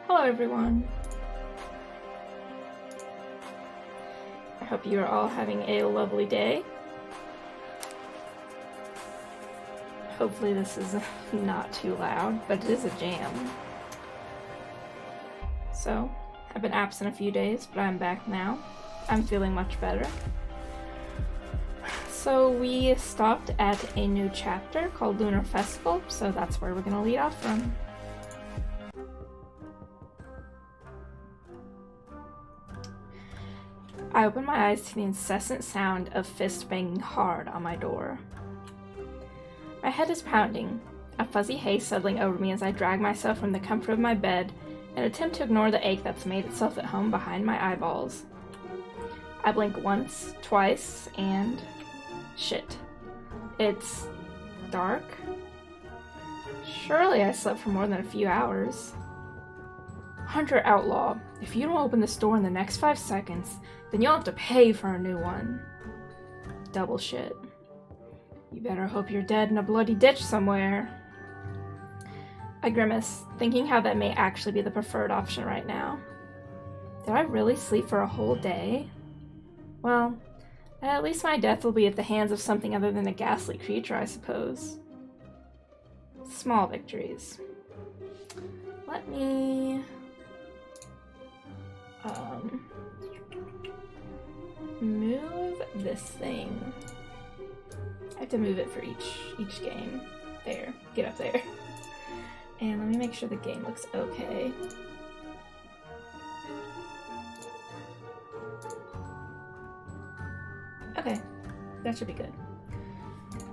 Hello everyone! I hope you are all having a lovely day. Hopefully this is not too loud, but it is a jam. So, I've been absent a few days, but I'm back now. I'm feeling much better. So we stopped at a new chapter called Lunar Festival, so that's where we're gonna lead off from. I open my eyes to the incessant sound of fists banging hard on my door. My head is pounding, a fuzzy haze settling over me as I drag myself from the comfort of my bed and attempt to ignore the ache that's made itself at home behind my eyeballs. I blink once, twice, and... shit. It's... dark? Surely I slept for more than a few hours. Hunter Outlaw, if you don't open this door in the next 5 seconds, then you'll have to pay for a new one. Double shit. You better hope you're dead in a bloody ditch somewhere. I grimace, thinking how that may actually be the preferred option right now. Did I really sleep for a whole day? Well, at least my death will be at the hands of something other than a ghastly creature, I suppose. Small victories. Let me... move this thing. I have to move it for each game. There. Get up there. And let me make sure the game looks okay. Okay. That should be good.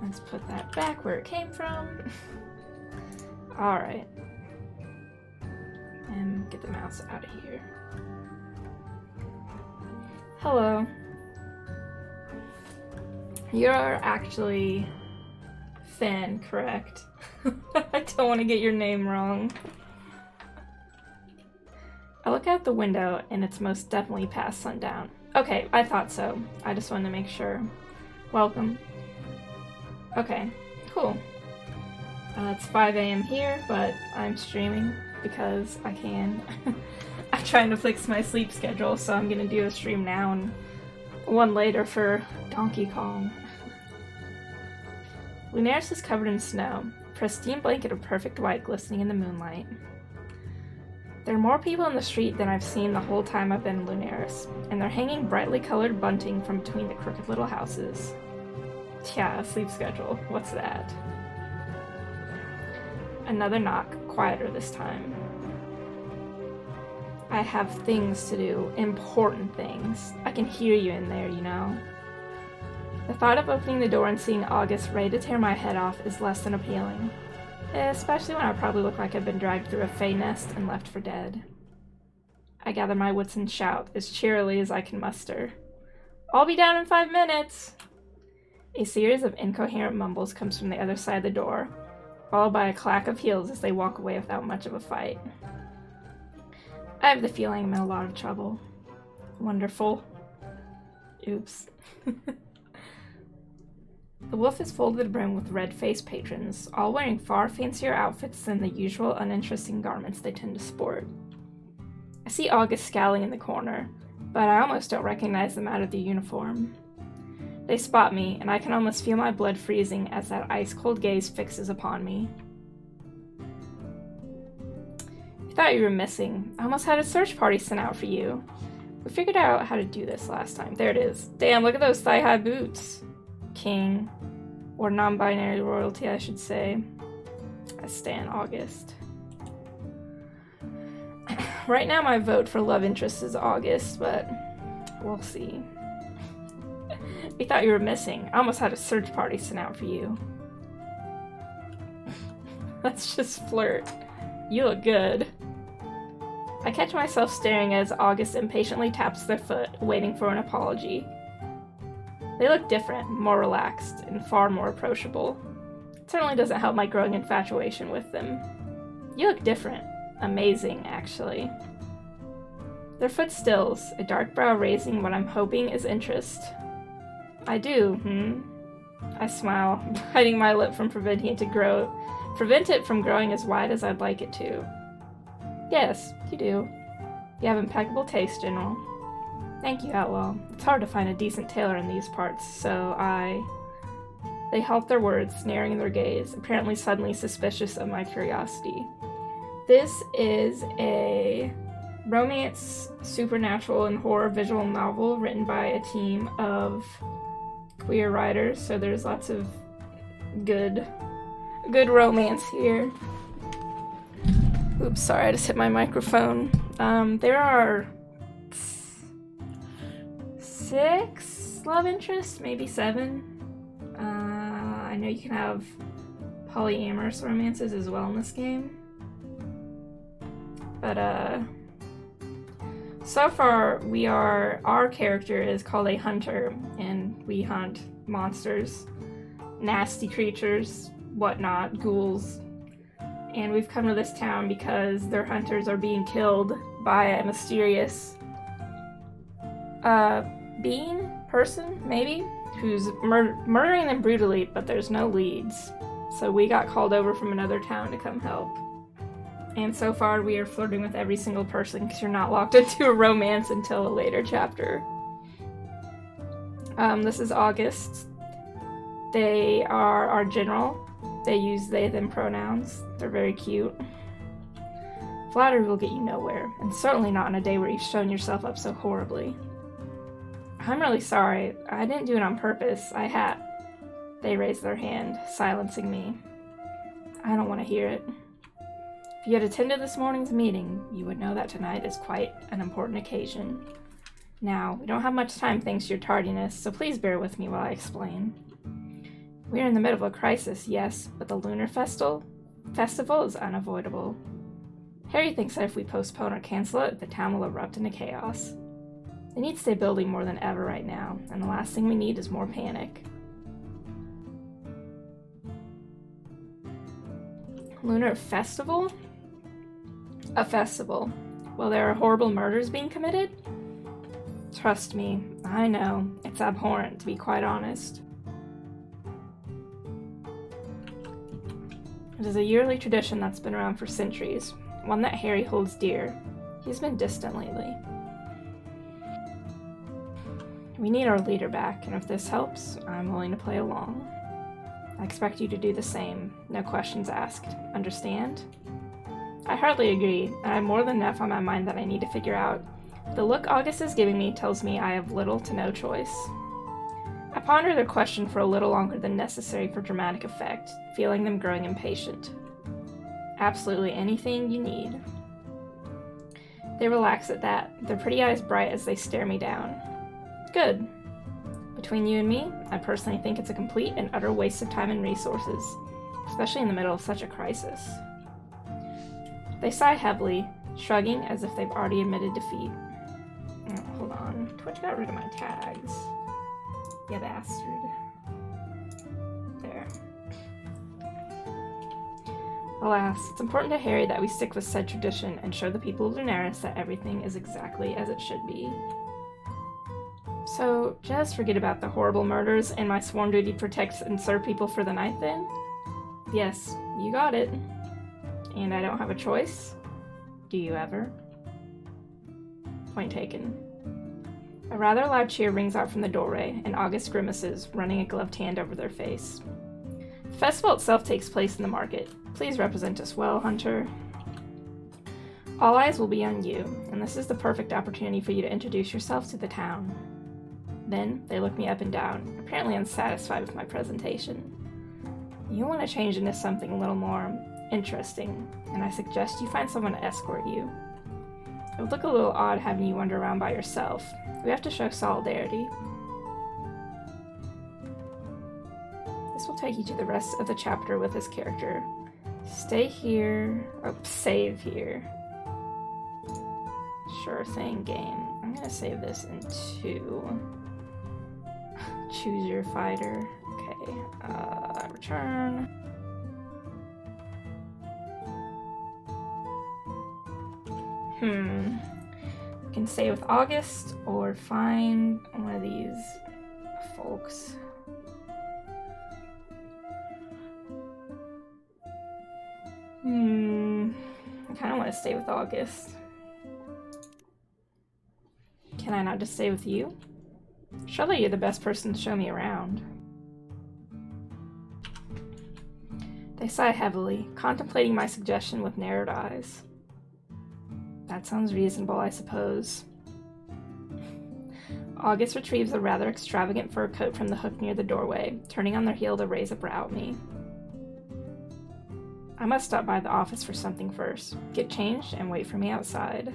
Let's put that back where it came from. Alright. And get the mouse out of here. Hello. You're actually Finn, correct? I don't want to get your name wrong. I look out the window and it's most definitely past sundown. Okay, I thought so. I just wanted to make sure. Welcome. Okay, cool. It's 5 a.m. here, but I'm streaming because I can. I'm trying to fix my sleep schedule, so I'm gonna do a stream now and one later for Donkey Kong. Lunaris is covered in snow, a pristine blanket of perfect white glistening in the moonlight. There are more people in the street than I've seen the whole time I've been in Lunaris, and they're hanging brightly colored bunting from between the crooked little houses. Yeah, a sleep schedule. What's that? Another knock, quieter this time. I have things to do, important things. I can hear you in there, you know. The thought of opening the door and seeing August ready to tear my head off is less than appealing. Especially when I probably look like I've been dragged through a fey nest and left for dead. I gather my wits and shout as cheerily as I can muster. I'll be down in 5 minutes! A series of incoherent mumbles comes from the other side of the door, followed by a clack of heels as they walk away without much of a fight. I have the feeling I'm in a lot of trouble. Wonderful. Oops. The wolf is full to the brim with red-faced patrons, all wearing far fancier outfits than the usual uninteresting garments they tend to sport. I see August scowling in the corner, but I almost don't recognize them out of their uniform. They spot me, and I can almost feel my blood freezing as that ice-cold gaze fixes upon me. I thought you were missing. I almost had a search party sent out for you. We figured out how to do this last time. There it is. Damn, look at those thigh-high boots. King. Or non-binary royalty, I should say. I stan August. Right now my vote for love interest is August, but we'll see. We thought you were missing. I almost had a search party sent out for you. Let's just flirt. You look good. I catch myself staring as August impatiently taps their foot, waiting for an apology. They look different, more relaxed, and far more approachable. It certainly doesn't help my growing infatuation with them. You look different. Amazing, actually. Their foot stills, a dark brow raising what I'm hoping is interest. I do, I smile, biting my lip from preventing it from growing as wide as I'd like it to. Yes, you do. You have impeccable taste, General. Thank you, Outlaw. It's hard to find a decent tailor in these parts, so They halt their words, narrowing their gaze, apparently suddenly suspicious of my curiosity. This is a romance, supernatural, and horror visual novel written by a team of queer writers, so there's lots of good romance here. Oops, sorry, I just hit my microphone. There are 6 love interests, maybe 7. I know you can have polyamorous romances as well in this game. But, so far our character is called a hunter, and we hunt monsters, nasty creatures, whatnot, ghouls. And we've come to this town because their hunters are being killed by a mysterious, being, person, maybe, who's murdering them brutally, but there's no leads. So we got called over from another town to come help. And so far we are flirting with every single person because you're not locked into a romance until a later chapter. This is August. They are our general. They use they, them pronouns. They're very cute. Flattery will get you nowhere, and certainly not on a day where you've shown yourself up so horribly. I'm really sorry. I didn't do it on purpose. They raised their hand, silencing me. I don't want to hear it. If you had attended this morning's meeting, you would know that tonight is quite an important occasion. Now, we don't have much time thanks to your tardiness, so please bear with me while I explain. We are in the middle of a crisis, yes, but the Lunar Festival is unavoidable. Harry thinks that if we postpone or cancel it, the town will erupt into chaos. They need to stay building more than ever right now, and the last thing we need is more panic. Lunar Festival? A festival. Well, there are horrible murders being committed? Trust me, I know. It's abhorrent, to be quite honest. It is a yearly tradition that's been around for centuries, one that Harry holds dear. He's been distant lately. We need our leader back, and if this helps, I'm willing to play along. I expect you to do the same, no questions asked. Understand? I hardly agree. I have more than enough on my mind that I need to figure out. The look August is giving me tells me I have little to no choice. I ponder their question for a little longer than necessary for dramatic effect, feeling them growing impatient. Absolutely anything you need. They relax at that, their pretty eyes bright as they stare me down. Good. Between you and me, I personally think it's a complete and utter waste of time and resources, especially in the middle of such a crisis. They sigh heavily, shrugging as if they've already admitted defeat. Oh, hold on. Twitch got rid of my tags. You bastard. There. Alas, it's important to Harry that we stick with said tradition and show the people of Daenerys that everything is exactly as it should be. So, just forget about the horrible murders and my sworn duty to protect and serve people for the night then? Yes, you got it. And I don't have a choice? Do you ever? Point taken. A rather loud cheer rings out from the doorway, and August grimaces, running a gloved hand over their face. The festival itself takes place in the market. Please represent us well, Hunter. All eyes will be on you, and this is the perfect opportunity for you to introduce yourself to the town. Then, they look me up and down, apparently unsatisfied with my presentation. You want to change into something a little more interesting, and I suggest you find someone to escort you. It would look a little odd having you wander around by yourself. We have to show solidarity. This will take you to the rest of the chapter with this character. Stay here, or save here. Sure thing, game. I'm gonna save this in 2. Choose your fighter. Okay, return. We can stay with August or find one of these folks. I kind of want want to stay with August. Can I not just stay with you? Surely you're the best person to show me around. They sigh heavily, contemplating my suggestion with narrowed eyes. That sounds reasonable, I suppose. August retrieves a rather extravagant fur coat from the hook near the doorway, turning on their heel to raise a brow at me. I must stop by the office for something first, get changed, and wait for me outside.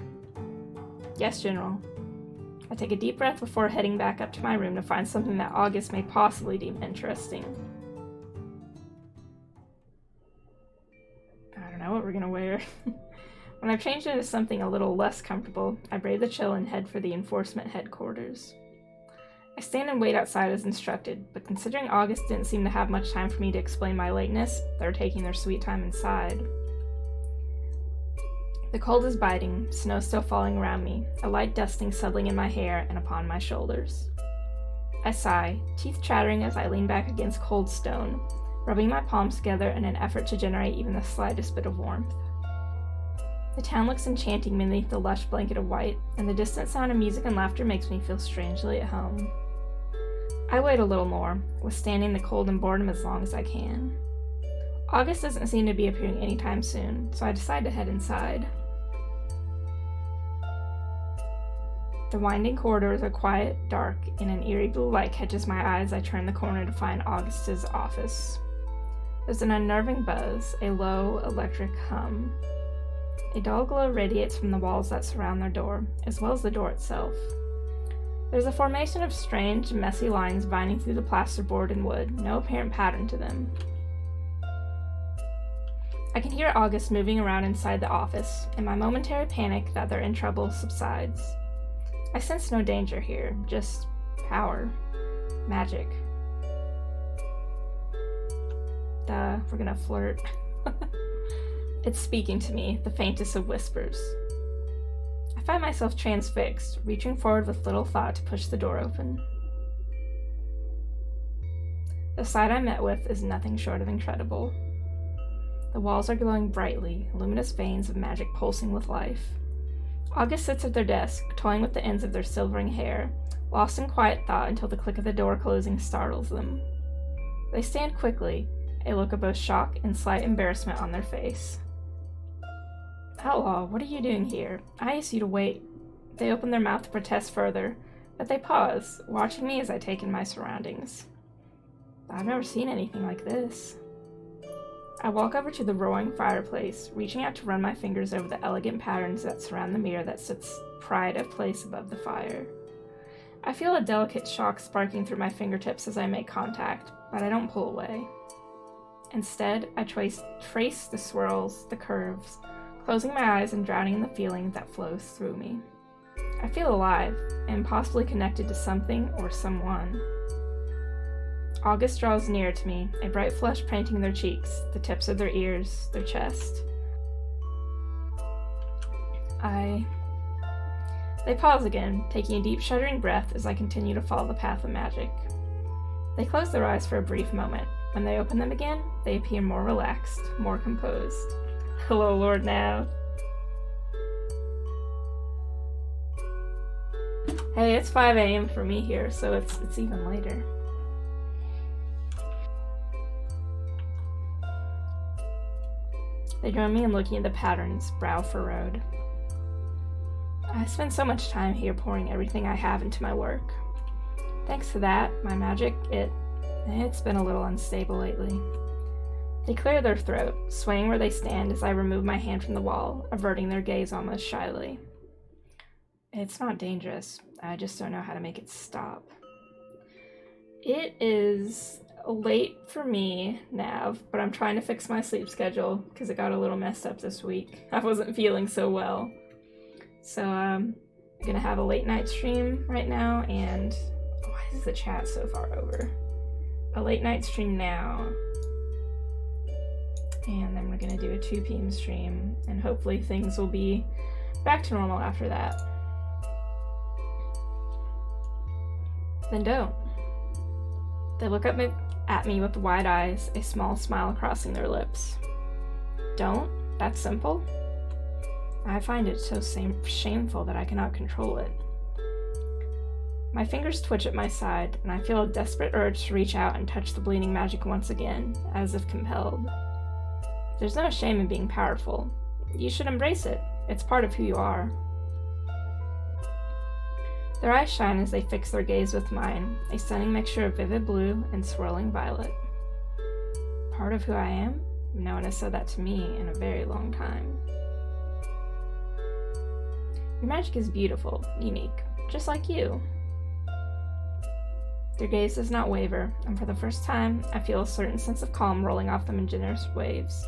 Yes, General. I take a deep breath before heading back up to my room to find something that August may possibly deem interesting. I don't know what we're gonna wear. When I've changed into something a little less comfortable, I brave the chill and head for the enforcement headquarters. I stand and wait outside as instructed, but considering August didn't seem to have much time for me to explain my lateness, they're taking their sweet time inside. The cold is biting, snow still falling around me, a light dusting settling in my hair and upon my shoulders. I sigh, teeth chattering as I lean back against cold stone, rubbing my palms together in an effort to generate even the slightest bit of warmth. The town looks enchanting beneath the lush blanket of white, and the distant sound of music and laughter makes me feel strangely at home. I wait a little more, withstanding the cold and boredom as long as I can. August doesn't seem to be appearing anytime soon, so I decide to head inside. The winding corridors are quiet, dark, and an eerie blue light catches my eye as I turn the corner to find August's office. There's an unnerving buzz, a low, electric hum. A dull glow radiates from the walls that surround their door, as well as the door itself. There's a formation of strange, messy lines binding through the plasterboard and wood, no apparent pattern to them. I can hear August moving around inside the office, and my momentary panic that they're in trouble subsides. I sense no danger here, just power. Magic. Duh, we're gonna flirt. It's speaking to me, the faintest of whispers. I find myself transfixed, reaching forward with little thought to push the door open. The sight I'm met with is nothing short of incredible. The walls are glowing brightly, luminous veins of magic pulsing with life. August sits at their desk, toying with the ends of their silvering hair, lost in quiet thought until the click of the door closing startles them. They stand quickly, a look of both shock and slight embarrassment on their face. Outlaw, what are you doing here? I asked you to wait. They open their mouth to protest further, but they pause, watching me as I take in my surroundings. I've never seen anything like this. I walk over to the roaring fireplace, reaching out to run my fingers over the elegant patterns that surround the mirror that sits pride of place above the fire. I feel a delicate shock sparking through my fingertips as I make contact, but I don't pull away. Instead, I trace the swirls, the curves, closing my eyes and drowning in the feeling that flows through me. I feel alive, and possibly connected to something or someone. August draws near to me, a bright flush painting their cheeks, the tips of their ears, their chest. They pause again, taking a deep shuddering breath as I continue to follow the path of magic. They close their eyes for a brief moment. When they open them again, they appear more relaxed, more composed. Hello, Lord Nav. Hey, it's 5 a.m. for me here, so it's even later. They join me in looking at the patterns, brow furrowed. I spend so much time here pouring everything I have into my work. Thanks to that, my magic, it's been a little unstable lately. They clear their throat, swaying where they stand as I remove my hand from the wall, averting their gaze almost shyly. It's not dangerous, I just don't know how to make it stop. It is late for me, Nav, but I'm trying to fix my sleep schedule because it got a little messed up this week. I wasn't feeling so well. So I'm gonna have a late night stream right now, and why is the chat so far over? A late night stream now, and then we're gonna do a 2 p.m. stream, and hopefully things will be back to normal after that. Then don't. They look at me with wide eyes, a small smile crossing their lips. Don't? That's simple? I find it so shameful that I cannot control it. My fingers twitch at my side, and I feel a desperate urge to reach out and touch the bleeding magic once again, as if compelled. There's no shame in being powerful. You should embrace it. It's part of who you are. Their eyes shine as they fix their gaze with mine, a stunning mixture of vivid blue and swirling violet. Part of who I am? No one has said that to me in a very long time. Your magic is beautiful, unique, just like you. Their gaze does not waver, and for the first time, I feel a certain sense of calm rolling off them in generous waves.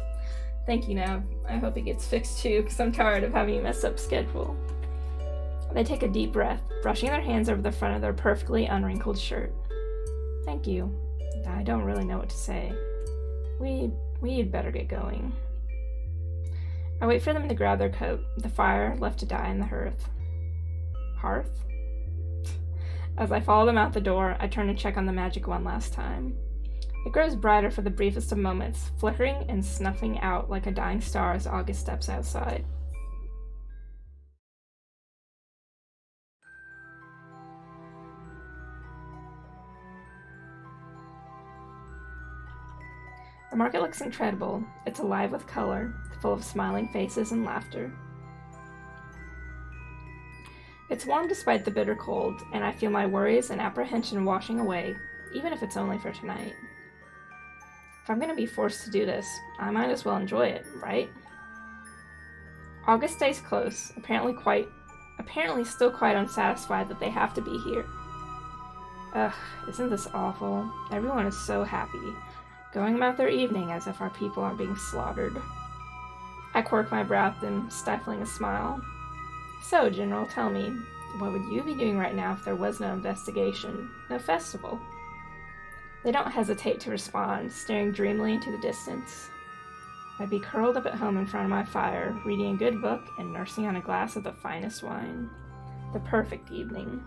Thank you, Nav. I hope it gets fixed too, because I'm tired of having you mess up schedule. They take a deep breath, brushing their hands over the front of their perfectly unwrinkled shirt. Thank you. I don't really know what to say. We'd better get going. I wait for them to grab their coat, the fire left to die in the hearth. Hearth? As I follow them out the door, I turn to check on the magic one last time. It grows brighter for the briefest of moments, flickering and snuffing out like a dying star as August steps outside. The market looks incredible. It's alive with color, full of smiling faces and laughter. It's warm despite the bitter cold, and I feel my worries and apprehension washing away, even if it's only for tonight. If I'm going to be forced to do this, I might as well enjoy it, right? August stays close, apparently still quite unsatisfied that they have to be here. Ugh, isn't this awful? Everyone is so happy, going about their evening as if our people aren't being slaughtered. I quirk my brow, then stifling a smile. So, General, tell me, what would you be doing right now if there was no investigation, no festival? They don't hesitate to respond, staring dreamily into the distance. I'd be curled up at home in front of my fire, reading a good book and nursing on a glass of the finest wine. The perfect evening.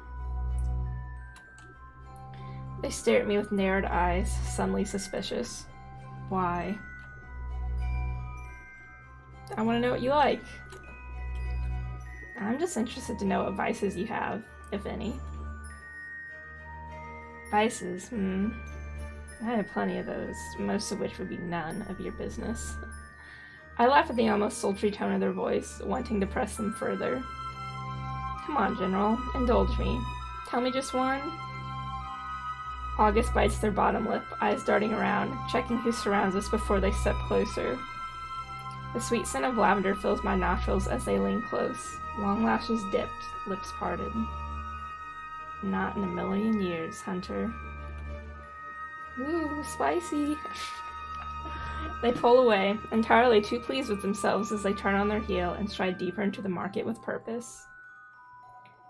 They stare at me with narrowed eyes, suddenly suspicious. Why? I want to know what you like. I'm just interested to know what vices you have, if any. Vices, I have plenty of those, most of which would be none of your business. I laugh at the almost sultry tone of their voice, wanting to press them further. Come on, General, indulge me. Tell me just one. August bites their bottom lip, eyes darting around, checking who surrounds us before they step closer. The sweet scent of lavender fills my nostrils as they lean close, long lashes dipped, lips parted. Not in a million years, Hunter. Ooh, spicy. They pull away, entirely too pleased with themselves as they turn on their heel and stride deeper into the market with purpose.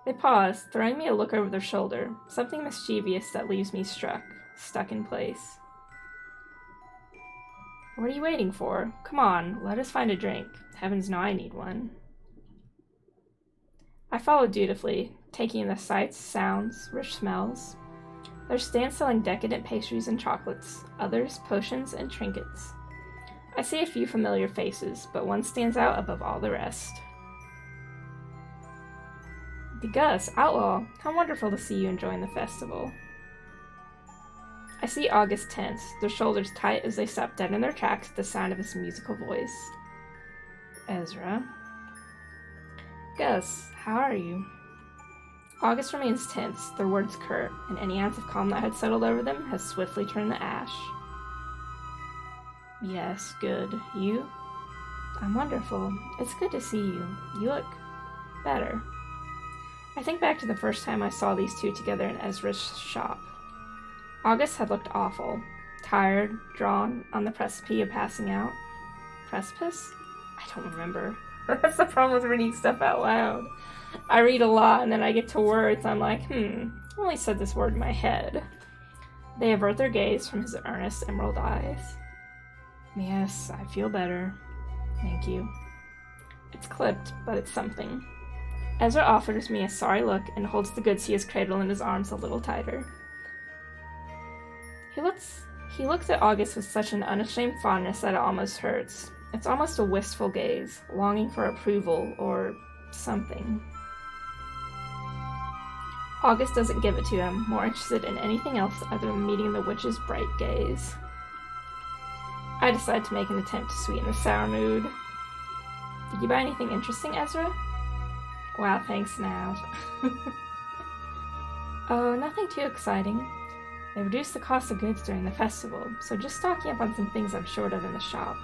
They pause, throwing me a look over their shoulder, something mischievous that leaves me stuck in place. What are you waiting for? Come on, let us find a drink. Heavens know I need one. I follow dutifully, taking in the sights, sounds, rich smells. There's stands selling decadent pastries and chocolates, others potions and trinkets. I see a few familiar faces, but one stands out above all the rest. Gus, Outlaw, how wonderful to see you enjoying the festival. I see August tense, their shoulders tight as they stop dead in their tracks at the sound of his musical voice. Ezra. Gus, how are you? August remains tense, their words curt, and any ounce of calm that had settled over them has swiftly turned to ash. Yes, good. You? I'm wonderful. It's good to see you. You look better. I think back to the first time I saw these two together in Ezra's shop. August had looked awful, tired, drawn, on the precipice of passing out. Precipice? I don't remember. That's the problem with reading stuff out loud. I read a lot and then I get to words, I'm like, I only said this word in my head. They avert their gaze from his earnest emerald eyes. Yes, I feel better. Thank you. It's clipped, but it's something. Ezra offers me a sorry look and holds the goods he has cradled in his arms a little tighter. He looks at August with such an unashamed fondness that it almost hurts, It's almost a wistful gaze, longing for approval or something. August doesn't give it to him, more interested in anything else other than meeting the witch's bright gaze. I decide to make an attempt to sweeten the sour mood. Did you buy anything interesting, Ezra? Wow, thanks, Nav. Oh, nothing too exciting. They reduced the cost of goods during the festival, so just stocking up on some things I'm short of in the shop.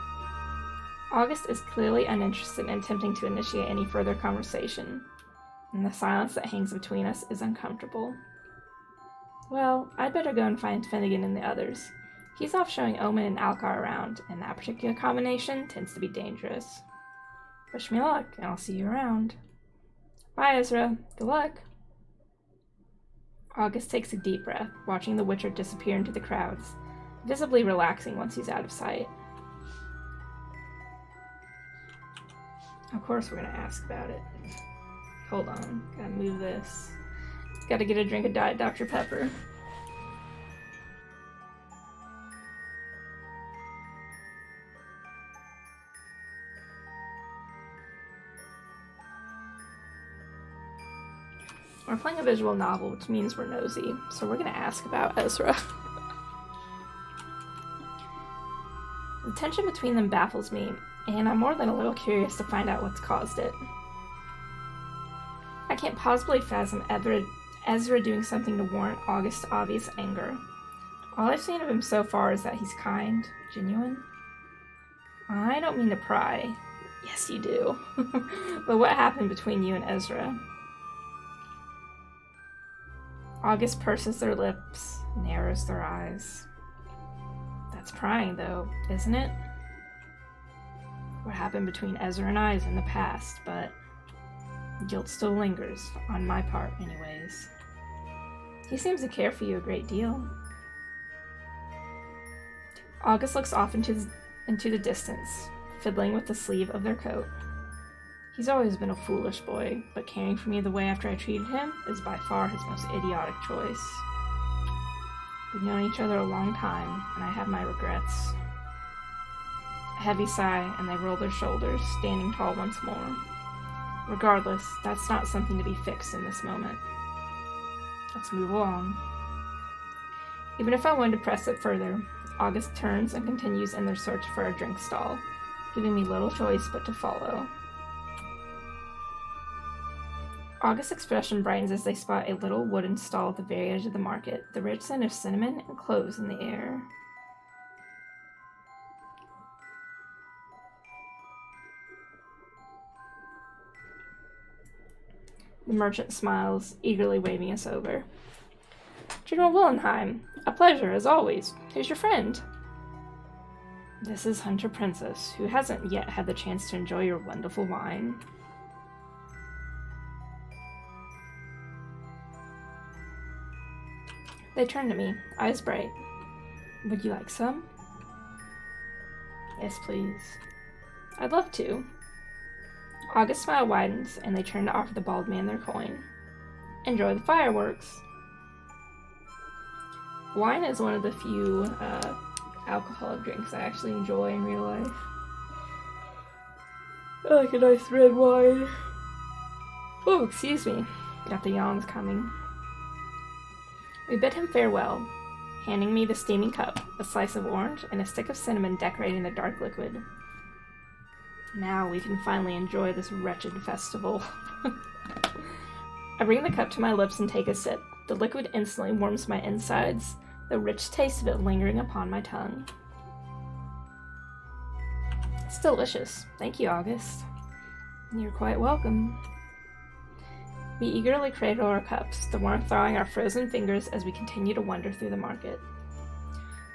August is clearly uninterested in attempting to initiate any further conversation, and the silence that hangs between us is uncomfortable. Well, I'd better go and find Finnegan and the others. He's off showing Omen and Alcar around, and that particular combination tends to be dangerous. Wish me luck, and I'll see you around. Bye, Ezra. Good luck. August takes a deep breath, watching the Witcher disappear into the crowds, visibly relaxing once he's out of sight. Of course we're gonna ask about it. Hold on, gotta move this. Gotta get a drink of Diet Dr. Pepper. We're playing a visual novel, which means we're nosy, so we're gonna ask about Ezra. The tension between them baffles me, and I'm more than a little curious to find out what's caused it. I can't possibly fathom Ezra doing something to warrant August's obvious anger. All I've seen of him so far is that he's kind, genuine. I don't mean to pry. Yes, you do. But what happened between you and Ezra? August purses their lips, narrows their eyes. That's prying, though, isn't it? What happened between Ezra and I is in the past, but guilt still lingers, on my part anyways. He seems to care for you a great deal. August looks off into the distance, fiddling with the sleeve of their coat. He's always been a foolish boy, but caring for me the way after I treated him is by far his most idiotic choice. We've known each other a long time, and I have my regrets. A heavy sigh, and they roll their shoulders, standing tall once more. Regardless, that's not something to be fixed in this moment. Let's move along. Even if I wanted to press it further, August turns and continues in their search for a drink stall, giving me little choice but to follow. August's expression brightens as they spot a little wooden stall at the very edge of the market, the rich scent of cinnamon and cloves in the air. The merchant smiles, eagerly waving us over. General Willenheim, a pleasure, as always. Who's your friend? This is Hunter Princess, who hasn't yet had the chance to enjoy your wonderful wine. They turn to me, eyes bright. Would you like some? Yes, please. I'd love to. August's smile widens, and they turn to offer the bald man their coin. Enjoy the fireworks! Wine is one of the few alcoholic drinks I actually enjoy in real life. I like a nice red wine. Oh, excuse me. Got the yawns coming. We bid him farewell, handing me the steaming cup, a slice of orange, and a stick of cinnamon decorating the dark liquid. Now we can finally enjoy this wretched festival. I bring the cup to my lips and take a sip. The liquid instantly warms my insides, the rich taste of it lingering upon my tongue. It's delicious. Thank you, August. You're quite welcome. We eagerly cradle our cups, the warmth thawing our frozen fingers as we continue to wander through the market.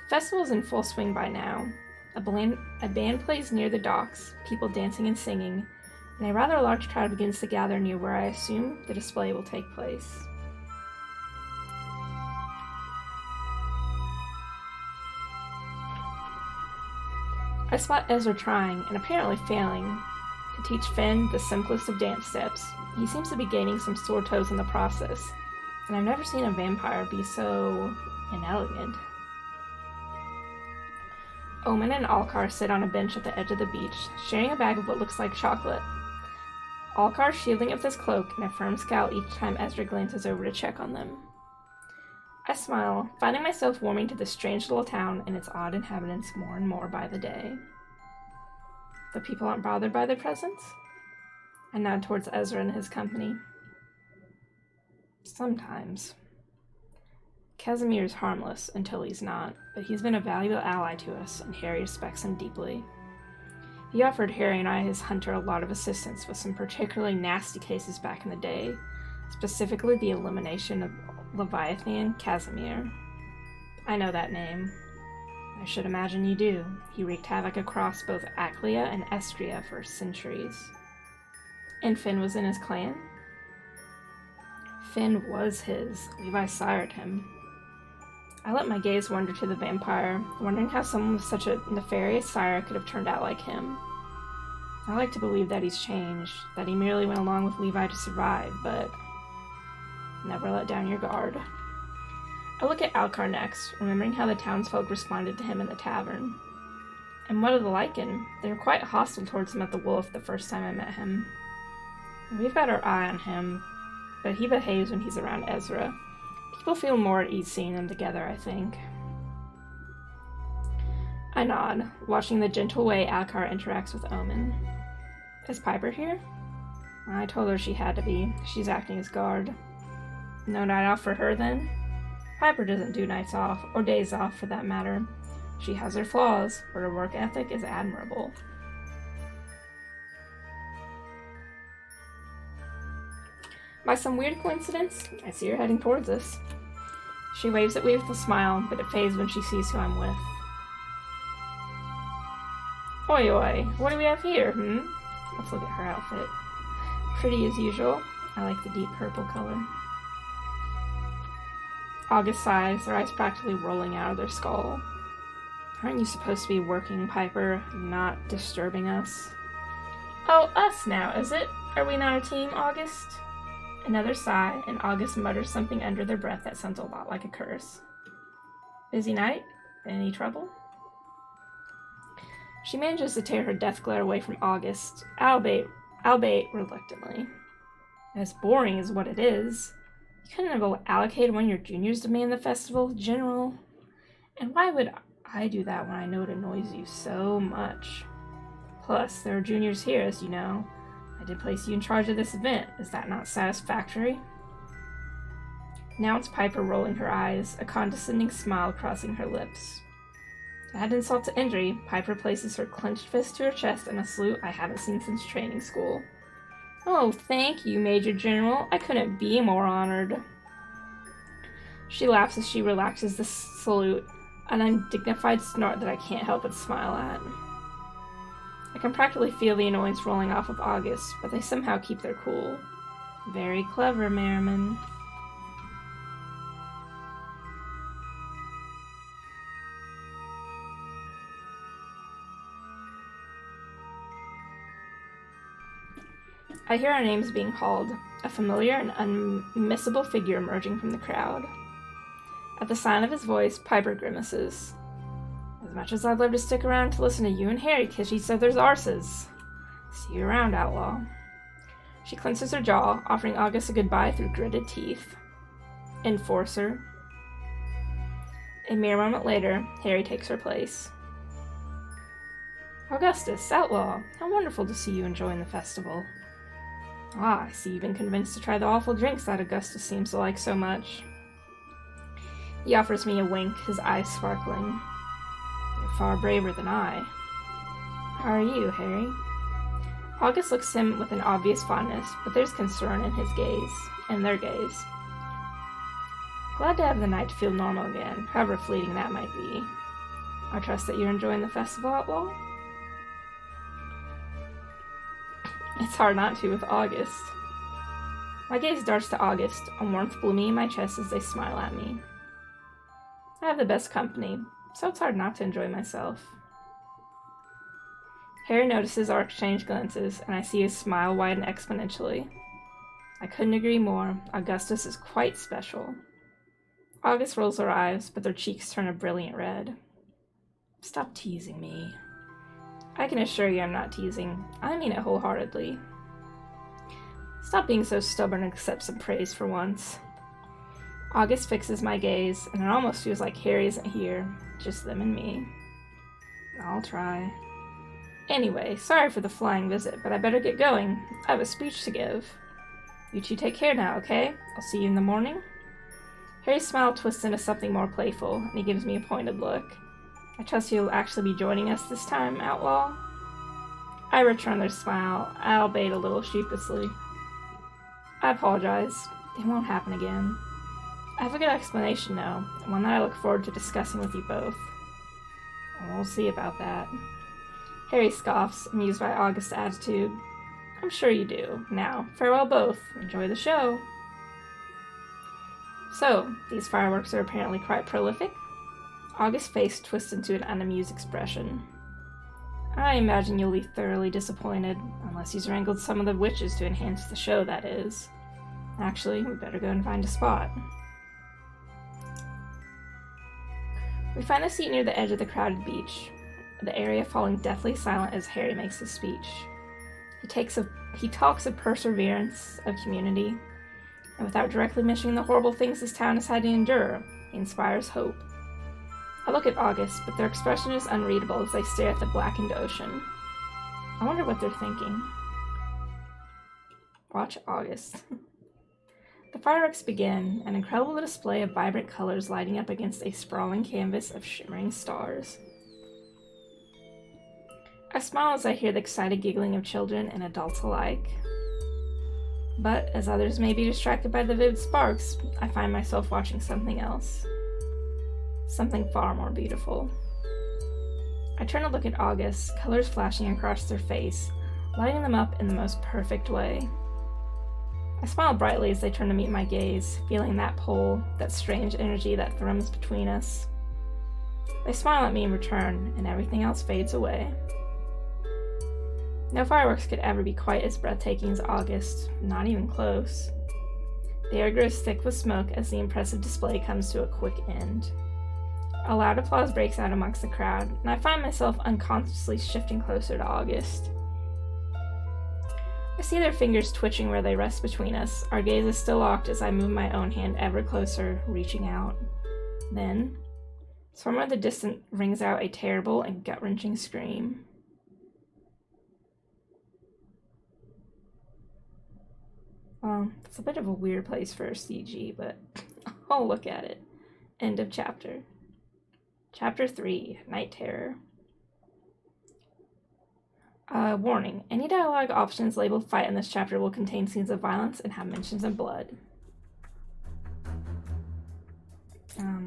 The festival is in full swing by now. A band plays near the docks, people dancing and singing, and a rather large crowd begins to gather near where I assume the display will take place. I spot Ezra trying, and apparently failing, to teach Finn the simplest of dance steps. He seems to be gaining some sore toes in the process, and I've never seen a vampire be so inelegant. Omen and Alcar sit on a bench at the edge of the beach, sharing a bag of what looks like chocolate. Alcar shielding it with his cloak and a firm scowl each time Ezra glances over to check on them. I smile, finding myself warming to this strange little town and its odd inhabitants more and more by the day. The people aren't bothered by their presence? I nod towards Ezra and his company. Sometimes. Casimir's harmless until he's not, but he's been a valuable ally to us, and Harry respects him deeply. He offered Harry and I, his hunter, a lot of assistance with some particularly nasty cases back in the day, specifically the elimination of Leviathan Casimir. I know that name. I should imagine you do. He wreaked havoc across both Aclea and Estria for centuries. And Finn was in his clan? Finn was his. Levi sired him. I let my gaze wander to the vampire, wondering how someone with such a nefarious sire could have turned out like him. I like to believe that he's changed, that he merely went along with Levi to survive, but never let down your guard. I look at Alcar next, remembering how the townsfolk responded to him in the tavern. And what of the Lycan? They were quite hostile towards him at the Wolf the first time I met him. We've got our eye on him, but he behaves when he's around Ezra. People feel more at ease seeing them together, I think. I nod, watching the gentle way Alcar interacts with Omen. Is Piper here? I told her she had to be. She's acting as guard. No night off for her, then? Piper doesn't do nights off, or days off for that matter. She has her flaws, but her work ethic is admirable. By some weird coincidence, I see her heading towards us. She waves at me with a smile, but it fades when she sees who I'm with. Oi oi, what do we have here, Let's look at her outfit. Pretty as usual. I like the deep purple color. August sighs, their eyes practically rolling out of their skull. Aren't you supposed to be working, Piper, not disturbing us? Oh, us now, is it? Are we not a team, August? Another sigh, and August mutters something under their breath that sounds a lot like a curse. Busy night? Any trouble? She manages to tear her death glare away from August, albeit reluctantly. As boring as what it is. You couldn't have allocated one of your juniors to man the festival, General. And why would I do that when I know it annoys you so much? Plus, there are juniors here, as you know. I did place you in charge of this event. Is that not satisfactory? Now it's Piper rolling her eyes, a condescending smile crossing her lips. To add insult to injury, Piper places her clenched fist to her chest in a salute I haven't seen since training school. Oh, thank you, Major General. I couldn't be more honored. She laughs as she relaxes the salute, an undignified snort that I can't help but smile at. I can practically feel the annoyance rolling off of August, but they somehow keep their cool. Very clever, Merriman. I hear our names being called, a familiar and unmissable figure emerging from the crowd. At the sound of his voice, Piper grimaces. As much as I'd love to stick around to listen to you and Harry kiss each other's arses. See you around, outlaw. She clenches her jaw, offering August a goodbye through gritted teeth. Enforcer. A mere moment later, Harry takes her place. Augustus, outlaw, how wonderful to see you enjoying the festival. Ah, I see you've been convinced to try the awful drinks that Augustus seems to like so much. He offers me a wink, his eyes sparkling. You're far braver than I. How are you, Harry? August looks at him with an obvious fondness, but there's concern in his gaze, and their gaze. Glad to have the night feel normal again, however fleeting that might be. I trust that you're enjoying the festival, outlaw? It's hard not to with August. My gaze darts to August, a warmth blooming in my chest as they smile at me. I have the best company, so it's hard not to enjoy myself. Harry notices our exchanged glances, and I see his smile widen exponentially. I couldn't agree more. Augustus is quite special. August rolls her eyes, but their cheeks turn a brilliant red. Stop teasing me. I can assure you I'm not teasing. I mean it wholeheartedly. Stop being so stubborn and accept some praise for once. August fixes my gaze, and it almost feels like Harry isn't here, just them and me. I'll try. Anyway, sorry for the flying visit, but I better get going. I have a speech to give. You two take care now, okay? I'll see you in the morning. Harry's smile twists into something more playful, and he gives me a pointed look. I trust you'll actually be joining us this time, Outlaw? I return their smile, albeit a little sheepishly. I apologize. It won't happen again. I have a good explanation, though, and one that I look forward to discussing with you both. We'll see about that. Harry scoffs, amused by August's attitude. I'm sure you do. Now, farewell both. Enjoy the show. So, these fireworks are apparently quite prolific. August's face twists into an unamused expression. I imagine you'll be thoroughly disappointed, unless he's wrangled some of the witches to enhance the show, that is. Actually, we better go and find a spot. We find a seat near the edge of the crowded beach, the area falling deathly silent as Harry makes his speech. He talks of perseverance, of community, and without directly mentioning the horrible things this town has had to endure, he inspires hope. I look at August, but their expression is unreadable as they stare at the blackened ocean. I wonder what they're thinking. Watch August. The fireworks begin, an incredible display of vibrant colors lighting up against a sprawling canvas of shimmering stars. I smile as I hear the excited giggling of children and adults alike. But, as others may be distracted by the vivid sparks, I find myself watching something else. Something far more beautiful. I turn to look at August, colors flashing across their face, lighting them up in the most perfect way. I smile brightly as they turn to meet my gaze, feeling that pull, that strange energy that thrums between us. They smile at me in return, and everything else fades away. No fireworks could ever be quite as breathtaking as August, not even close. The air grows thick with smoke as the impressive display comes to a quick end. A loud applause breaks out amongst the crowd, and I find myself unconsciously shifting closer to August. I see their fingers twitching where they rest between us, our gazes still locked as I move my own hand ever closer, reaching out. Then, somewhere in the distance rings out a terrible and gut-wrenching scream. Well, it's a bit of a weird place for a CG, but I'll look at it. End of chapter. Chapter 3, Night Terror. Warning. Any dialogue options labeled fight in this chapter will contain scenes of violence and have mentions of blood.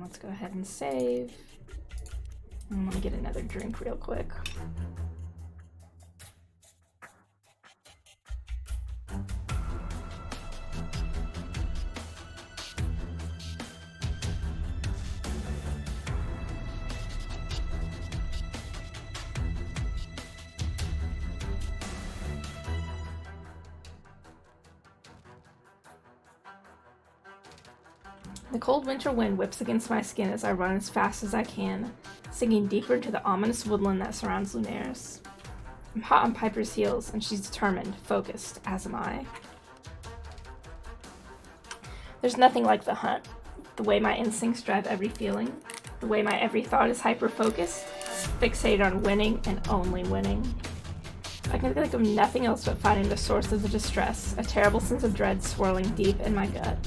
Let's go ahead and save. I'm gonna get another drink real quick. The cold winter wind whips against my skin as I run as fast as I can, sinking deeper into the ominous woodland that surrounds Lunaris. I'm hot on Piper's heels, and she's determined, focused, as am I. There's nothing like the hunt. The way my instincts drive every feeling, the way my every thought is hyper-focused, fixated on winning and only winning. I can think of nothing else but finding the source of the distress, a terrible sense of dread swirling deep in my gut.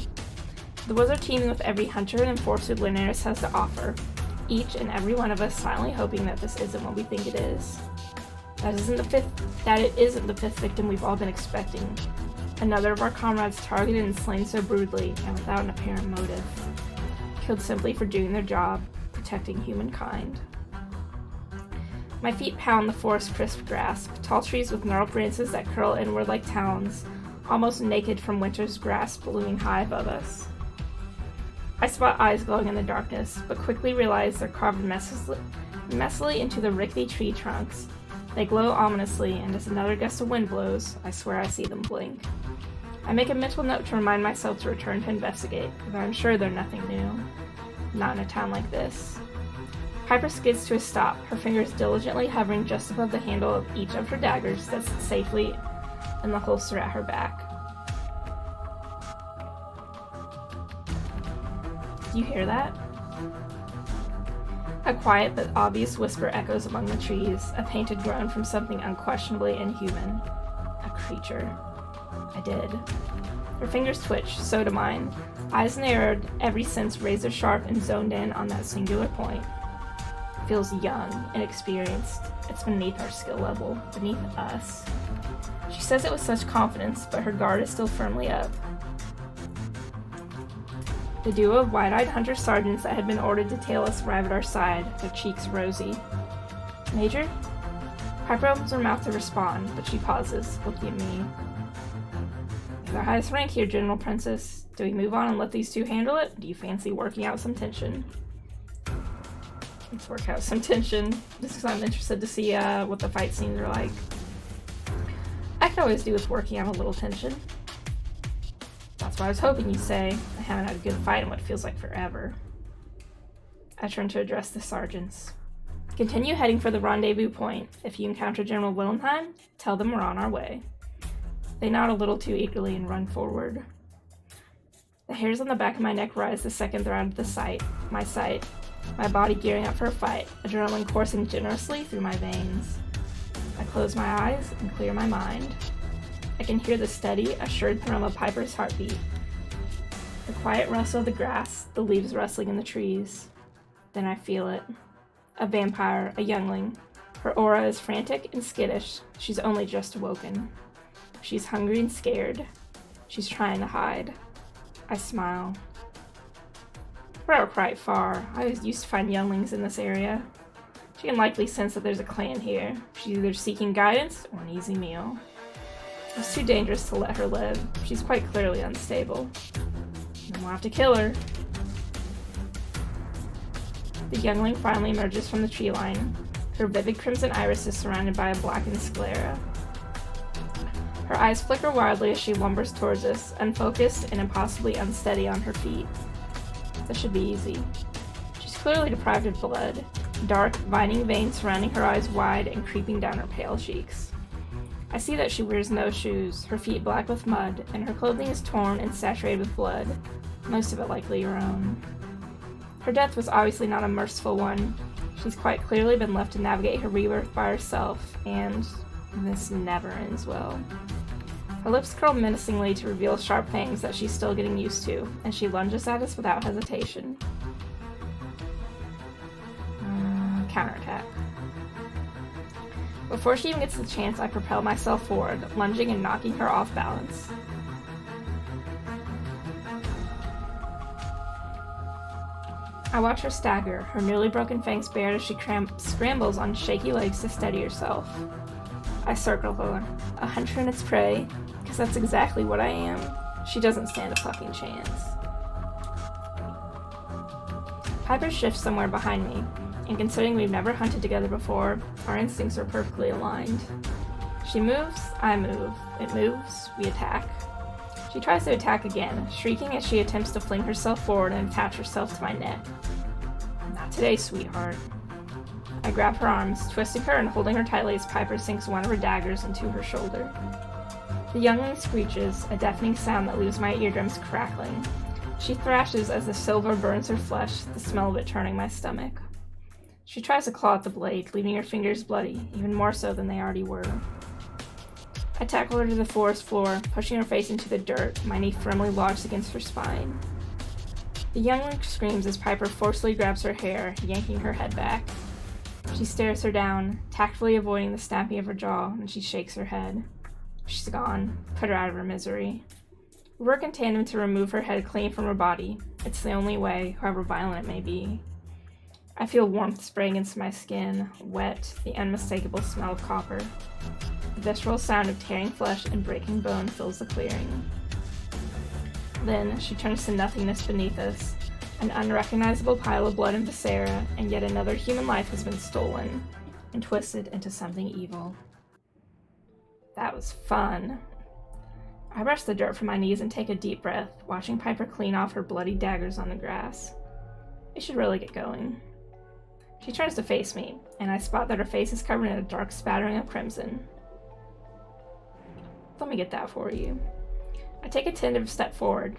The woods are teeming with every hunter and enforcer Lunaris has to offer, each and every one of us silently hoping that this isn't what we think it is. That it isn't the fifth victim we've all been expecting. Another of our comrades targeted and slain so brutally and without an apparent motive. Killed simply for doing their job, protecting humankind. My feet pound the forest crisp grass, tall trees with gnarled branches that curl inward like talons, almost naked from winter's grasp looming high above us. I spot eyes glowing in the darkness, but quickly realize they're carved messily into the rickety tree trunks. They glow ominously, and as another gust of wind blows, I swear I see them blink. I make a mental note to remind myself to return to investigate, but I'm sure they're nothing new. Not in a town like this. Piper skids to a stop, her fingers diligently hovering just above the handle of each of her daggers that sit safely in the holster at her back. Do you hear that? A quiet but obvious whisper echoes among the trees, a painted groan from something unquestionably inhuman. A creature. I did. Her fingers twitch, so do mine. Eyes narrowed, every sense razor sharp and zoned in on that singular point. It feels young, inexperienced. It's beneath our skill level, beneath us. She says it with such confidence, but her guard is still firmly up. The duo of wide-eyed hunter sergeants that had been ordered to tail us arrive at our side, their cheeks rosy. Major? Piper opens her mouth to respond, but she pauses, looking at me. You're the highest rank here, General Princess. Do we move on and let these two handle it? Do you fancy working out some tension? Let's work out some tension, just because I'm interested to see what the fight scenes are like. I could always do with working out a little tension. That's what I was hoping you'd say. I haven't had a good fight in what feels like forever. I turn to address the sergeants. Continue heading for the rendezvous point. If you encounter General Willenheim, tell them we're on our way. They nod a little too eagerly and run forward. The hairs on the back of my neck rise the second they're out of the sight. My body gearing up for a fight, adrenaline coursing generously through my veins. I close my eyes and clear my mind. I can hear the steady, assured thrum of Piper's heartbeat. The quiet rustle of the grass, the leaves rustling in the trees. Then I feel it. A vampire, a youngling. Her aura is frantic and skittish. She's only just awoken. She's hungry and scared. She's trying to hide. I smile. We're not quite far. I used to find younglings in this area. She can likely sense that there's a clan here. She's either seeking guidance or an easy meal. It's too dangerous to let her live. She's quite clearly unstable. Then we'll have to kill her. The youngling finally emerges from the tree line. Her vivid crimson iris is surrounded by a blackened sclera. Her eyes flicker wildly as she lumbers towards us, unfocused and impossibly unsteady on her feet. This should be easy. She's clearly deprived of blood. Dark, vining veins surrounding her eyes wide and creeping down her pale cheeks. I see that she wears no shoes, her feet black with mud, and her clothing is torn and saturated with blood, most of it likely her own. Her death was obviously not a merciful one. She's quite clearly been left to navigate her rebirth by herself, and this never ends well. Her lips curl menacingly to reveal sharp fangs that she's still getting used to, and she lunges at us without hesitation. Counterattack. Before she even gets the chance, I propel myself forward, lunging and knocking her off balance. I watch her stagger, her newly broken fangs bared as she scrambles on shaky legs to steady herself. I circle her, a hunter and its prey, because that's exactly what I am. She doesn't stand a fucking chance. Piper shifts somewhere behind me, and considering we've never hunted together before, our instincts are perfectly aligned. She moves, I move. It moves, we attack. She tries to attack again, shrieking as she attempts to fling herself forward and attach herself to my neck. Not today, sweetheart. I grab her arms, twisting her and holding her tightly as Piper sinks one of her daggers into her shoulder. The youngling screeches, a deafening sound that leaves my eardrums crackling. She thrashes as the silver burns her flesh, the smell of it turning my stomach. She tries to claw at the blade, leaving her fingers bloody, even more so than they already were. I tackle her to the forest floor, pushing her face into the dirt, my knee firmly lodged against her spine. The youngling screams as Piper forcefully grabs her hair, yanking her head back. She stares her down, tactfully avoiding the snapping of her jaw, and she shakes her head. She's gone. Put her out of her misery. We work in tandem to remove her head clean from her body. It's the only way, however violent it may be. I feel warmth spray against my skin, wet, the unmistakable smell of copper. The visceral sound of tearing flesh and breaking bone fills the clearing. Then she turns to nothingness beneath us, an unrecognizable pile of blood and viscera, and yet another human life has been stolen and twisted into something evil. That was fun. I brush the dirt from my knees and take a deep breath, watching Piper clean off her bloody daggers on the grass. We should really get going. She turns to face me, and I spot that her face is covered in a dark spattering of crimson. Let me get that for you. I take a tentative step forward,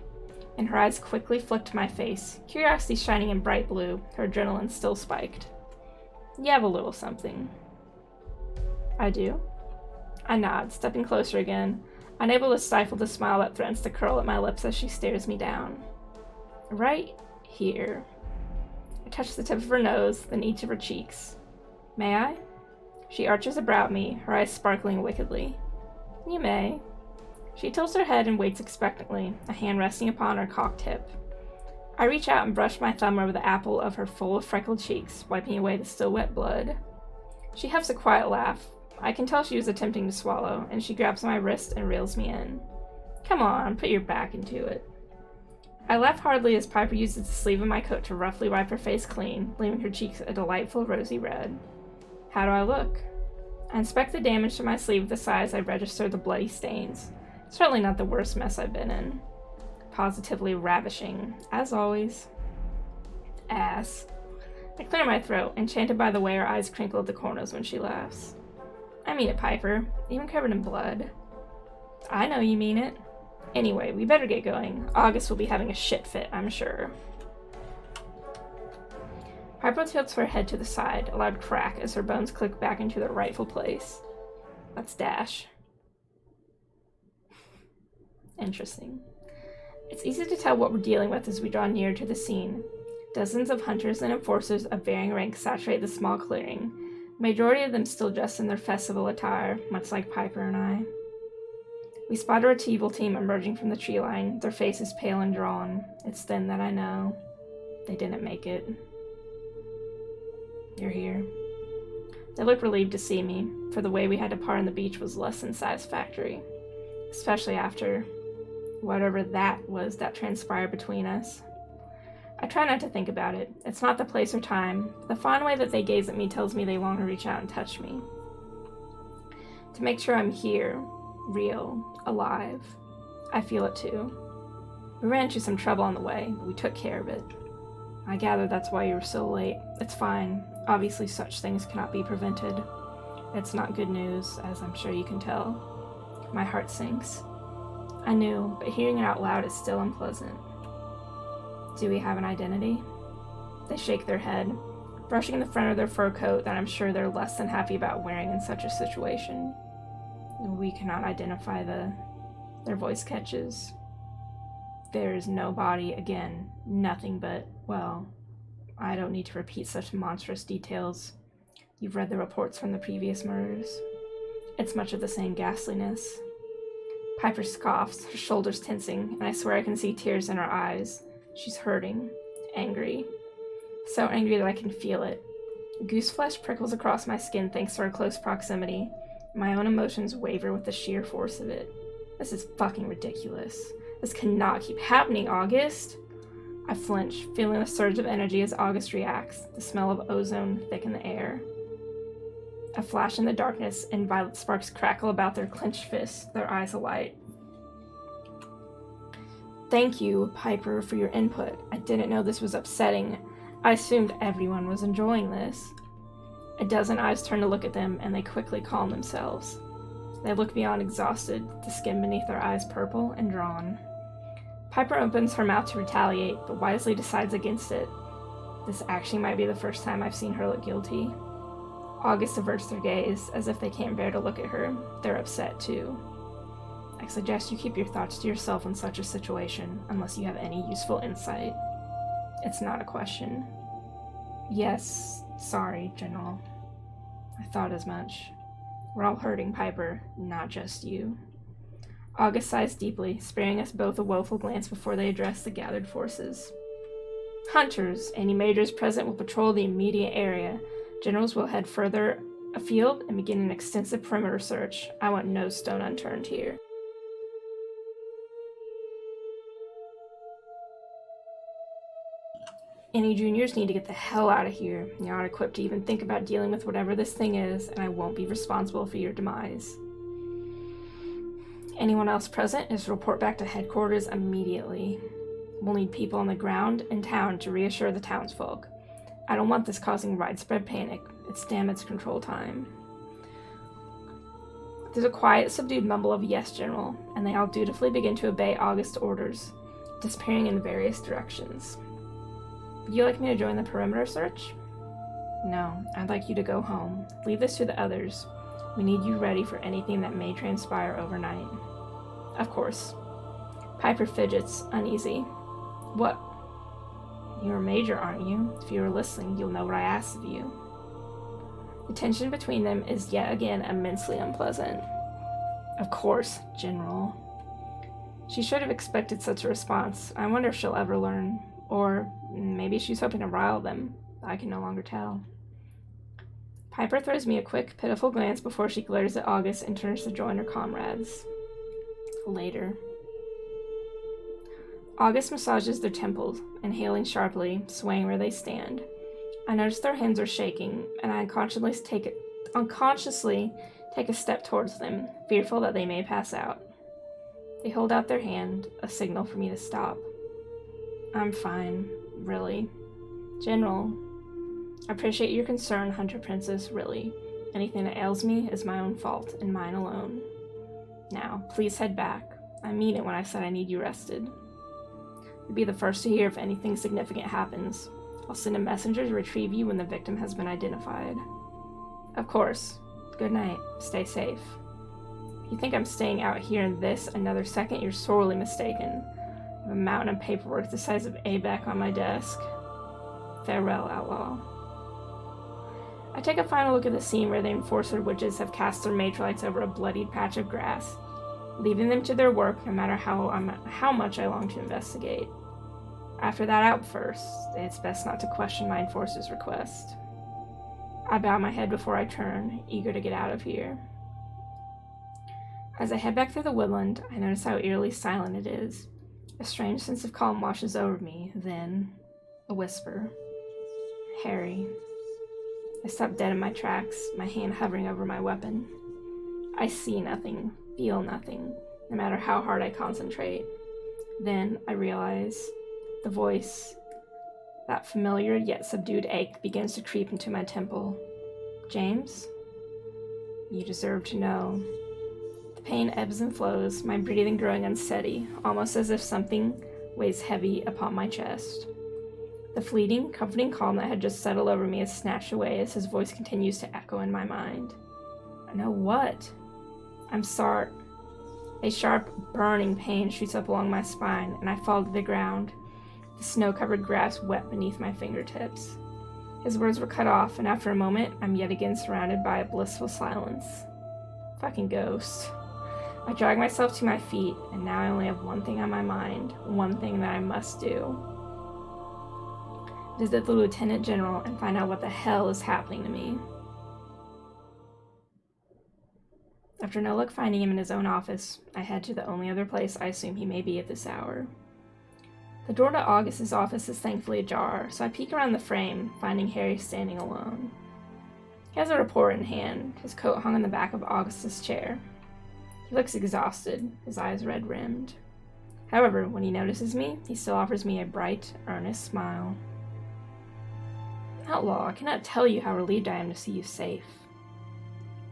and her eyes quickly flick to my face, curiosity shining in bright blue, her adrenaline still spiked. You have a little something. I do. I nod, stepping closer again, unable to stifle the smile that threatens to curl at my lips as she stares me down. Right here. I touch the tip of her nose, then each of her cheeks. May I? She arches a brow at me, her eyes sparkling wickedly. You may. She tilts her head and waits expectantly, a hand resting upon her cocked hip. I reach out and brush my thumb over the apple of her full of freckled cheeks, wiping away the still wet blood. She huffs a quiet laugh. I can tell she was attempting to swallow, and she grabs my wrist and reels me in. Come on, put your back into it. I laugh heartily as Piper uses the sleeve of my coat to roughly wipe her face clean, leaving her cheeks a delightful rosy red. How do I look? I inspect the damage to my sleeve with a sigh as I register the bloody stains. Certainly not the worst mess I've been in. Positively ravishing, as always. Ass. I clear my throat, enchanted by the way her eyes crinkle at the corners when she laughs. I mean it, Piper, even covered in blood. I know you mean it. Anyway, we better get going. August will be having a shit fit, I'm sure. Piper tilts her head to the side, a loud crack as her bones click back into their rightful place. Let's dash. Interesting. It's easy to tell what we're dealing with as we draw near to the scene. Dozens of hunters and enforcers of varying ranks saturate the small clearing, majority of them still dressed in their festival attire, much like Piper and I. We spot a retrieval team emerging from the tree line, their faces pale and drawn. It's then that I know. They didn't make it. You're here. They look relieved to see me, for the way we had to part on the beach was less than satisfactory, especially after whatever that was that transpired between us. I try not to think about it. It's not the place or time. The fond way that they gaze at me tells me they want to reach out and touch me. To make sure I'm here, real, alive. I feel it too. We ran into some trouble on the way, but we took care of it. I gather that's why you were so late. It's fine. Obviously such things cannot be prevented. It's not good news, as I'm sure you can tell. My heart sinks. I knew, but hearing it out loud is still unpleasant. Do we have an identity? They shake their head, brushing the front of their fur coat that I'm sure they're less than happy about wearing in such a situation. We cannot identify their voice catches. There's no body, again, nothing but, well, I don't need to repeat such monstrous details. You've read the reports from the previous murders. It's much of the same ghastliness. Piper scoffs, her shoulders tensing, and I swear I can see tears in her eyes. She's hurting, angry. So angry that I can feel it. Goose flesh prickles across my skin thanks to our close proximity. My own emotions waver with the sheer force of it. This is fucking ridiculous. This cannot keep happening, August! I flinch, feeling a surge of energy as August reacts, the smell of ozone thick in the air. A flash in the darkness, and violet sparks crackle about their clenched fists, their eyes alight. Thank you, Piper, for your input. I didn't know this was upsetting. I assumed everyone was enjoying this. A dozen eyes turn to look at them, and they quickly calm themselves. They look beyond exhausted, the skin beneath their eyes purple and drawn. Piper opens her mouth to retaliate, but wisely decides against it. This actually might be the first time I've seen her look guilty. August averts their gaze, as if they can't bear to look at her. They're upset, too. I suggest you keep your thoughts to yourself in such a situation, unless you have any useful insight. It's not a question. Yes, sorry, General. I thought as much. We're all hurting, Piper, not just you. August sighs deeply, sparing us both a woeful glance before they address the gathered forces. Hunters, any majors present will patrol the immediate area. Generals will head further afield and begin an extensive perimeter search. I want no stone unturned here. Any juniors need to get the hell out of here. You're not equipped to even think about dealing with whatever this thing is, and I won't be responsible for your demise. Anyone else present is to report back to headquarters immediately. We'll need people on the ground and town to reassure the townsfolk. I don't want this causing widespread panic. It's damage control time. There's a quiet, subdued mumble of yes, General, and they all dutifully begin to obey August's orders, disappearing in various directions. Would you like me to join the perimeter search? No, I'd like you to go home. Leave this to the others. We need you ready for anything that may transpire overnight. Of course. Piper fidgets, uneasy. What? You're a major, aren't you? If you were listening, you'll know what I asked of you. The tension between them is yet again immensely unpleasant. Of course, General. She should have expected such a response. I wonder if she'll ever learn. Or maybe she's hoping to rile them. I can no longer tell. Piper throws me a quick, pitiful glance before she glares at August and turns to join her comrades. Later. August massages their temples, inhaling sharply, swaying where they stand. I notice their hands are shaking, and I unconsciously take a step towards them, fearful that they may pass out. They hold out their hand, a signal for me to stop. I'm fine, really. General, I appreciate your concern, Hunter Princess, really. Anything that ails me is my own fault, and mine alone. Now, please head back. I mean it when I said I need you rested. You'll be the first to hear if anything significant happens. I'll send a messenger to retrieve you when the victim has been identified. Of course. Good night. Stay safe. If you think I'm staying out here in this another second, you're sorely mistaken. I have a mountain of paperwork the size of ABAC on my desk. Farewell, outlaw. I take a final look at the scene where the enforcer witches have cast their matrilights over a bloodied patch of grass, leaving them to their work no matter how much I long to investigate. After that outburst, it's best not to question my enforcer's request. I bow my head before I turn, eager to get out of here. As I head back through the woodland, I notice how eerily silent it is. A strange sense of calm washes over me, then a whisper. Harry. I stop dead in my tracks, my hand hovering over my weapon. I see nothing, feel nothing, no matter how hard I concentrate. Then I realize the voice, that familiar yet subdued ache, begins to creep into my temple. James? You deserve to know. The pain ebbs and flows, my breathing growing unsteady, almost as if something weighs heavy upon my chest. The fleeting, comforting calm that had just settled over me is snatched away as his voice continues to echo in my mind. No, what? I'm sorry. A sharp, burning pain shoots up along my spine, and I fall to the ground, the snow-covered grass wet beneath my fingertips. His words were cut off, and after a moment, I'm yet again surrounded by a blissful silence. Fucking ghost. I drag myself to my feet, and now I only have one thing on my mind, one thing that I must do. Visit the Lieutenant General and find out what the hell is happening to me. After no luck finding him in his own office, I head to the only other place I assume he may be at this hour. The door to August's office is thankfully ajar, so I peek around the frame, finding Harry standing alone. He has a report in hand, his coat hung on the back of August's chair. He looks exhausted, his eyes red-rimmed. However, when he notices me, he still offers me a bright, earnest smile. Outlaw, I cannot tell you how relieved I am to see you safe.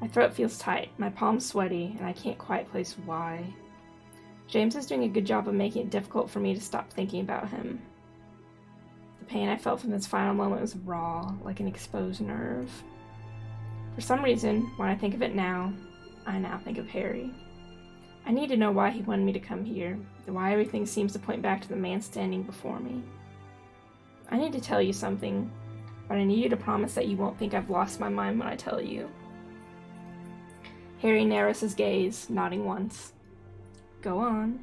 My throat feels tight, my palms sweaty, and I can't quite place why. James is doing a good job of making it difficult for me to stop thinking about him. The pain I felt from this final moment was raw, like an exposed nerve. For some reason, when I think of it now, I now think of Harry. I need to know why he wanted me to come here, and why everything seems to point back to the man standing before me. I need to tell you something, but I need you to promise that you won't think I've lost my mind when I tell you. Harry narrows his gaze, nodding once. Go on.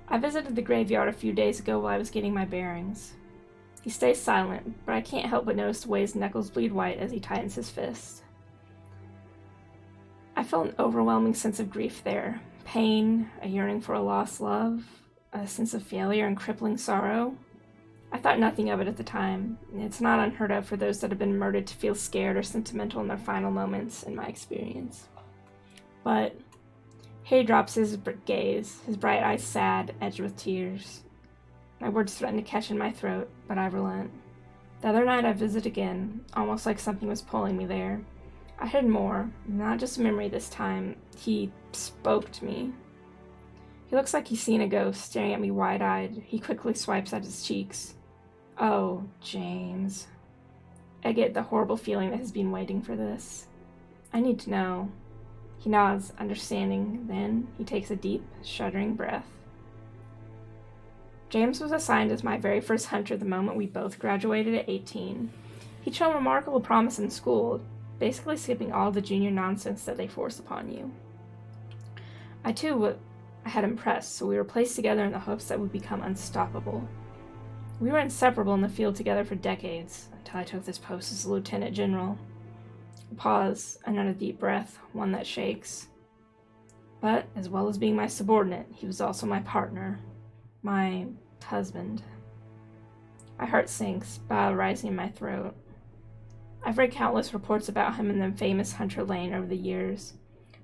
I visited the graveyard a few days ago while I was getting my bearings. He stays silent, but I can't help but notice the way his knuckles bleed white as he tightens his fist. I felt an overwhelming sense of grief there. Pain, a yearning for a lost love, a sense of failure and crippling sorrow. I thought nothing of it at the time. It's not unheard of for those that have been murdered to feel scared or sentimental in their final moments, in my experience. But Harry drops his gaze, his bright eyes sad, edged with tears. My words threaten to catch in my throat, but I relent. The other night I visited again, almost like something was pulling me there. I heard more, not just a memory this time. He spoke to me. He looks like he's seen a ghost, staring at me wide-eyed. He quickly swipes at his cheeks. Oh, James. I get the horrible feeling that has been waiting for this. I need to know. He nods, understanding. Then he takes a deep, shuddering breath. James was assigned as my very first hunter the moment we both graduated at 18. He'd shown remarkable promise in school, basically skipping all the junior nonsense that they force upon you. I had impressed, so we were placed together in the hopes that we'd become unstoppable. We were inseparable in the field together for decades, until I took this post as a lieutenant general. A pause, another deep breath, one that shakes. But, as well as being my subordinate, he was also my partner, my husband. My heart sinks, bile rising in my throat. I've read countless reports about him in the famous Hunter Lane over the years,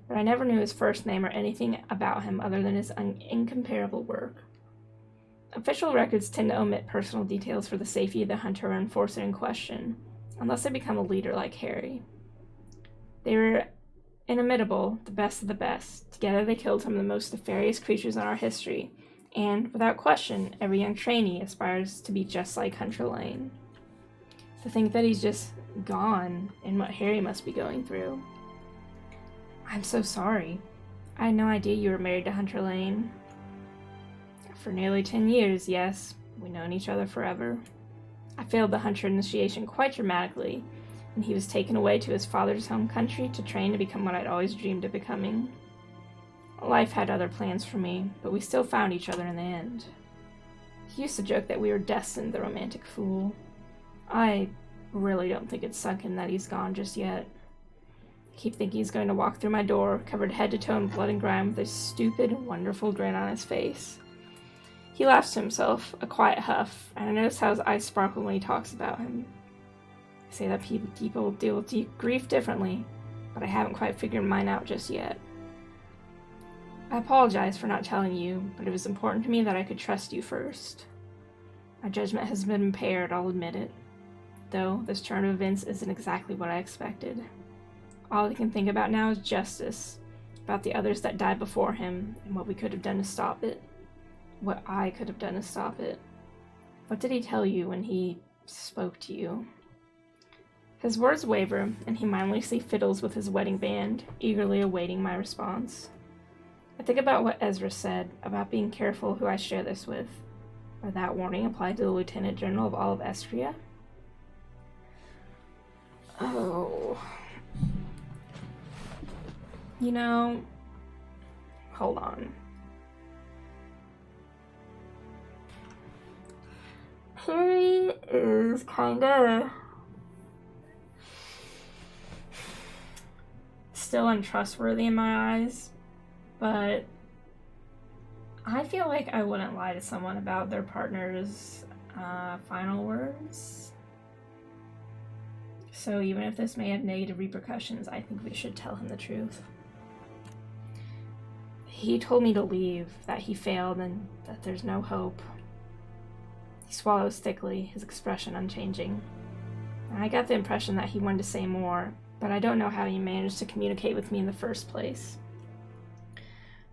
but I never knew his first name or anything about him other than his incomparable work. Official records tend to omit personal details for the safety of the hunter or enforcer in question, unless they become a leader like Harry. They were inimitable, the best of the best. Together they killed some of the most nefarious creatures in our history, and, without question, every young trainee aspires to be just like Hunter Lane. To think that he's just gone, and what Harry must be going through. I'm so sorry. I had no idea you were married to Hunter Lane. For nearly 10 years, yes. We've known each other forever. I failed the hunter initiation quite dramatically, and he was taken away to his father's home country to train to become what I'd always dreamed of becoming. Life had other plans for me, but we still found each other in the end. He used to joke that we were destined, the romantic fool. I really don't think it's sunk in that he's gone just yet. I keep thinking he's going to walk through my door, covered head to toe in blood and grime, with a stupid, wonderful grin on his face. He laughs to himself, a quiet huff, and I notice how his eyes sparkle when he talks about him. I say that people deal with grief differently, but I haven't quite figured mine out just yet. I apologize for not telling you, but it was important to me that I could trust you first. My judgment has been impaired, I'll admit it. Though this turn of events isn't exactly what I expected. All I can think about now is justice, about the others that died before him, and what we could have done to stop it. What I could have done to stop it. What did he tell you when he spoke to you? His words waver, and he mindlessly fiddles with his wedding band, eagerly awaiting my response. I think about what Ezra said, about being careful who I share this with. Or that warning applied to the Lieutenant General of all of Estria? Oh. You know, hold on. Harry is kinda still untrustworthy in my eyes, but I feel like I wouldn't lie to someone about their partner's final words. So even if this may have negative repercussions, I think we should tell him the truth. He told me to leave, that he failed, and that there's no hope. He swallows thickly, his expression unchanging. I got the impression that he wanted to say more, but I don't know how he managed to communicate with me in the first place.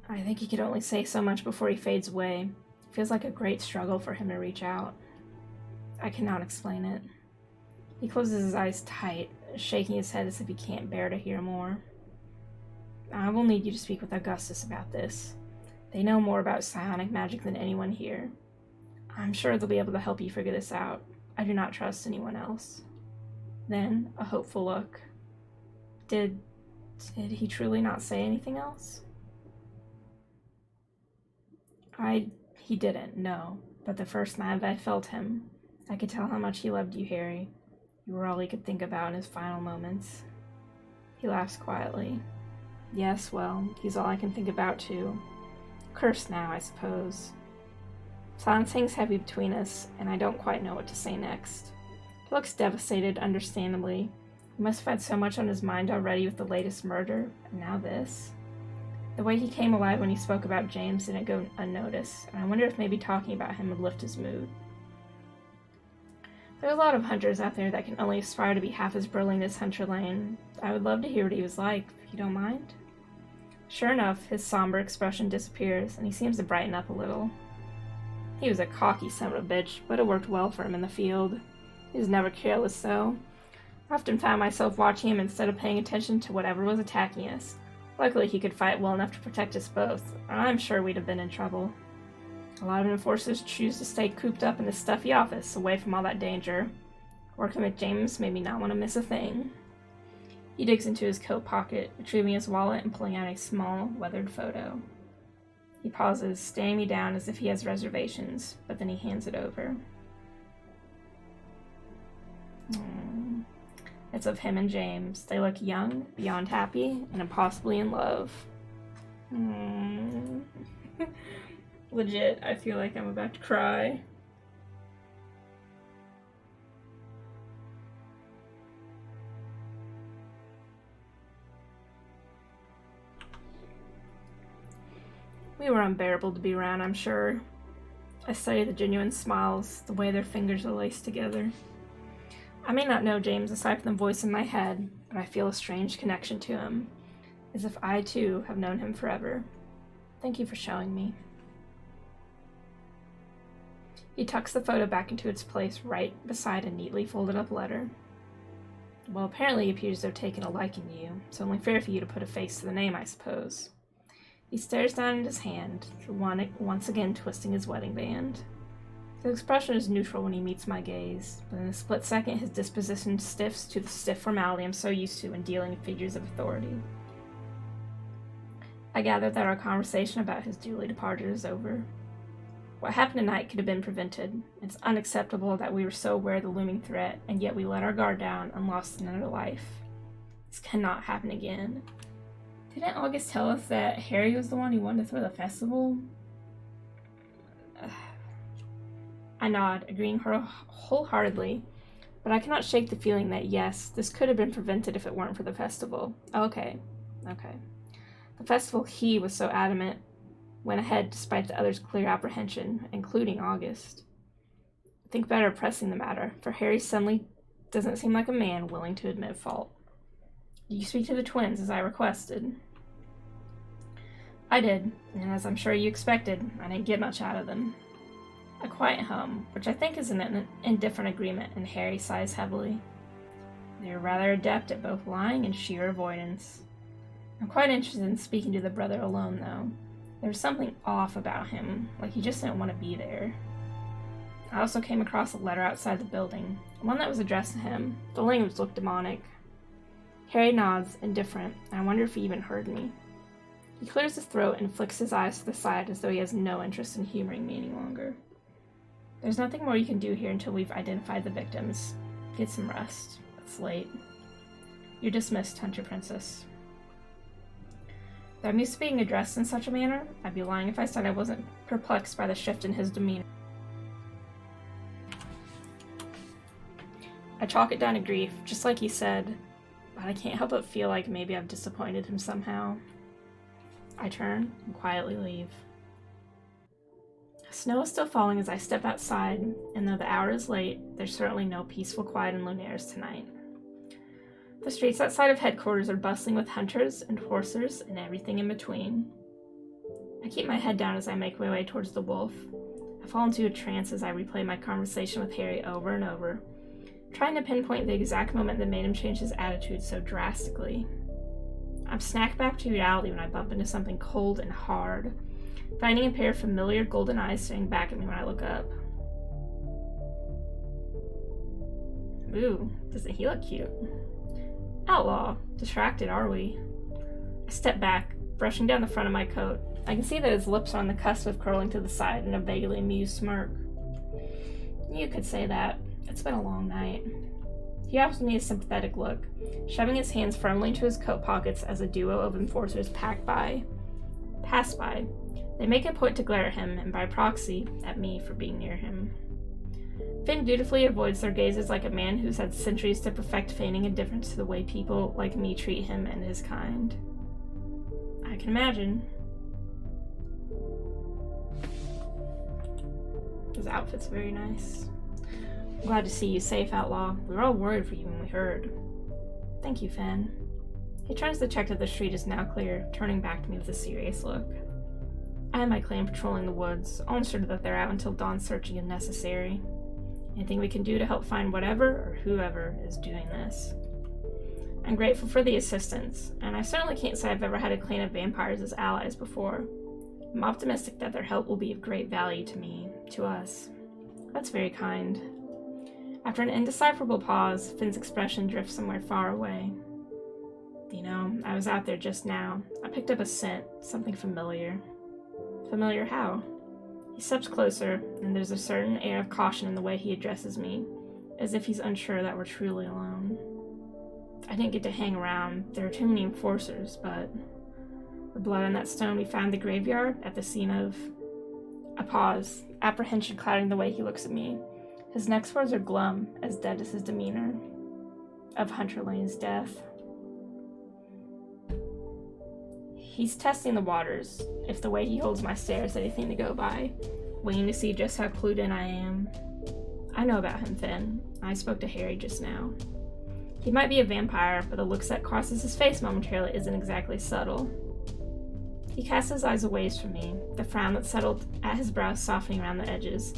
I think he could only say so much before he fades away. It feels like a great struggle for him to reach out. I cannot explain it. He closes his eyes tight, shaking his head as if he can't bear to hear more. I will need you to speak with Augustus about this. They know more about psionic magic than anyone here. I'm sure they'll be able to help you figure this out. I do not trust anyone else. Then, a hopeful look. Did he truly not say anything else? He didn't, no. But the first night that I felt him, I could tell how much he loved you, Harry. You were all he could think about in his final moments. He laughs quietly. Yes, well, he's all I can think about, too. Cursed now, I suppose. Silence hangs heavy between us, and I don't quite know what to say next. He looks devastated, understandably. He must have had so much on his mind already with the latest murder, and now this. The way he came alive when he spoke about James didn't go unnoticed, and I wonder if maybe talking about him would lift his mood. There are a lot of hunters out there that can only aspire to be half as brilliant as Hunter Lane. I would love to hear what he was like, if you don't mind. Sure enough, his somber expression disappears, and he seems to brighten up a little. He was a cocky son of a bitch, but it worked well for him in the field. He was never careless, though. I often found myself watching him instead of paying attention to whatever was attacking us. Luckily, he could fight well enough to protect us both, or I'm sure we'd have been in trouble. A lot of enforcers choose to stay cooped up in the stuffy office, away from all that danger. Working with James made me not want to miss a thing. He digs into his coat pocket, retrieving his wallet and pulling out a small, weathered photo. He pauses, staring me down as if he has reservations, but then he hands it over. It's of him and James. They look young, beyond happy, and impossibly in love. Legit, I feel like I'm about to cry. We were unbearable to be around, I'm sure. I study the genuine smiles, the way their fingers are laced together. I may not know James aside from the voice in my head, but I feel a strange connection to him, as if I too have known him forever. Thank you for showing me. He tucks the photo back into its place right beside a neatly folded up letter. Well, apparently he appears to have taken a liking to you, so only fair for you to put a face to the name, I suppose. He stares down at his hand, once again twisting his wedding band. His expression is neutral when he meets my gaze, but in a split second his disposition stiffs to the stiff formality I'm so used to in dealing with figures of authority. I gather that our conversation about his dearly departed is over. What happened tonight could have been prevented. It's unacceptable that we were so aware of the looming threat, and yet we let our guard down and lost another life. This cannot happen again. Didn't August tell us that Harry was the one who wanted to throw the festival? I nod, agreeing wholeheartedly, but I cannot shake the feeling that yes, this could have been prevented if it weren't for the festival. Okay. The festival he was so adamant went ahead despite the others' clear apprehension, including August. Think better of pressing the matter, for Harry suddenly doesn't seem like a man willing to admit fault. Did you speak to the twins as I requested? I did, and as I'm sure you expected, I didn't get much out of them. A quiet hum, which I think is an indifferent agreement, and Harry sighs heavily. They are rather adept at both lying and sheer avoidance. I'm quite interested in speaking to the brother alone, though. There was something off about him, like he just didn't want to be there. I also came across a letter outside the building, one that was addressed to him. The language looked demonic. Harry nods, indifferent, and I wonder if he even heard me. He clears his throat and flicks his eyes to the side as though he has no interest in humoring me any longer. There's nothing more you can do here until we've identified the victims. Get some rest. It's late. You're dismissed, Hunter Princess. Though I'm used to being addressed in such a manner, I'd be lying if I said I wasn't perplexed by the shift in his demeanor. I chalk it down to grief, just like he said, but I can't help but feel like maybe I've disappointed him somehow. I turn and quietly leave. Snow is still falling as I step outside, and though the hour is late, there's certainly no peaceful quiet in Lunares tonight. The streets outside of headquarters are bustling with hunters, enforcers, and everything in between. I keep my head down as I make my way towards the wolf. I fall into a trance as I replay my conversation with Harry over and over, trying to pinpoint the exact moment that made him change his attitude so drastically. I'm snapped back to reality when I bump into something cold and hard, finding a pair of familiar golden eyes staring back at me when I look up. Ooh, doesn't he look cute? Outlaw, distracted are we? I step back, brushing down the front of my coat. I can see that his lips are on the cusp of curling to the side in a vaguely amused smirk. You could say that. It's been a long night. He offers me a sympathetic look, shoving his hands firmly into his coat pockets as a duo of enforcers pass by. They make a point to glare at him, and by proxy, at me for being near him. Finn dutifully avoids their gazes like a man who's had centuries to perfect feigning indifference to the way people like me treat him and his kind. I can imagine. His outfit's very nice. Glad to see you safe, Outlaw. We were all worried for you when we heard. Thank you, Finn. He turns to check that the street is now clear, turning back to me with a serious look. I and my clan patrolling the woods, all ensure that they're out until dawn searching if necessary. Anything we can do to help find whatever or whoever is doing this. I'm grateful for the assistance, and I certainly can't say I've ever had a clan of vampires as allies before. I'm optimistic that their help will be of great value to me, to us. That's very kind. After an indecipherable pause, Finn's expression drifts somewhere far away. You know, I was out there just now. I picked up a scent, something familiar. Familiar how? He steps closer, and there's a certain air of caution in the way he addresses me, as if he's unsure that we're truly alone. I didn't get to hang around. There are too many enforcers, but the blood on that stone we found in the graveyard at the scene of... A pause, apprehension clouding the way he looks at me. His next words are glum, as dead as his demeanor. Of Hunter Lane's death. He's testing the waters, if the way he holds my stare is anything to go by, waiting to see just how clued in I am. I know about him, Finn. I spoke to Harry just now. He might be a vampire, but the look that crosses his face momentarily isn't exactly subtle. He casts his eyes away from me, the frown that settled at his brow softening around the edges.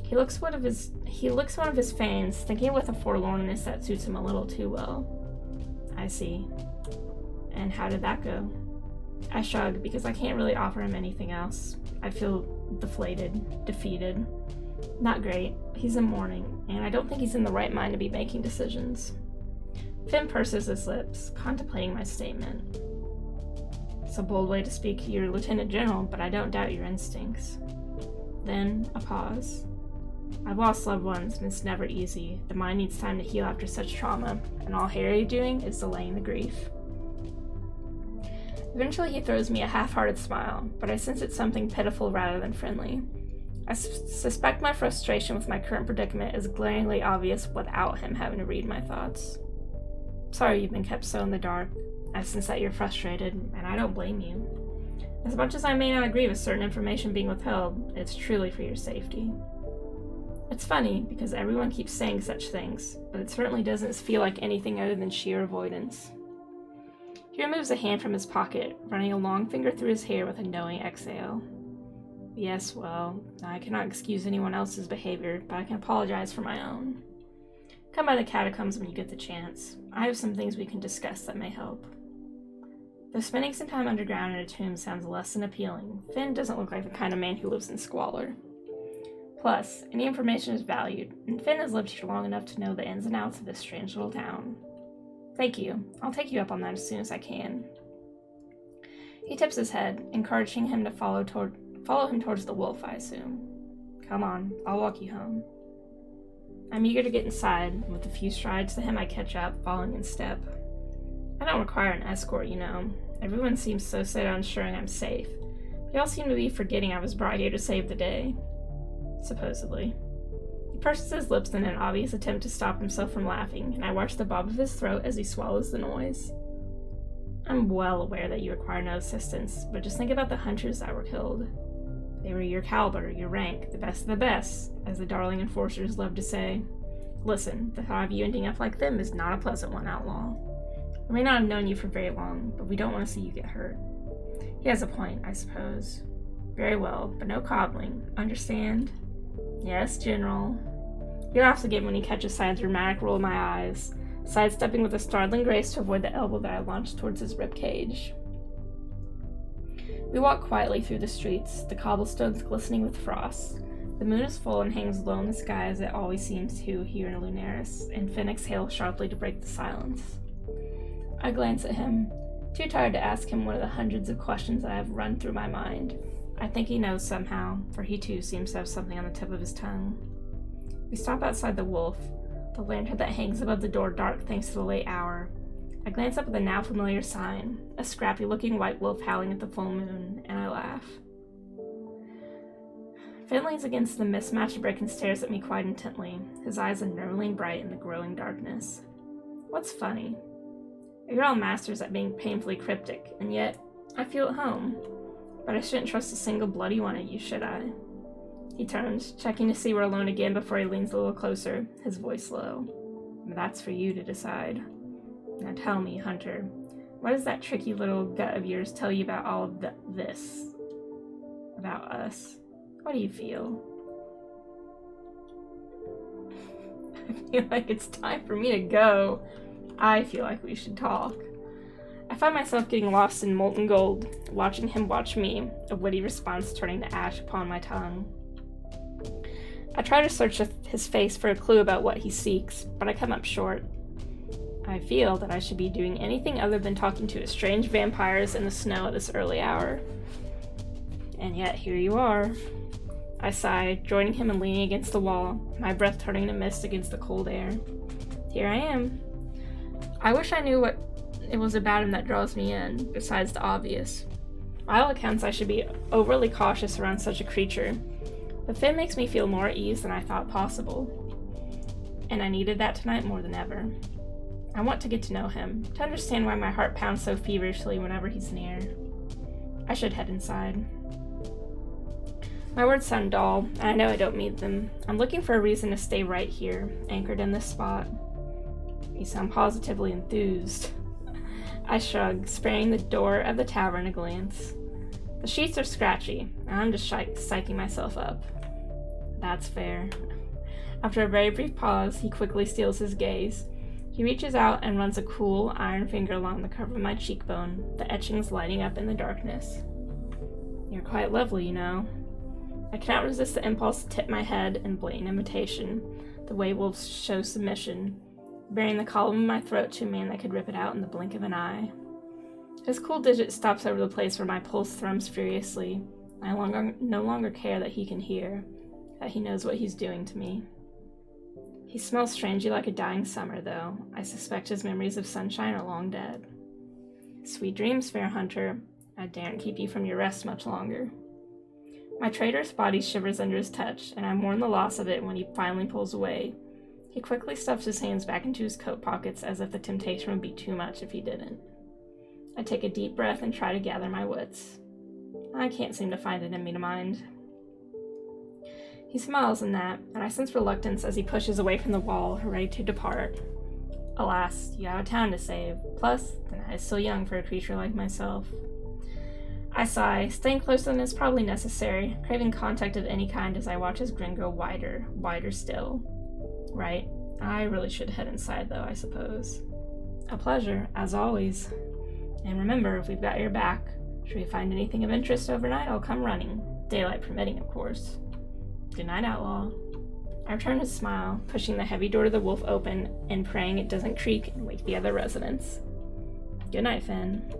He licks one of his fangs, thinking with a forlornness that suits him a little too well. I see. And how did that go? I shrug, because I can't really offer him anything else. I feel deflated, defeated. Not great. He's in mourning, and I don't think he's in the right mind to be making decisions. Finn purses his lips, contemplating my statement. It's a bold way to speak to your Lieutenant General, but I don't doubt your instincts. Then, a pause. I've lost loved ones, and it's never easy. The mind needs time to heal after such trauma, and all Harry doing is delaying the grief. Eventually he throws me a half-hearted smile, but I sense it's something pitiful rather than friendly. I suspect my frustration with my current predicament is glaringly obvious without him having to read my thoughts. Sorry you've been kept so in the dark. I sense that you're frustrated, and I don't blame you. As much as I may not agree with certain information being withheld, it's truly for your safety. It's funny, because everyone keeps saying such things, but it certainly doesn't feel like anything other than sheer avoidance. He removes a hand from his pocket, running a long finger through his hair with a knowing exhale. Yes, well, I cannot excuse anyone else's behavior, but I can apologize for my own. Come by the catacombs when you get the chance. I have some things we can discuss that may help. Though spending some time underground in a tomb sounds less than appealing, Finn doesn't look like the kind of man who lives in squalor. Plus, any information is valued, and Finn has lived here long enough to know the ins and outs of this strange little town. Thank you. I'll take you up on that as soon as I can. He tips his head, encouraging him to follow him towards the wolf, I assume. Come on, I'll walk you home. I'm eager to get inside, and with a few strides to him I catch up, following in step. I don't require an escort, you know. Everyone seems so set on ensuring I'm safe. They all seem to be forgetting I was brought here to save the day. Supposedly. He purses his lips in an obvious attempt to stop himself from laughing, and I watch the bob of his throat as he swallows the noise. I'm well aware that you require no assistance, but just think about the hunters that were killed. They were your caliber, your rank, the best of the best, as the darling enforcers love to say. Listen, the thought of you ending up like them is not a pleasant one, Outlaw. I may not have known you for very long, but we don't want to see you get hurt. He has a point, I suppose. Very well, but no coddling. Understand? Yes, General. He laughs again when he catches sight of the dramatic roll of my eyes, sidestepping with a startling grace to avoid the elbow that I launched towards his ribcage. We walk quietly through the streets, the cobblestones glistening with frost. The moon is full and hangs low in the sky as it always seems to here in Lunaris, and Finn exhales sharply to break the silence. I glance at him, too tired to ask him one of the hundreds of questions that have run through my mind. I think he knows somehow, for he too seems to have something on the tip of his tongue. We stop outside the wolf, the lantern that hangs above the door dark thanks to the late hour. I glance up at the now familiar sign, a scrappy-looking white wolf howling at the full moon, and I laugh. Finn leans against the mismatched brick and stares at me quite intently, his eyes unnervingly bright in the growing darkness. What's funny? You're all masters at being painfully cryptic, and yet I feel at home. But I shouldn't trust a single bloody one of you, should I? He turns, checking to see we're alone again before he leans a little closer, his voice low. That's for you to decide. Now tell me, Hunter, what does that tricky little gut of yours tell you about all of this? About us? What do you feel? I feel like it's time for me to go. I feel like we should talk. I find myself getting lost in molten gold, watching him watch me, a witty response turning to ash upon my tongue. I try to search his face for a clue about what he seeks, but I come up short. I feel that I should be doing anything other than talking to strange vampires in the snow at this early hour. And yet, here you are. I sigh, joining him and leaning against the wall, my breath turning to mist against the cold air. Here I am. I wish I knew what it was about him that draws me in, besides the obvious. By all accounts, I should be overly cautious around such a creature, but Finn makes me feel more at ease than I thought possible. And I needed that tonight more than ever. I want to get to know him, to understand why my heart pounds so feverishly whenever he's near. I should head inside. My words sound dull, and I know I don't mean them. I'm looking for a reason to stay right here, anchored in this spot. You sound positively enthused. I shrug, spraying the door of the tavern a glance. The sheets are scratchy, and I'm just psyching myself up. That's fair. After a very brief pause, he quickly steals his gaze. He reaches out and runs a cool, iron finger along the curve of my cheekbone, the etchings lighting up in the darkness. You're quite lovely, you know. I cannot resist the impulse to tip my head in blatant invitation, the way wolves show submission, bearing the column in my throat to a man that could rip it out in the blink of an eye. His cool digit stops over the place where my pulse thrums furiously. I no longer care that he can hear, that he knows what he's doing to me. He smells strangely like a dying summer, though. I suspect his memories of sunshine are long dead. Sweet dreams, fair hunter. I daren't keep you from your rest much longer. My traitorous body shivers under his touch, and I mourn the loss of it when he finally pulls away. He quickly stuffs his hands back into his coat pockets as if the temptation would be too much if he didn't. I take a deep breath and try to gather my wits. I can't seem to find it in me to mind. He smiles in that, and I sense reluctance as he pushes away from the wall, ready to depart. Alas, you have a town to save. Plus, the night is still young for a creature like myself. I sigh, staying closer than is probably necessary, craving contact of any kind as I watch his grin grow wider still. Right, I really should head inside though, I suppose. A pleasure, as always. And remember, if we've got your back, should we find anything of interest overnight, I'll come running. Daylight permitting, of course. Good night, outlaw. I return his smile, pushing the heavy door to the wolf open and praying it doesn't creak and wake the other residents. Good night, Finn.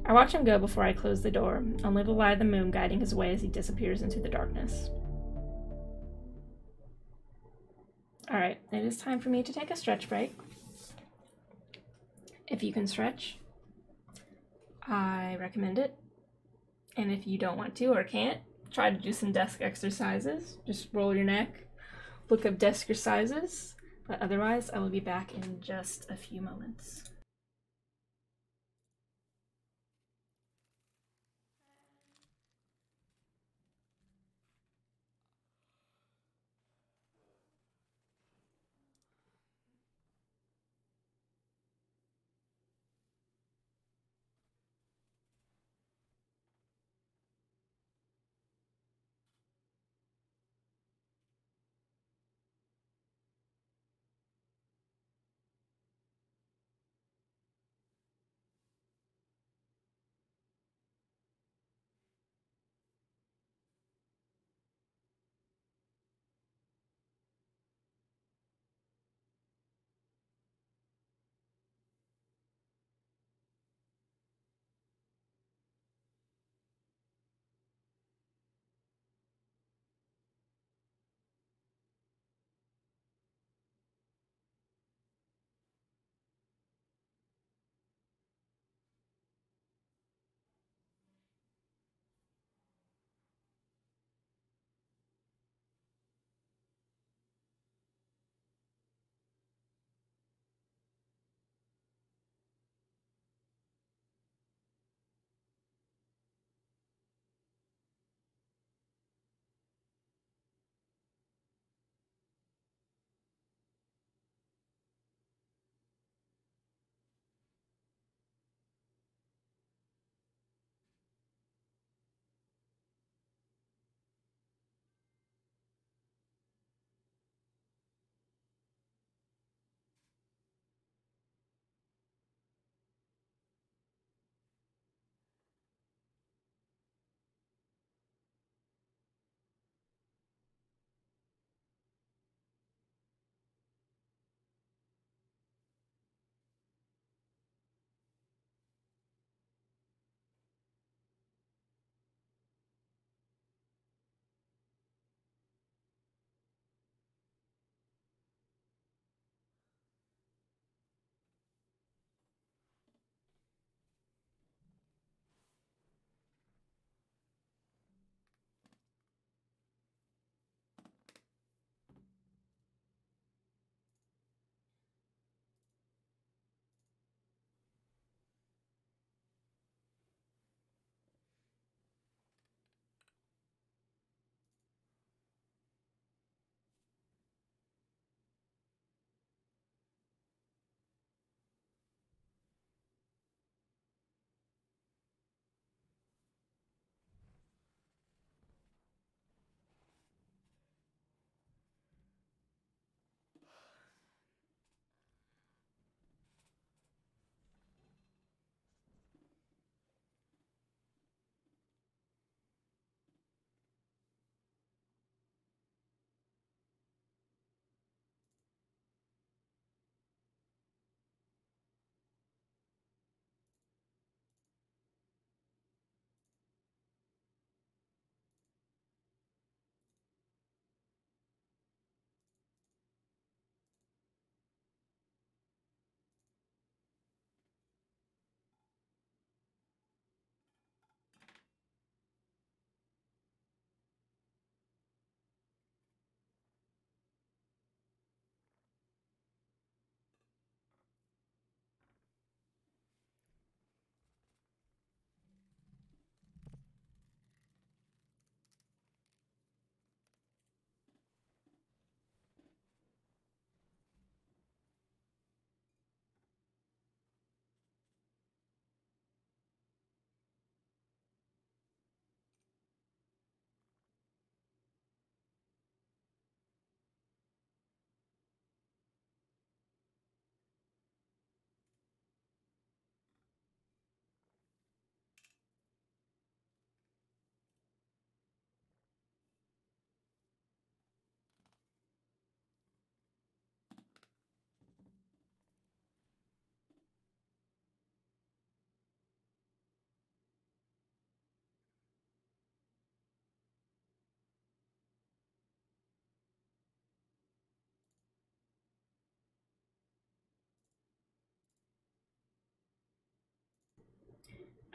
I watch him go before I close the door, only the light of the moon guiding his way as he disappears into the darkness. Alright, it is time for me to take a stretch break. If you can stretch, I recommend it. And if you don't want to or can't, try to do some desk exercises. Just roll your neck, look up desk exercises. But otherwise, I will be back in just a few moments.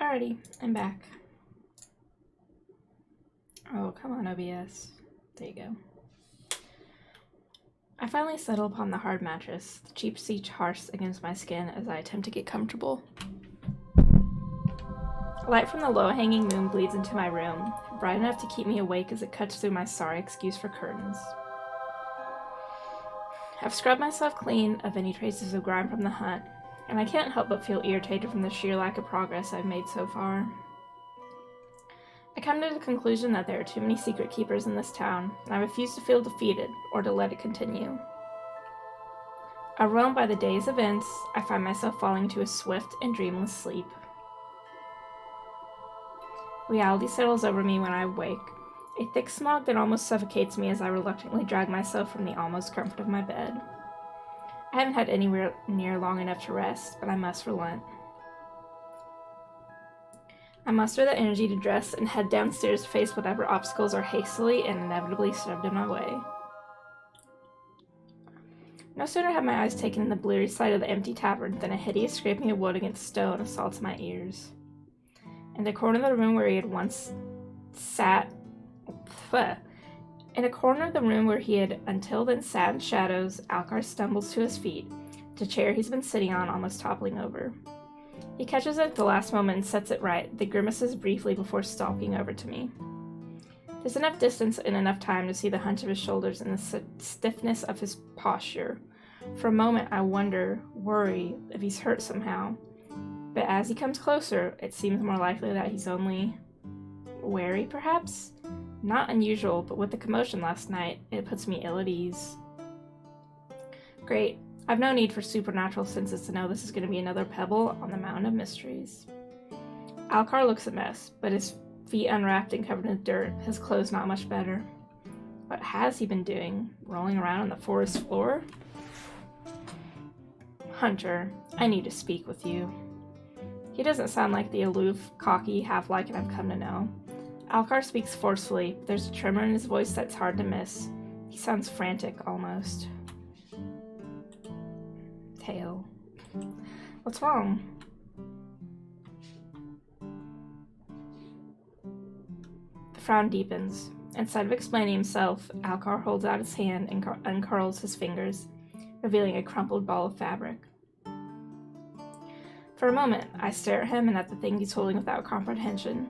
Alrighty, I'm back. Oh, come on, OBS. There you go. I finally settle upon the hard mattress, the cheap seat harsh against my skin as I attempt to get comfortable. Light from the low-hanging moon bleeds into my room, bright enough to keep me awake as it cuts through my sorry excuse for curtains. I've scrubbed myself clean of any traces of grime from the hunt, and I can't help but feel irritated from the sheer lack of progress I've made so far. I come to the conclusion that there are too many secret keepers in this town, and I refuse to feel defeated or to let it continue. Overwhelmed by the day's events, I find myself falling into a swift and dreamless sleep. Reality settles over me when I wake, a thick smog that almost suffocates me as I reluctantly drag myself from the almost comfort of my bed. I haven't had anywhere near long enough to rest, but I must relent. I muster the energy to dress and head downstairs to face whatever obstacles are hastily and inevitably shoved in my way. No sooner have my eyes taken in the bleary sight of the empty tavern than a hideous scraping of wood against stone assaults my ears. In the corner of the room where he had once sat... In a corner of the room where he had until then sat in shadows, Alcar stumbles to his feet, the chair he's been sitting on almost toppling over. He catches it at the last moment and sets it right, then grimaces briefly before stalking over to me. There's enough distance and enough time to see the hunch of his shoulders and the stiffness of his posture. For a moment I worry if he's hurt somehow. But as he comes closer, it seems more likely that he's only wary, perhaps? Not unusual, but with the commotion last night, it puts me ill at ease. Great. I've no need for supernatural senses to know this is going to be another pebble on the mountain of mysteries. Alcar looks a mess, but his feet unwrapped and covered in dirt, his clothes not much better. What has he been doing? Rolling around on the forest floor? Hunter, I need to speak with you. He doesn't sound like the aloof, cocky half-lycan I've come to know. Alcar speaks forcefully, but there's a tremor in his voice that's hard to miss. He sounds frantic, almost. Tail. What's wrong? The frown deepens. Instead of explaining himself, Alcar holds out his hand and uncurls his fingers, revealing a crumpled ball of fabric. For a moment, I stare at him and at the thing he's holding without comprehension.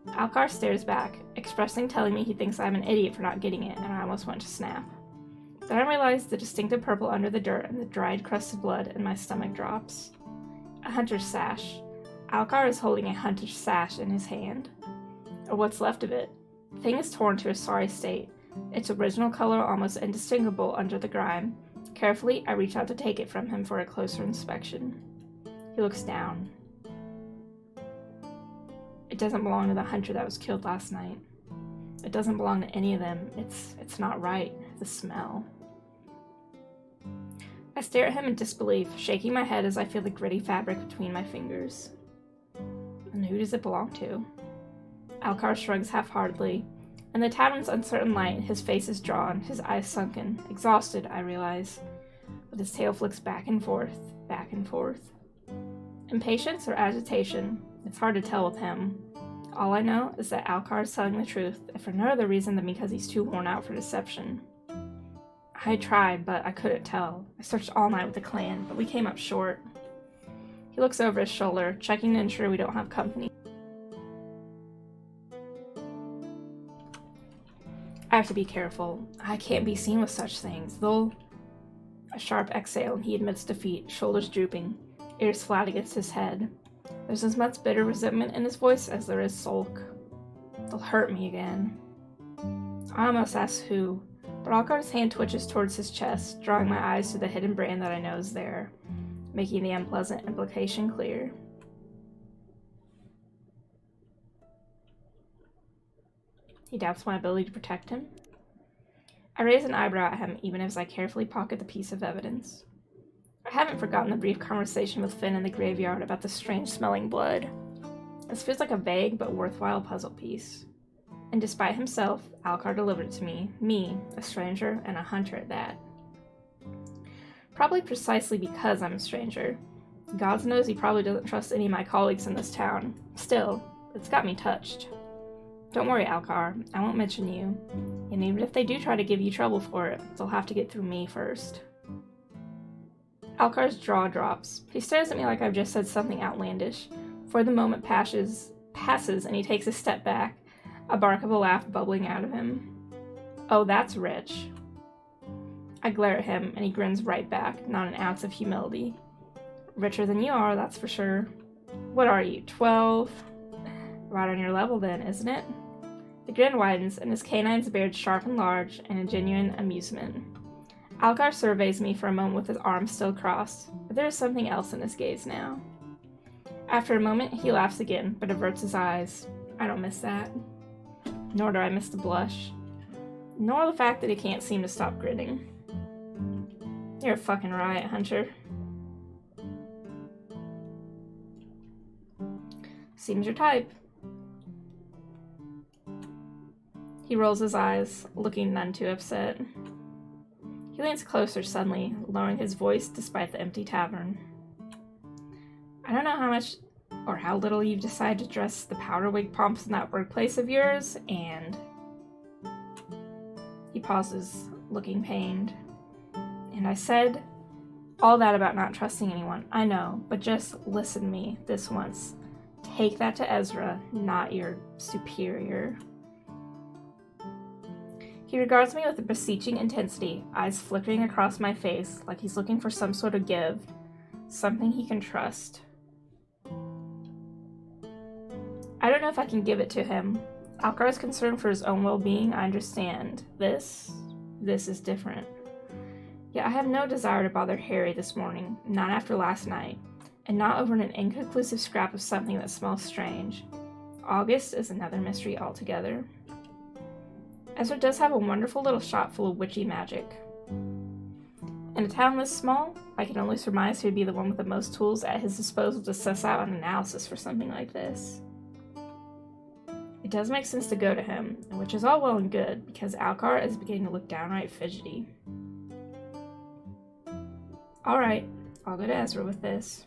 Alcar stares back, telling me he thinks I'm an idiot for not getting it, and I almost want to snap. Then I realize the distinctive purple under the dirt and the dried crust of blood, and my stomach drops. A hunter's sash. Alcar is holding a hunter's sash in his hand. Or what's left of it. The thing is torn to a sorry state, its original color almost indistinguishable under the grime. Carefully, I reach out to take it from him for a closer inspection. He looks down. It doesn't belong to the hunter that was killed last night. It doesn't belong to any of them. It's not right. The smell. I stare at him in disbelief, shaking my head as I feel the gritty fabric between my fingers. And who does it belong to? Alcar shrugs half-heartedly. In the tavern's uncertain light, his face is drawn, his eyes sunken, exhausted, I realize, with his tail flicks back and forth, back and forth. Impatience or agitation? It's hard to tell with him. All I know is that Alcar is telling the truth, if for no other reason than because he's too worn out for deception. I tried, but I couldn't tell. I searched all night with the clan, but we came up short. He looks over his shoulder, checking to ensure we don't have company. I have to be careful. I can't be seen with such things. They'll... A sharp exhale, and he admits defeat, shoulders drooping, ears flat against his head. There's as much bitter resentment in his voice as there is sulk. They'll hurt me again. I almost ask who, but Alcar's hand twitches towards his chest, drawing my eyes to the hidden brand that I know is there, making the unpleasant implication clear. He doubts my ability to protect him. I raise an eyebrow at him, even as I carefully pocket the piece of evidence. I haven't forgotten the brief conversation with Finn in the graveyard about the strange-smelling blood. This feels like a vague but worthwhile puzzle piece. And despite himself, Alcar delivered it to me, a stranger and a hunter at that. Probably precisely because I'm a stranger. God knows he probably doesn't trust any of my colleagues in this town. Still, it's got me touched. Don't worry, Alcar, I won't mention you. And even if they do try to give you trouble for it, they'll have to get through me first. Alcar's jaw drops. He stares at me like I've just said something outlandish. Before the moment passes and he takes a step back, a bark of a laugh bubbling out of him. Oh, that's rich. I glare at him, and he grins right back, not an ounce of humility. Richer than you are, that's for sure. What are you, 12? Right on your level then, isn't it? The grin widens, and his canines bared sharp and large, and in genuine amusement. Alcar surveys me for a moment with his arms still crossed, but there is something else in his gaze now. After a moment, he laughs again, but averts his eyes. I don't miss that. Nor do I miss the blush. Nor the fact that he can't seem to stop grinning. You're a fucking riot, Hunter. Seems your type. He rolls his eyes, looking none too upset. He leans closer suddenly, lowering his voice despite the empty tavern. I don't know how much or how little you've decided to dress the powder wig pomps in that workplace of yours, and... He pauses, looking pained. And I said all that about not trusting anyone. I know, but just listen to me this once. Take that to Ezra, not your superior. He regards me with a beseeching intensity, eyes flickering across my face like he's looking for some sort of give, something he can trust. I don't know if I can give it to him. Alcar's concern for his own well-being, I understand. This is different. Yet I have no desire to bother Harry this morning, not after last night, and not over an inconclusive scrap of something that smells strange. August is another mystery altogether. Ezra does have a wonderful little shop full of witchy magic. In a town this small, I can only surmise he would be the one with the most tools at his disposal to suss out an analysis for something like this. It does make sense to go to him, which is all well and good, because Alcar is beginning to look downright fidgety. Alright, I'll go to Ezra with this.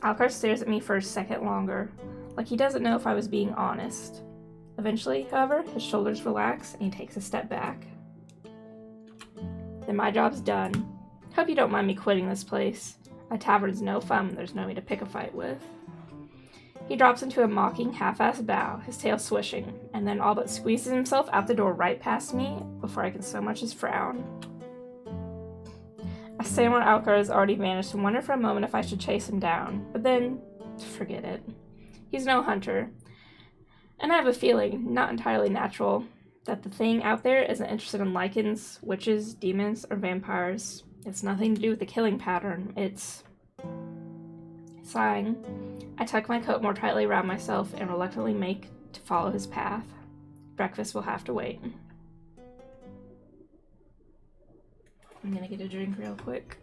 Alcar stares at me for a second longer, like he doesn't know if I was being honest. Eventually, however, his shoulders relax and he takes a step back. Then my job's done. Hope you don't mind me quitting this place. A tavern's no fun when there's no me to pick a fight with. He drops into a mocking, half-assed bow, his tail swishing, and then all but squeezes himself out the door right past me before I can so much as frown. I stand where Alcar has already vanished and wonder for a moment if I should chase him down, but then, forget it. He's no hunter, and I have a feeling, not entirely natural, that the thing out there isn't interested in lichens, witches, demons, or vampires. It's nothing to do with the killing pattern, it's... Sighing, I tuck my coat more tightly around myself and reluctantly make to follow his path. Breakfast will have to wait. I'm gonna get a drink real quick.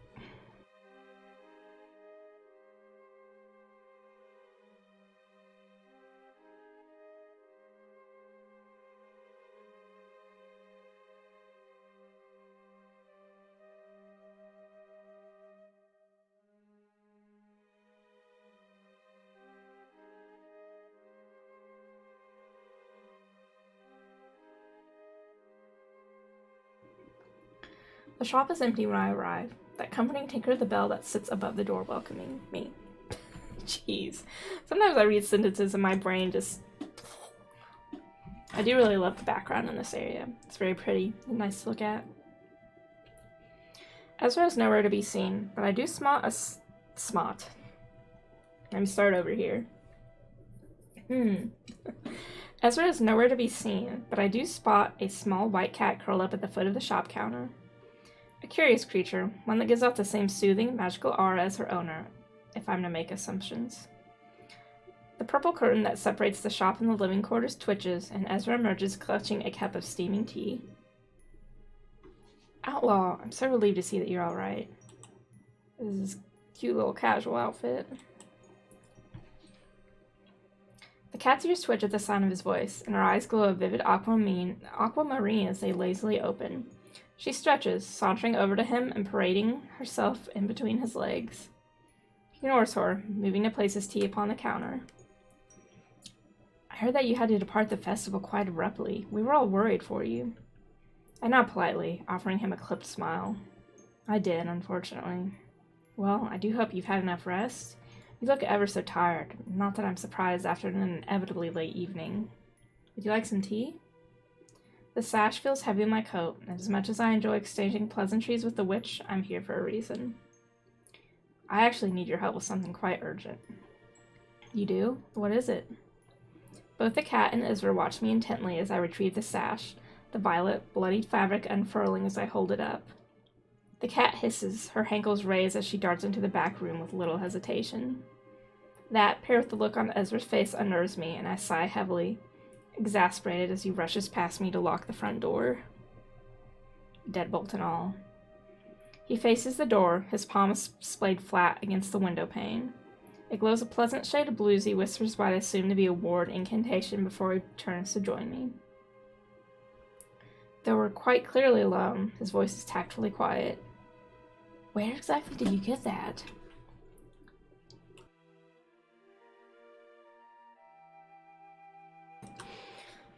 The shop is empty when I arrive, that comforting tinkle of the bell that sits above the door welcoming me. Jeez. Sometimes I read sentences and my brain just... I do really love the background in this area. It's very pretty and nice to look at. Ezra is nowhere to be seen, but I do smot a... Smot. Let me start over here. Ezra is nowhere to be seen, but I do spot a small white cat curled up at the foot of the shop counter. A curious creature, one that gives off the same soothing, magical aura as her owner, if I'm to make assumptions. The purple curtain that separates the shop and the living quarters twitches, and Ezra emerges clutching a cup of steaming tea. Outlaw, I'm so relieved to see that you're alright. This is a cute little casual outfit. The cat's ears twitch at the sound of his voice, and her eyes glow a vivid aquamarine as they lazily open. She stretches, sauntering over to him and parading herself in between his legs. He ignores her, moving to place his tea upon the counter. I heard that you had to depart the festival quite abruptly. We were all worried for you. I nod politely, offering him a clipped smile. I did, unfortunately. Well, I do hope you've had enough rest. You look ever so tired. Not that I'm surprised after an inevitably late evening. Would you like some tea? The sash feels heavy on my coat, and as much as I enjoy exchanging pleasantries with the witch, I'm here for a reason. I actually need your help with something quite urgent. You do? What is it? Both the cat and Ezra watch me intently as I retrieve the sash, the violet, bloodied fabric unfurling as I hold it up. The cat hisses, her hankles raised as she darts into the back room with little hesitation. That, paired with the look on Ezra's face, unnerves me, and I sigh heavily, exasperated as he rushes past me to lock the front door. Deadbolt and all. He faces the door, his palms splayed flat against the window pane. It glows a pleasant shade of blue as he whispers what I assume to be a ward incantation before he turns to join me. Though we're quite clearly alone, his voice is tactfully quiet. Where exactly did you get that?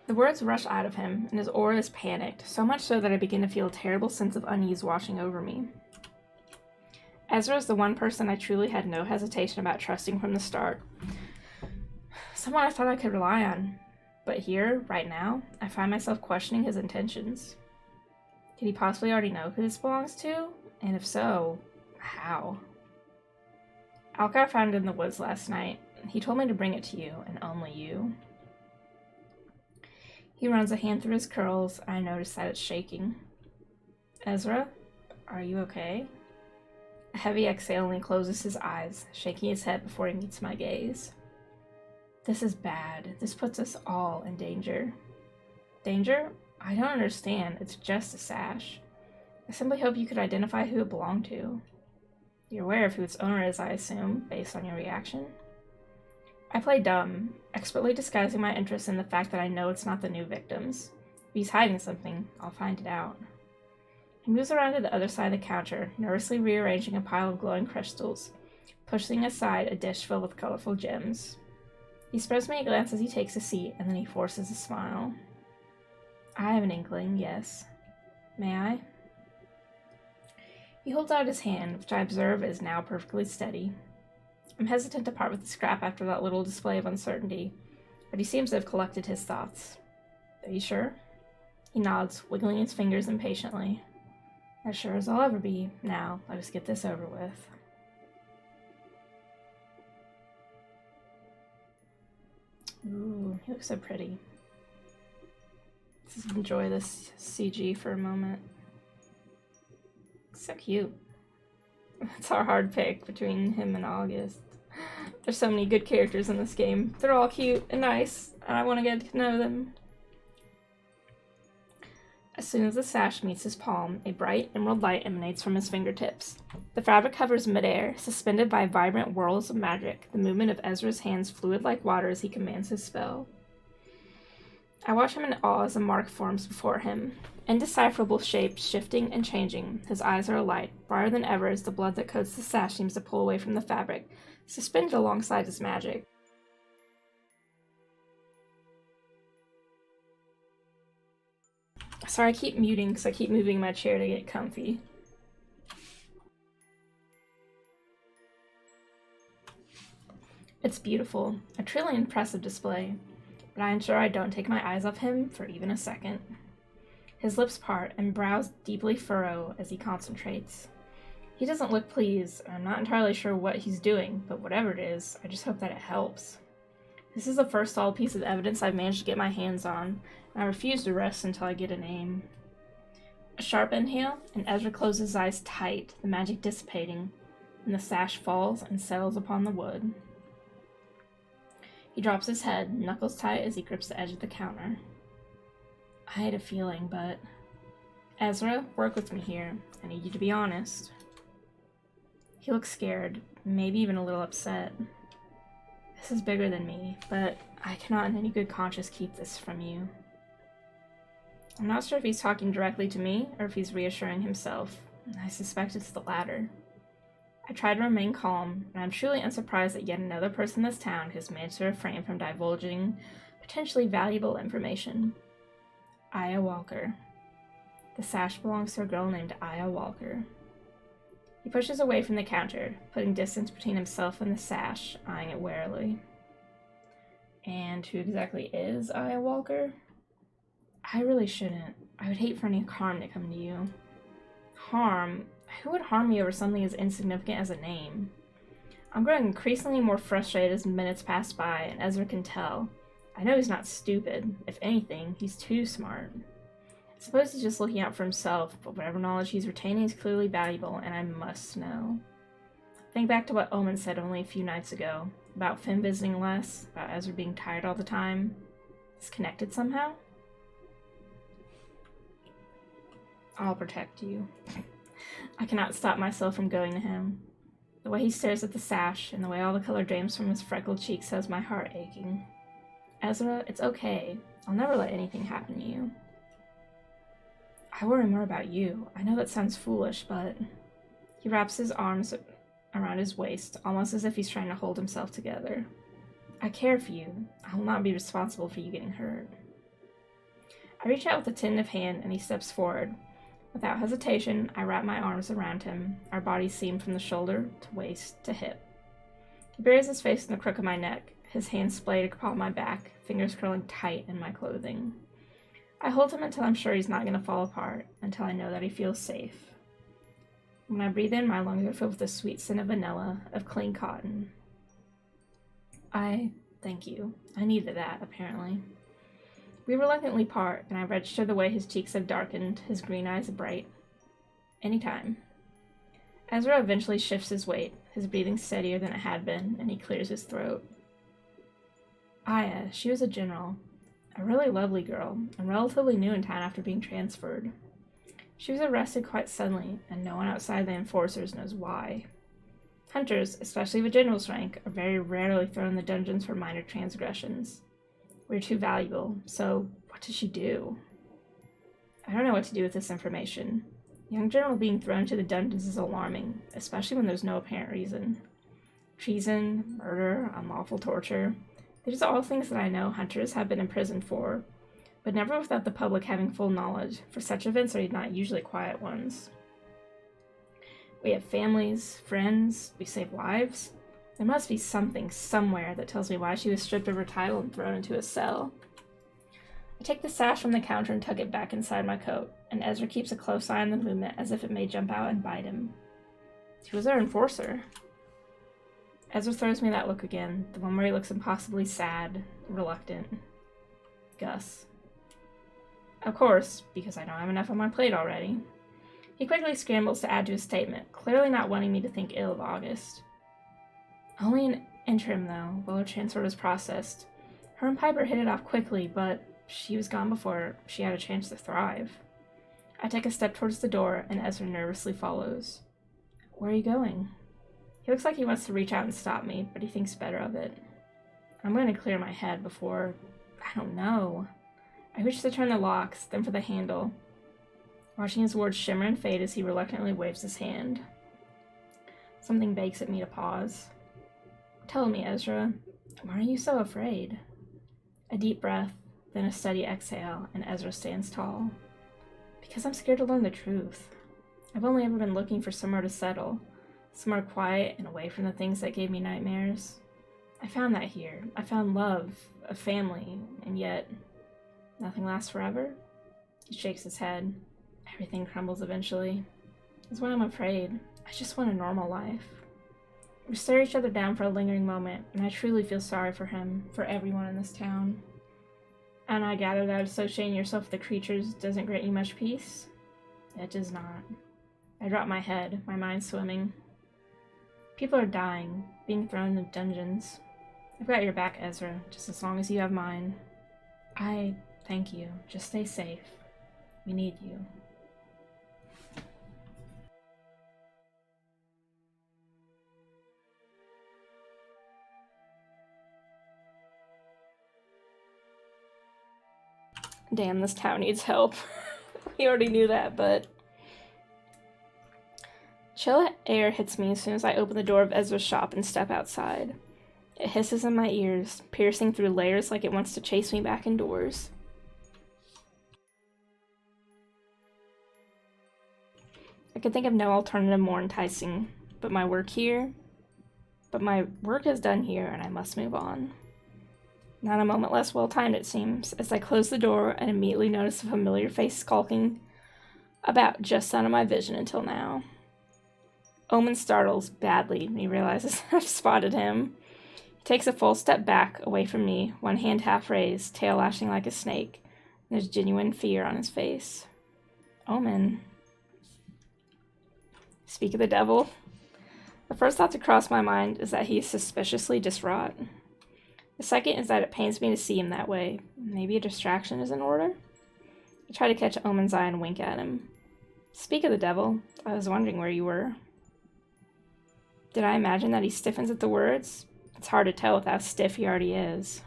The words rush out of him, and his aura is panicked, so much so that I begin to feel a terrible sense of unease washing over me. Ezra is the one person I truly had no hesitation about trusting from the start. Someone I thought I could rely on. But here, right now, I find myself questioning his intentions. Did he possibly already know who this belongs to? And if so, how? Alcar found it in the woods last night. He told me to bring it to you, and only you. He runs a hand through his curls, and I notice that it's shaking. Ezra, are you okay? A heavy exhale, and he closes his eyes, shaking his head before he meets my gaze. This is bad. This puts us all in danger. Danger? I don't understand. It's just a sash. I simply hope you could identify who it belonged to. You're aware of who its owner is, I assume, based on your reaction? I play dumb, expertly disguising my interest in the fact that I know it's not the new victims. If he's hiding something, I'll find it out. He moves around to the other side of the counter, nervously rearranging a pile of glowing crystals, pushing aside a dish filled with colorful gems. He spreads me a glance as he takes a seat, and then he forces a smile. I have an inkling, yes. May I? He holds out his hand, which I observe is now perfectly steady. I'm hesitant to part with the scrap after that little display of uncertainty, but he seems to have collected his thoughts. Are you sure? He nods, wiggling his fingers impatiently. As sure as I'll ever be. Now, let us get this over with. Ooh, he looks so pretty. Let's just enjoy this CG for a moment. So cute. It's our hard pick between him and August. There's so many good characters in this game. They're all cute and nice, and I want to get to know them. As soon as the sash meets his palm, a bright emerald light emanates from his fingertips. The fabric hovers midair, suspended by vibrant whirls of magic, the movement of Ezra's hands fluid like water as he commands his spell. I watch him in awe as a mark forms before him. Indecipherable shapes shifting and changing, his eyes are alight, brighter than ever as the blood that coats the sash seems to pull away from the fabric, suspended alongside his magic. Sorry, I keep muting because I keep moving my chair to get comfy. It's beautiful, a truly impressive display, but I ensure I don't take my eyes off him for even a second. His lips part and brows deeply furrow as he concentrates. He doesn't look pleased, and I'm not entirely sure what he's doing, but whatever it is, I just hope that it helps. This is the first solid piece of evidence I've managed to get my hands on, and I refuse to rest until I get a name. A sharp inhale, and Ezra closes his eyes tight, the magic dissipating, and the sash falls and settles upon the wood. He drops his head, knuckles tight as he grips the edge of the counter. I had a feeling, but... Ezra, work with me here. I need you to be honest. He looks scared, maybe even a little upset. This is bigger than me, but I cannot in any good conscience keep this from you. I'm not sure if he's talking directly to me or if he's reassuring himself. I suspect it's the latter. I try to remain calm, and I'm truly unsurprised that yet another person in this town has managed to refrain from divulging potentially valuable information. Aya Walker. The sash belongs to a girl named Aya Walker. He pushes away from the counter, putting distance between himself and the sash, eyeing it warily. And who exactly is Aya Walker? I really shouldn't. I would hate for any harm to come to you. Harm? Who would harm me over something as insignificant as a name? I'm growing increasingly more frustrated as minutes pass by, and Ezra can tell. I know he's not stupid. If anything, he's too smart. I suppose he's just looking out for himself, but whatever knowledge he's retaining is clearly valuable, and I must know. Think back to what Omen said only a few nights ago, about Finn visiting less, about Ezra being tired all the time. It's connected somehow? I'll protect you. I cannot stop myself from going to him. The way he stares at the sash, and the way all the color drains from his freckled cheeks has my heart aching. Ezra, it's okay. I'll never let anything happen to you. I worry more about you. I know that sounds foolish, but... He wraps his arms around his waist, almost as if he's trying to hold himself together. I care for you. I will not be responsible for you getting hurt. I reach out with a tentative hand, and he steps forward. Without hesitation, I wrap my arms around him, our bodies seamed from the shoulder to waist to hip. He buries his face in the crook of my neck, his hands splayed upon my back, fingers curling tight in my clothing. I hold him until I'm sure he's not going to fall apart, until I know that he feels safe. When I breathe in, my lungs are filled with the sweet scent of vanilla, of clean cotton. Thank you. I needed that, apparently. We reluctantly part, and I register the way his cheeks have darkened, his green eyes bright. Anytime. Ezra eventually shifts his weight, his breathing steadier than it had been, and he clears his throat. Aya, she was a general. A really lovely girl, and relatively new in town after being transferred. She was arrested quite suddenly, and no one outside the enforcers knows why. Hunters, especially of a general's rank, are very rarely thrown in the dungeons for minor transgressions. We're too valuable, so what does she do? I don't know what to do with this information. Young general being thrown into the dungeons is alarming, especially when there's no apparent reason. Treason, murder, unlawful torture. These are all things that I know hunters have been imprisoned for, but never without the public having full knowledge, for such events are not usually quiet ones. We have families, friends, we save lives. There must be something somewhere that tells me why she was stripped of her title and thrown into a cell. I take the sash from the counter and tuck it back inside my coat, and Ezra keeps a close eye on the movement as if it may jump out and bite him. She was our enforcer. Ezra throws me that look again, the one where he looks impossibly sad, reluctant. Gus. Of course, because I know I have enough on my plate already. He quickly scrambles to add to his statement, clearly not wanting me to think ill of August. Only an interim, though, while her transfer was processed. Her and Piper hit it off quickly, but she was gone before she had a chance to thrive. I take a step towards the door, and Ezra nervously follows. Where are you going? He looks like he wants to reach out and stop me, but he thinks better of it. I'm going to clear my head before... I don't know. I reach to turn the locks, then for the handle, watching his words shimmer and fade as he reluctantly waves his hand. Something begs at me to pause. Tell me, Ezra, why are you so afraid? A deep breath, then a steady exhale, and Ezra stands tall. Because I'm scared to learn the truth. I've only ever been looking for somewhere to settle, somewhere quiet and away from the things that gave me nightmares. I found that here. I found love, a family, and yet, nothing lasts forever? He shakes his head. Everything crumbles eventually. That's why I'm afraid. I just want a normal life. We stare each other down for a lingering moment, and I truly feel sorry for him, for everyone in this town. And I gather that associating yourself with the creatures doesn't grant you much peace? It does not. I drop my head, my mind swimming. People are dying, being thrown into dungeons. I've got your back, Ezra, just as long as you have mine. I thank you. Just stay safe. We need you. Damn, this town needs help. We already knew that, but... Chill air hits me as soon as I open the door of Ezra's shop and step outside. It hisses in my ears, piercing through layers like it wants to chase me back indoors. I could think of no alternative more enticing, but my work is done here and I must move on. Not a moment less well-timed, it seems, as I close the door and immediately notice a familiar face skulking about just out of my vision until now. Omen startles badly when he realizes I've spotted him. He takes a full step back, away from me, one hand half raised, tail lashing like a snake, and there's genuine fear on his face. Omen. Speak of the devil. The first thought to cross my mind is that he is suspiciously distraught. The second is that it pains me to see him that way. Maybe a distraction is in order? I try to catch Omen's eye and wink at him. Speak of the devil, I was wondering where you were. Did I imagine that he stiffens at the words? It's hard to tell with how stiff he already is.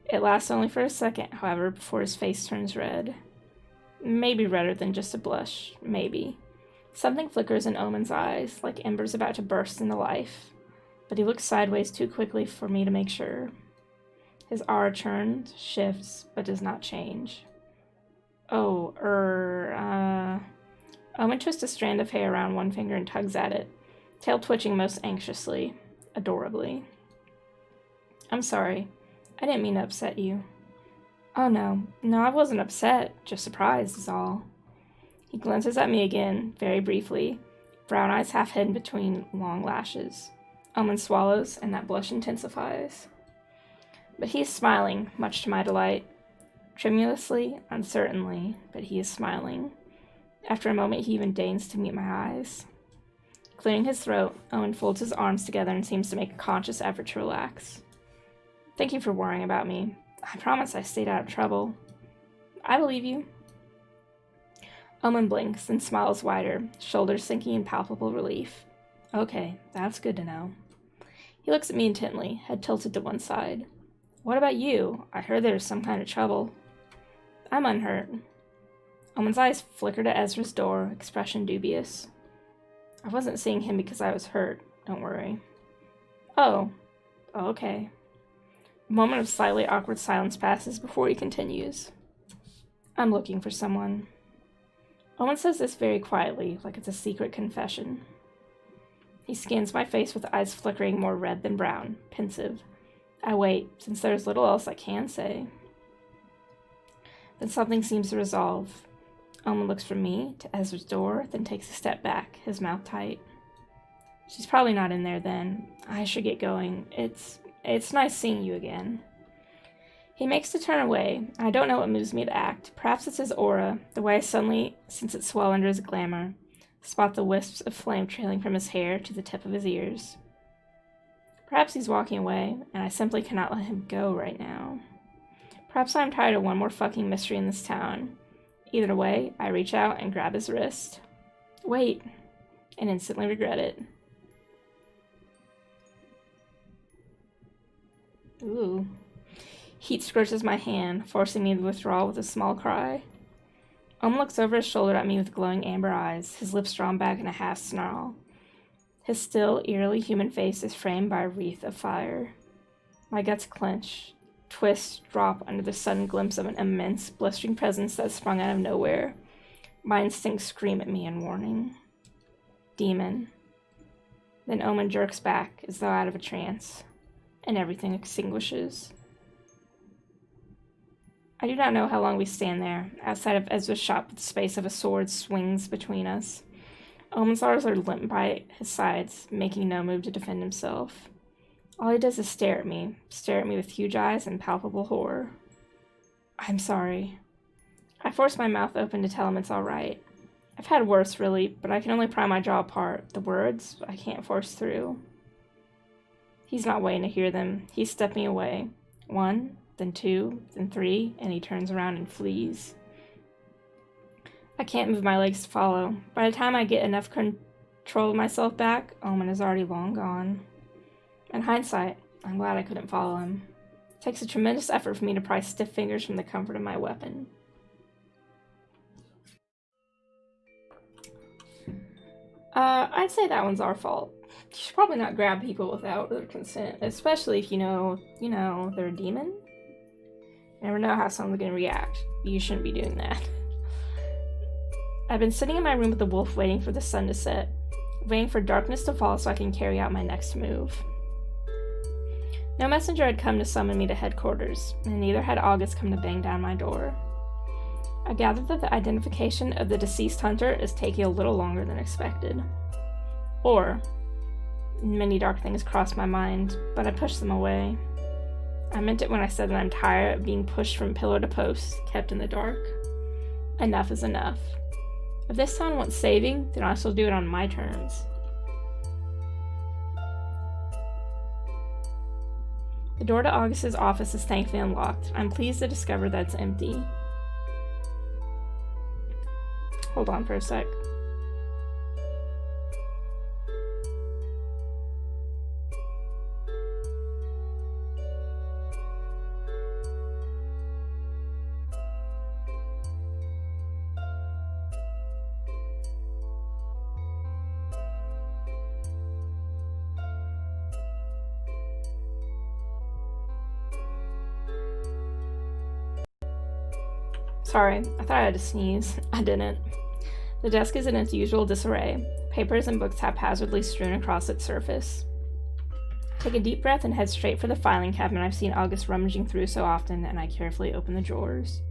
It lasts only for a second, however, before his face turns red. Maybe redder than just a blush. Maybe. Something flickers in Omen's eyes, like embers about to burst into life. But he looks sideways too quickly for me to make sure. His aura turns, shifts, but does not change. Omen twists a strand of hair around one finger and tugs at it, tail twitching most anxiously, adorably. I'm sorry. I didn't mean to upset you. Oh no, I wasn't upset, just surprised is all. He glances at me again, very briefly, brown eyes half hidden between long lashes. Omen swallows, and that blush intensifies. But he is smiling, much to my delight. Tremulously, uncertainly, but he is smiling. After a moment, he even deigns to meet my eyes. Clearing his throat, Owen folds his arms together and seems to make a conscious effort to relax. Thank you for worrying about me. I promise I stayed out of trouble. I believe you. Omen blinks and smiles wider, shoulders sinking in palpable relief. Okay, that's good to know. He looks at me intently, head tilted to one side. What about you? I heard there's some kind of trouble. I'm unhurt. Omen's eyes flicker to Ezra's door, expression dubious. I wasn't seeing him because I was hurt, don't worry. Oh, okay. A moment of slightly awkward silence passes before he continues. I'm looking for someone. Owen says this very quietly, like it's a secret confession. He scans my face with eyes flickering more red than brown, pensive. I wait, since there's little else I can say. Then something seems to resolve. Omen looks from me to Ezra's door, then takes a step back, his mouth tight. She's probably not in there then. I should get going. It's nice seeing you again. He makes to turn away. I don't know what moves me to act. Perhaps it's his aura, the way I suddenly, since it swell under his glamour, spot the wisps of flame trailing from his hair to the tip of his ears. Perhaps he's walking away, and I simply cannot let him go right now. Perhaps I'm tired of one more fucking mystery in this town. Either way, I reach out and grab his wrist. Wait, and instantly regret it. Ooh. Heat scorches my hand, forcing me to withdraw with a small cry. Omen looks over his shoulder at me with glowing amber eyes, his lips drawn back in a half snarl. His still, eerily human face is framed by a wreath of fire. My guts clench, twist, drop under the sudden glimpse of an immense, blistering presence that sprung out of nowhere. My instincts scream at me in warning. Demon. Then Omen jerks back, as though out of a trance, and everything extinguishes. I do not know how long we stand there, outside of Ezra's shop with the space of a sword swings between us. Omen's arms are limp by his sides, making no move to defend himself. All he does is stare at me with huge eyes and palpable horror. I'm sorry. I force my mouth open to tell him it's all right. I've had worse, really, but I can only pry my jaw apart. The words, I can't force through. He's not waiting to hear them. He's stepping away. 1, then 2, then 3, and he turns around and flees. I can't move my legs to follow. By the time I get enough control of myself back, Omen is already long gone. In hindsight, I'm glad I couldn't follow him. It takes a tremendous effort for me to pry stiff fingers from the comfort of my weapon. I'd say that one's our fault. You should probably not grab people without their consent, especially if you know, they're a demon. You never know how someone's gonna react. You shouldn't be doing that. I've been sitting in my room with the wolf waiting for the sun to set, waiting for darkness to fall so I can carry out my next move. No messenger had come to summon me to headquarters, and neither had August come to bang down my door. I gathered that the identification of the deceased hunter is taking a little longer than expected. Or, many dark things crossed my mind, but I pushed them away. I meant it when I said that I'm tired of being pushed from pillar to post, kept in the dark. Enough is enough. If this town wants saving, then I shall do it on my terms. The door to August's office is thankfully unlocked. I'm pleased to discover that it's empty. Hold on for a sec. Sorry, I thought I had to sneeze. I didn't. The desk is in its usual disarray. Papers and books haphazardly strewn across its surface. I take a deep breath and head straight for the filing cabinet I've seen August rummaging through so often, and I carefully open the drawers.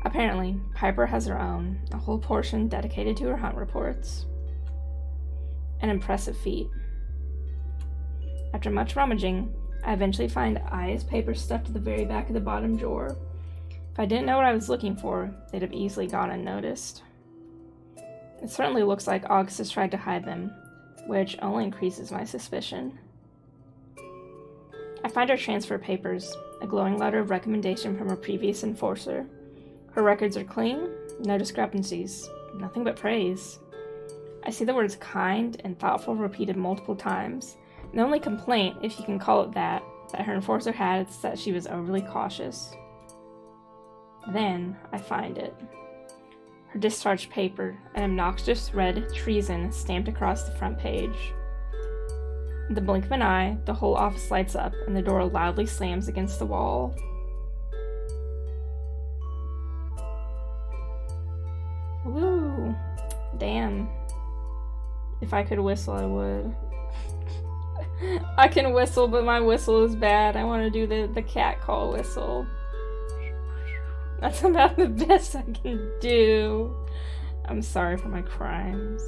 Apparently, Piper has her own, a whole portion dedicated to her hunt reports. An impressive feat. After much rummaging, I eventually find Aya's papers stuffed to the very back of the bottom drawer. If I didn't know what I was looking for, they'd have easily gone unnoticed. It certainly looks like August has tried to hide them, which only increases my suspicion. I find her transfer papers, a glowing letter of recommendation from her previous enforcer. Her records are clean, no discrepancies, nothing but praise. I see the words kind and thoughtful repeated multiple times. The only complaint, if you can call it that her enforcer had is that she was overly cautious. Then I find it. Her discharge paper, an obnoxious red treason stamped across the front page. In the blink of an eye, the whole office lights up and the door loudly slams against the wall. Woo! Damn. If I could whistle, I would. I can whistle, but my whistle is bad. I want to do the cat call whistle. That's about the best I can do. I'm sorry for my crimes.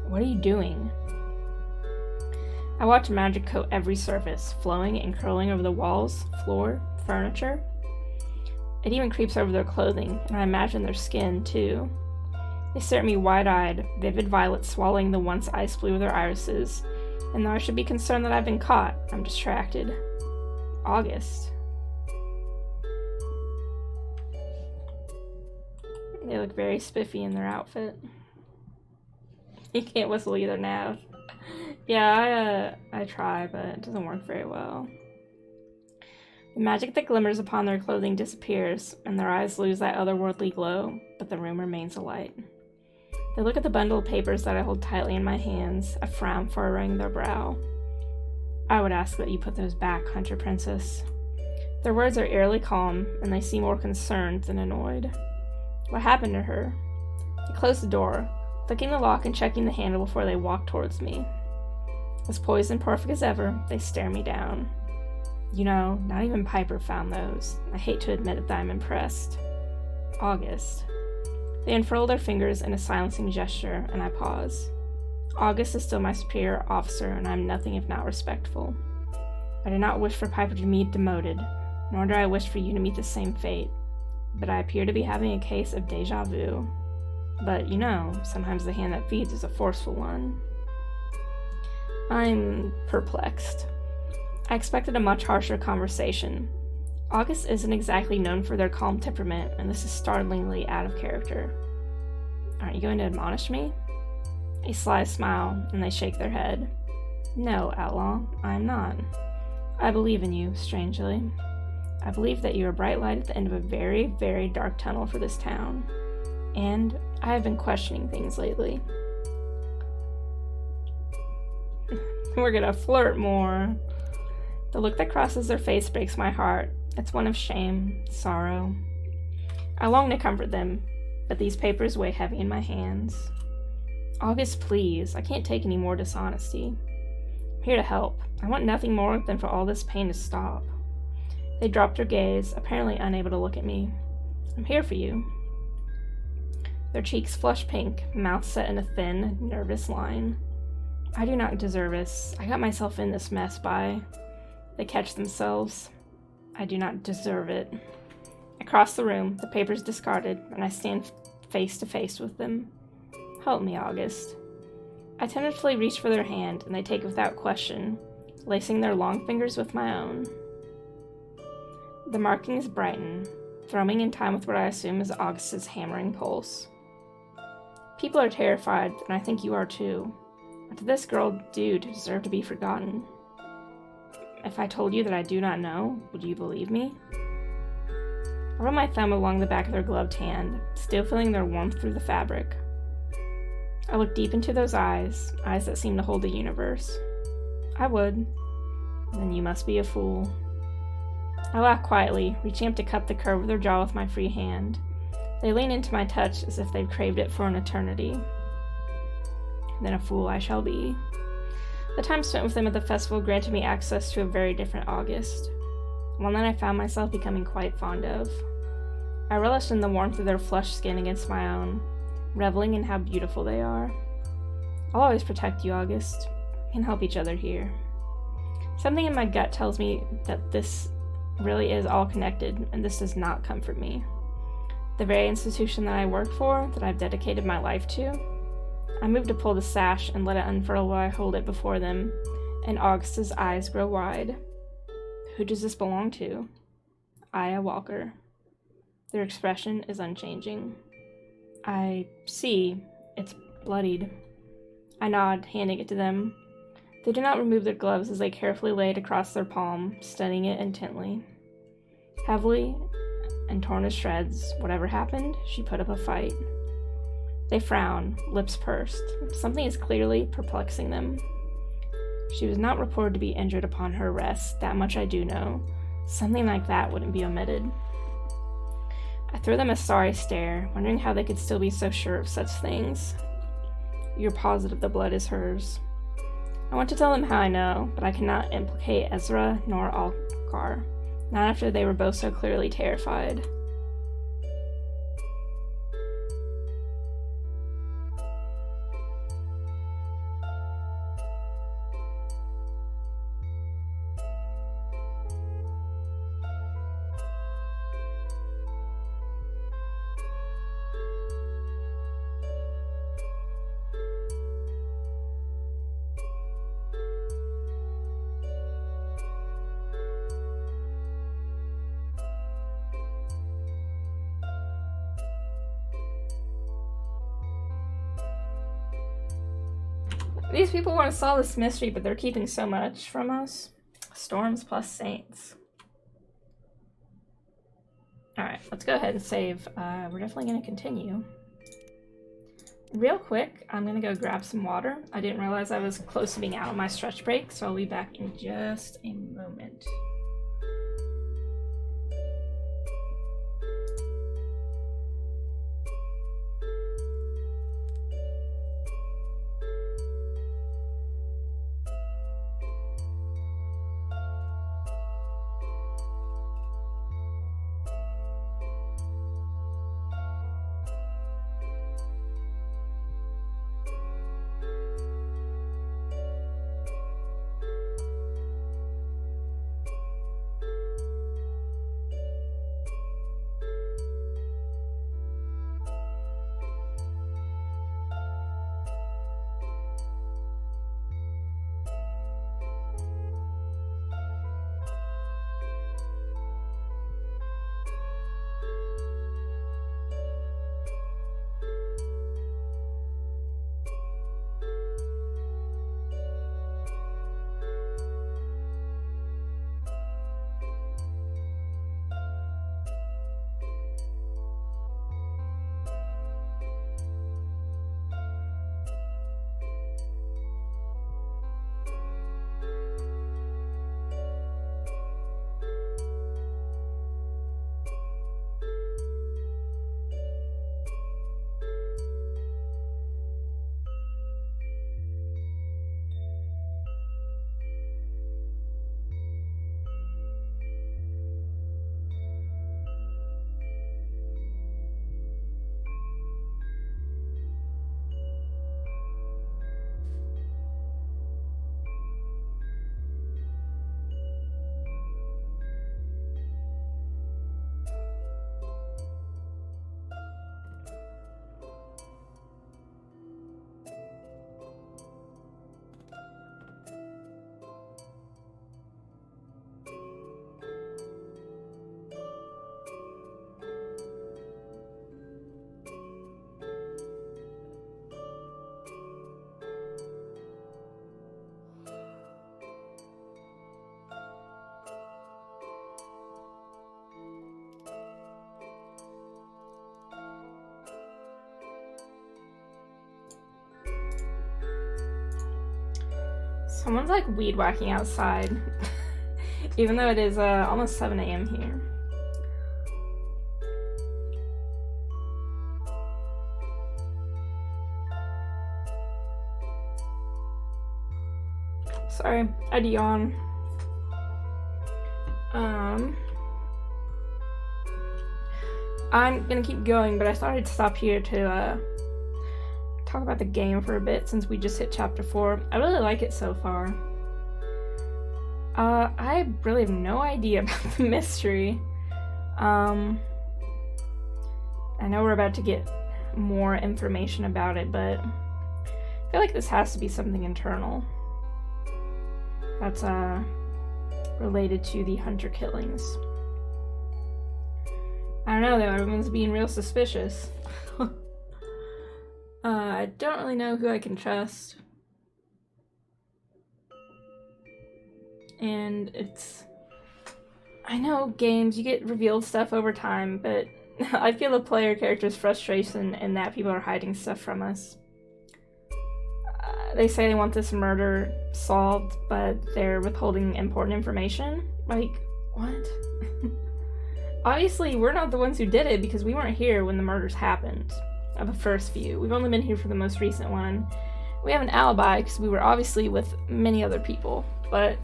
What are you doing? I watch magic coat every surface, flowing and curling over the walls, floor, furniture. It even creeps over their clothing, and I imagine their skin, too. They stare at me wide-eyed, vivid violets swallowing the once ice blue of their irises. And though I should be concerned that I've been caught, I'm distracted. August. They look very spiffy in their outfit. You can't whistle either now. Yeah, I try, but it doesn't work very well. The magic that glimmers upon their clothing disappears, and their eyes lose that otherworldly glow, but the room remains alight. They look at the bundle of papers that I hold tightly in my hands, a frown furrowing their brow. I would ask that you put those back, Hunter Princess. Their words are eerily calm, and they seem more concerned than annoyed. What happened to her? They close the door, clicking the lock and checking the handle before they walk towards me. As poised and perfect as ever, they stare me down. You know, not even Piper found those. I hate to admit it that I'm impressed. August. They unfurl their fingers in a silencing gesture, and I pause. August is still my superior officer, and I am nothing if not respectful. I do not wish for Piper to be demoted, nor do I wish for you to meet the same fate, but I appear to be having a case of deja vu. But, you know, sometimes the hand that feeds is a forceful one. I'm perplexed. I expected a much harsher conversation. August isn't exactly known for their calm temperament, and this is startlingly out of character. Aren't you going to admonish me? A sly smile, and they shake their head. No, outlaw, I am not. I believe in you, strangely. I believe that you are a bright light at the end of a very, very dark tunnel for this town. And I have been questioning things lately. We're gonna flirt more. The look that crosses their face breaks my heart. It's one of shame, sorrow. I long to comfort them, but these papers weigh heavy in my hands. August, please. I can't take any more dishonesty. I'm here to help. I want nothing more than for all this pain to stop. They drop their gaze, apparently unable to look at me. I'm here for you. Their cheeks flush pink, mouth set in a thin, nervous line. I do not deserve this. I got myself in this mess by... They catch themselves. I do not deserve it. I cross the room, the papers discarded, and I stand face to face with them. Help me, August. I tentatively reach for their hand, and they take it without question, lacing their long fingers with my own. The markings brighten, thrumming in time with what I assume is August's hammering pulse. People are terrified, and I think you are too. What did this girl do to deserve to be forgotten? If I told you that I do not know, would you believe me? I run my thumb along the back of their gloved hand, still feeling their warmth through the fabric. I look deep into those eyes that seem to hold the universe. I would. Then you must be a fool. I laugh quietly, reaching up to cup the curve of their jaw with my free hand. They lean into my touch as if they've craved it for an eternity. Then a fool I shall be. The time spent with them at the festival granted me access to a very different August, one that I found myself becoming quite fond of. I relished in the warmth of their flushed skin against my own, reveling in how beautiful they are. I'll always protect you, August. We can help each other here. Something in my gut tells me that this really is all connected, and this does not comfort me. The very institution that I work for, that I've dedicated my life to. I move to pull the sash and let it unfurl while I hold it before them, and August's eyes grow wide. Who does this belong to? Aya Walker. Their expression is unchanging. I see. It's bloodied. I nod, handing it to them. They do not remove their gloves as they carefully lay it across their palm, studying it intently. Heavily and torn to shreds, whatever happened, she put up a fight. They frown, lips pursed. Something is clearly perplexing them. She was not reported to be injured upon her arrest, that much I do know. Something like that wouldn't be omitted. I throw them a sorry stare, wondering how they could still be so sure of such things. You're positive the blood is hers. I want to tell them how I know, but I cannot implicate Ezra nor Alcar, not after they were both so clearly terrified. These people want to solve this mystery, but they're keeping so much from us. Storms plus saints. Alright, let's go ahead and save. We're definitely going to continue. Real quick, I'm going to go grab some water. I didn't realize I was close to being out of my stretch break, so I'll be back in just a moment. Someone's like weed whacking outside, even though it is almost 7 a.m. here. Sorry, I'd yawn. I'm gonna keep going, but I thought I'd stop here to talk about the game for a bit since we just hit chapter 4. I really like it so far. I really have no idea about the mystery. I know we're about to get more information about it, but I feel like this has to be something internal that's related to the hunter killings. I don't know though, everyone's being real suspicious. I don't really know who I can trust. And I know games, you get revealed stuff over time, but I feel the player character's frustration in that people are hiding stuff from us. They say they want this murder solved, but they're withholding important information? Like, what? Obviously, we're not the ones who did it because we weren't here when the murders happened. Of the first few. We've only been here for the most recent one. We have an alibi because we were obviously with many other people, but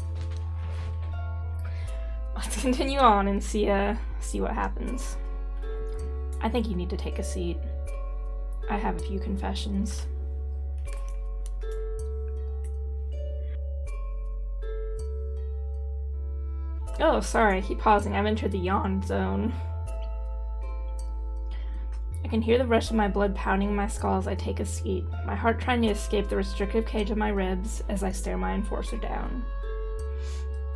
let's continue on and see what happens. I think you need to take a seat. I have a few confessions. Oh, sorry, I keep pausing. I've entered the yawn zone. I can hear the rush of my blood pounding in my skull as I take a seat, my heart trying to escape the restrictive cage of my ribs as I stare my enforcer down.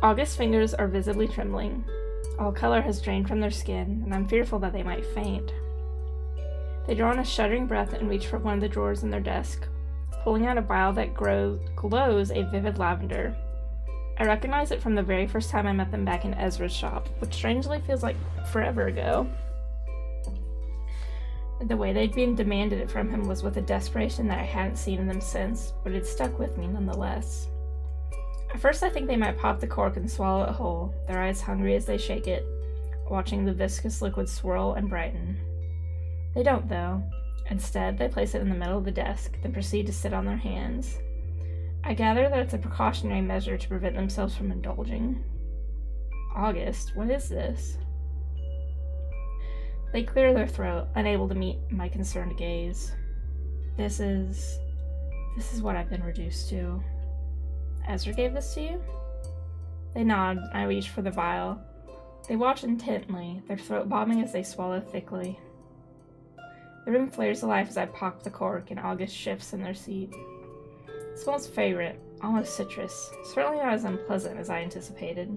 August's fingers are visibly trembling. All color has drained from their skin, and I'm fearful that they might faint. They draw in a shuddering breath and reach for one of the drawers in their desk, pulling out a vial that glows a vivid lavender. I recognize it from the very first time I met them back in Ezra's shop, which strangely feels like forever ago. The way they'd been demanded it from him was with a desperation that I hadn't seen in them since, but it stuck with me nonetheless. At first I think they might pop the cork and swallow it whole, their eyes hungry as they shake it, watching the viscous liquid swirl and brighten. They don't, though. Instead, they place it in the middle of the desk, then proceed to sit on their hands. I gather that it's a precautionary measure to prevent themselves from indulging. August, what is this? They clear their throat, unable to meet my concerned gaze. This is what I've been reduced to. Ezra gave this to you? They nod, and I reach for the vial. They watch intently, their throat bobbing as they swallow thickly. The room flares to life as I pop the cork, and August shifts in their seat. It smells fragrant, almost citrus, certainly not as unpleasant as I anticipated.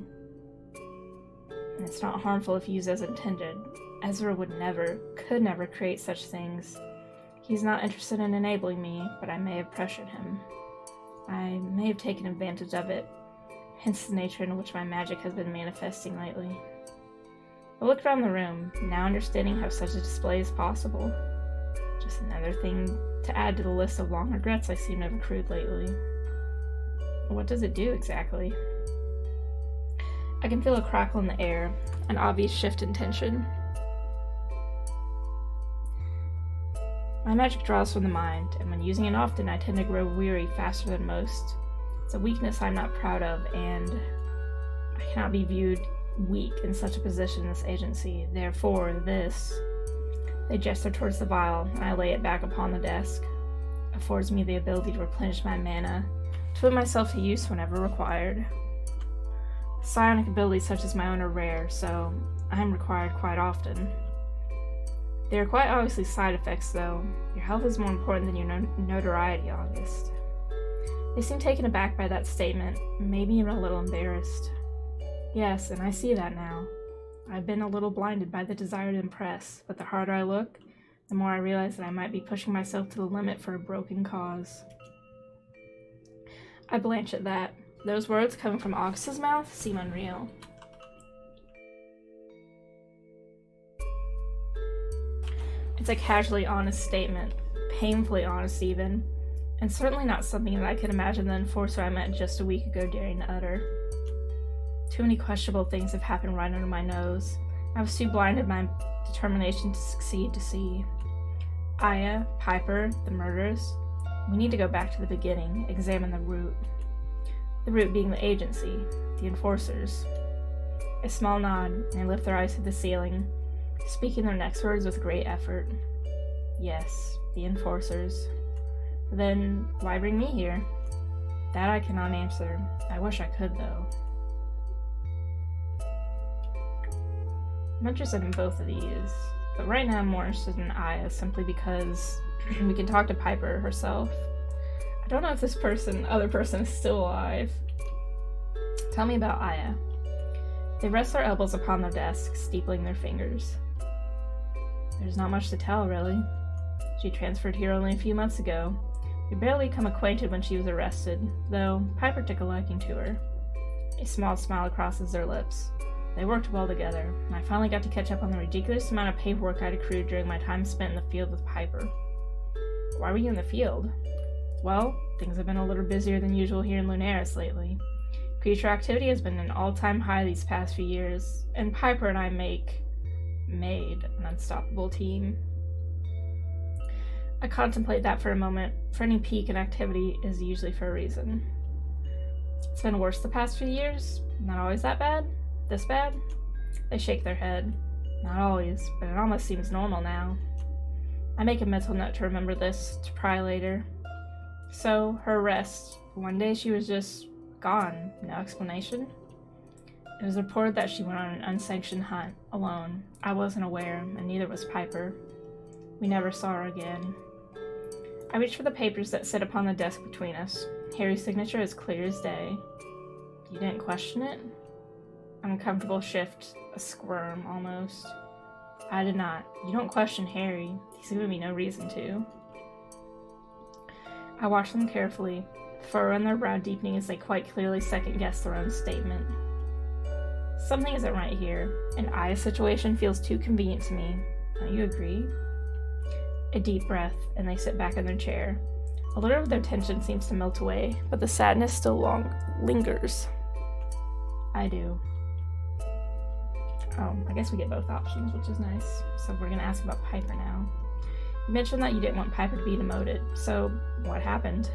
And it's not harmful if used as intended. Ezra could never create such things. He's not interested in enabling me, but I may have pressured him. I may have taken advantage of it, hence the nature in which my magic has been manifesting lately. I look around the room, now understanding how such a display is possible. Just another thing to add to the list of long regrets I seem to have accrued lately. What does it do exactly? I can feel a crackle in the air, an obvious shift in tension. My magic draws from the mind, and when using it often, I tend to grow weary faster than most. It's a weakness I'm not proud of, and I cannot be viewed weak in such a position in this agency. Therefore, They gesture towards the vial, and I lay it back upon the desk. It affords me the ability to replenish my mana, to put myself to use whenever required. Psionic abilities such as my own are rare, so I am required quite often. There are quite obviously side effects, though. Your health is more important than your notoriety, August. They seem taken aback by that statement, maybe even a little embarrassed. Yes, and I see that now. I've been a little blinded by the desire to impress, but the harder I look, the more I realize that I might be pushing myself to the limit for a broken cause. I blanch at that. Those words coming from August's mouth seem unreal. It's a casually honest statement, painfully honest even. and certainly not something that I could imagine the enforcer I met just a week ago daring to utter. Too many questionable things have happened right under my nose. I was too blinded by my determination to succeed to see. Aya, Piper, the murders. We need to go back to the beginning, examine the root. The root being the agency, the enforcers. A small nod, and they lift their eyes to the ceiling, speaking their next words with great effort. Yes, the enforcers. Then, why bring me here? That I cannot answer. I wish I could, though. I'm interested in both of these, but right now I'm more interested in Aya simply because we can talk to Piper herself. I don't know if this other person is still alive. Tell me about Aya. They rest their elbows upon their desks, steepling their fingers. There's not much to tell, really. She transferred here only a few months ago. We barely become acquainted when she was arrested, though Piper took a liking to her. A small smile crosses their lips. They worked well together, and I finally got to catch up on the ridiculous amount of paperwork I'd accrued during my time spent in the field with Piper. Why were you in the field? Well, things have been a little busier than usual here in Lunaris lately. Creature activity has been an all-time high these past few years, and Piper and I made an unstoppable team. I contemplate that for a moment, for any peak in activity is usually for a reason. It's been worse the past few years? Not always that bad? This bad? They shake their head. Not always, but it almost seems normal now. I make a mental note to remember this, to pry later. So, her arrest. One day she was just gone. No explanation. It was reported that she went on an unsanctioned hunt, alone. I wasn't aware, and neither was Piper. We never saw her again. I reach for the papers that sit upon the desk between us. Harry's signature is clear as day. You didn't question it? An uncomfortable shift, a squirm, almost. I did not. You don't question Harry. He's given me no reason to. I watch them carefully, the furrow on their brow deepening as they quite clearly second-guess their own statement. Something isn't right here. An Aya's situation feels too convenient to me. Don't you agree? A deep breath, and they sit back in their chair. A little of their tension seems to melt away, but the sadness still lingers. I do. Oh, I guess we get both options, which is nice. So we're going to ask about Piper now. You mentioned that you didn't want Piper to be demoted, so what happened?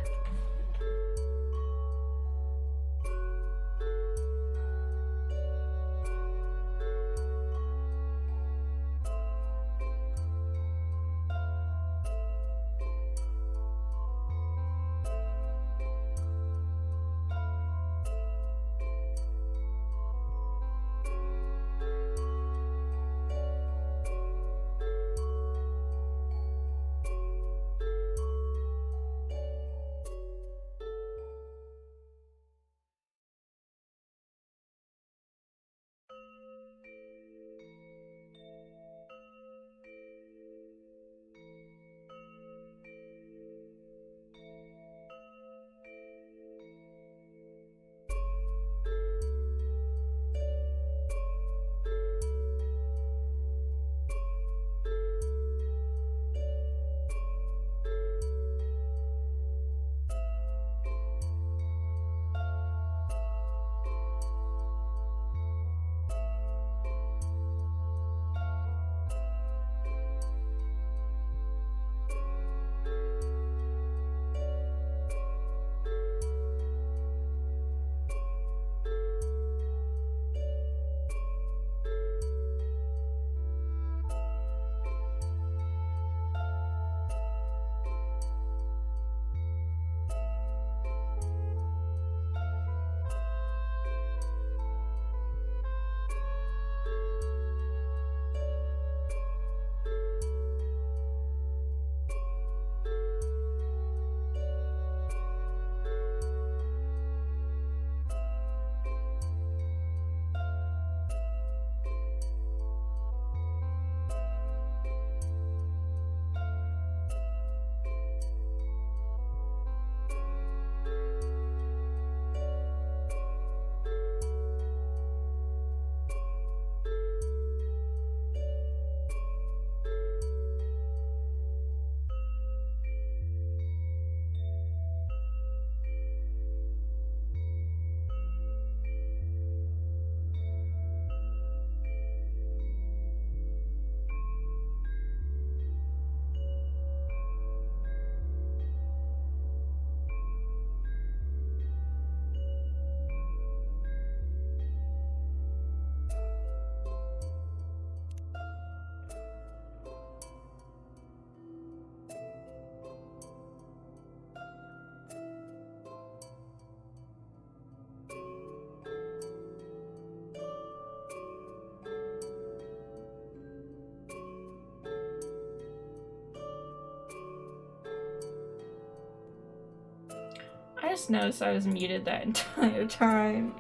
I just noticed I was muted that entire time.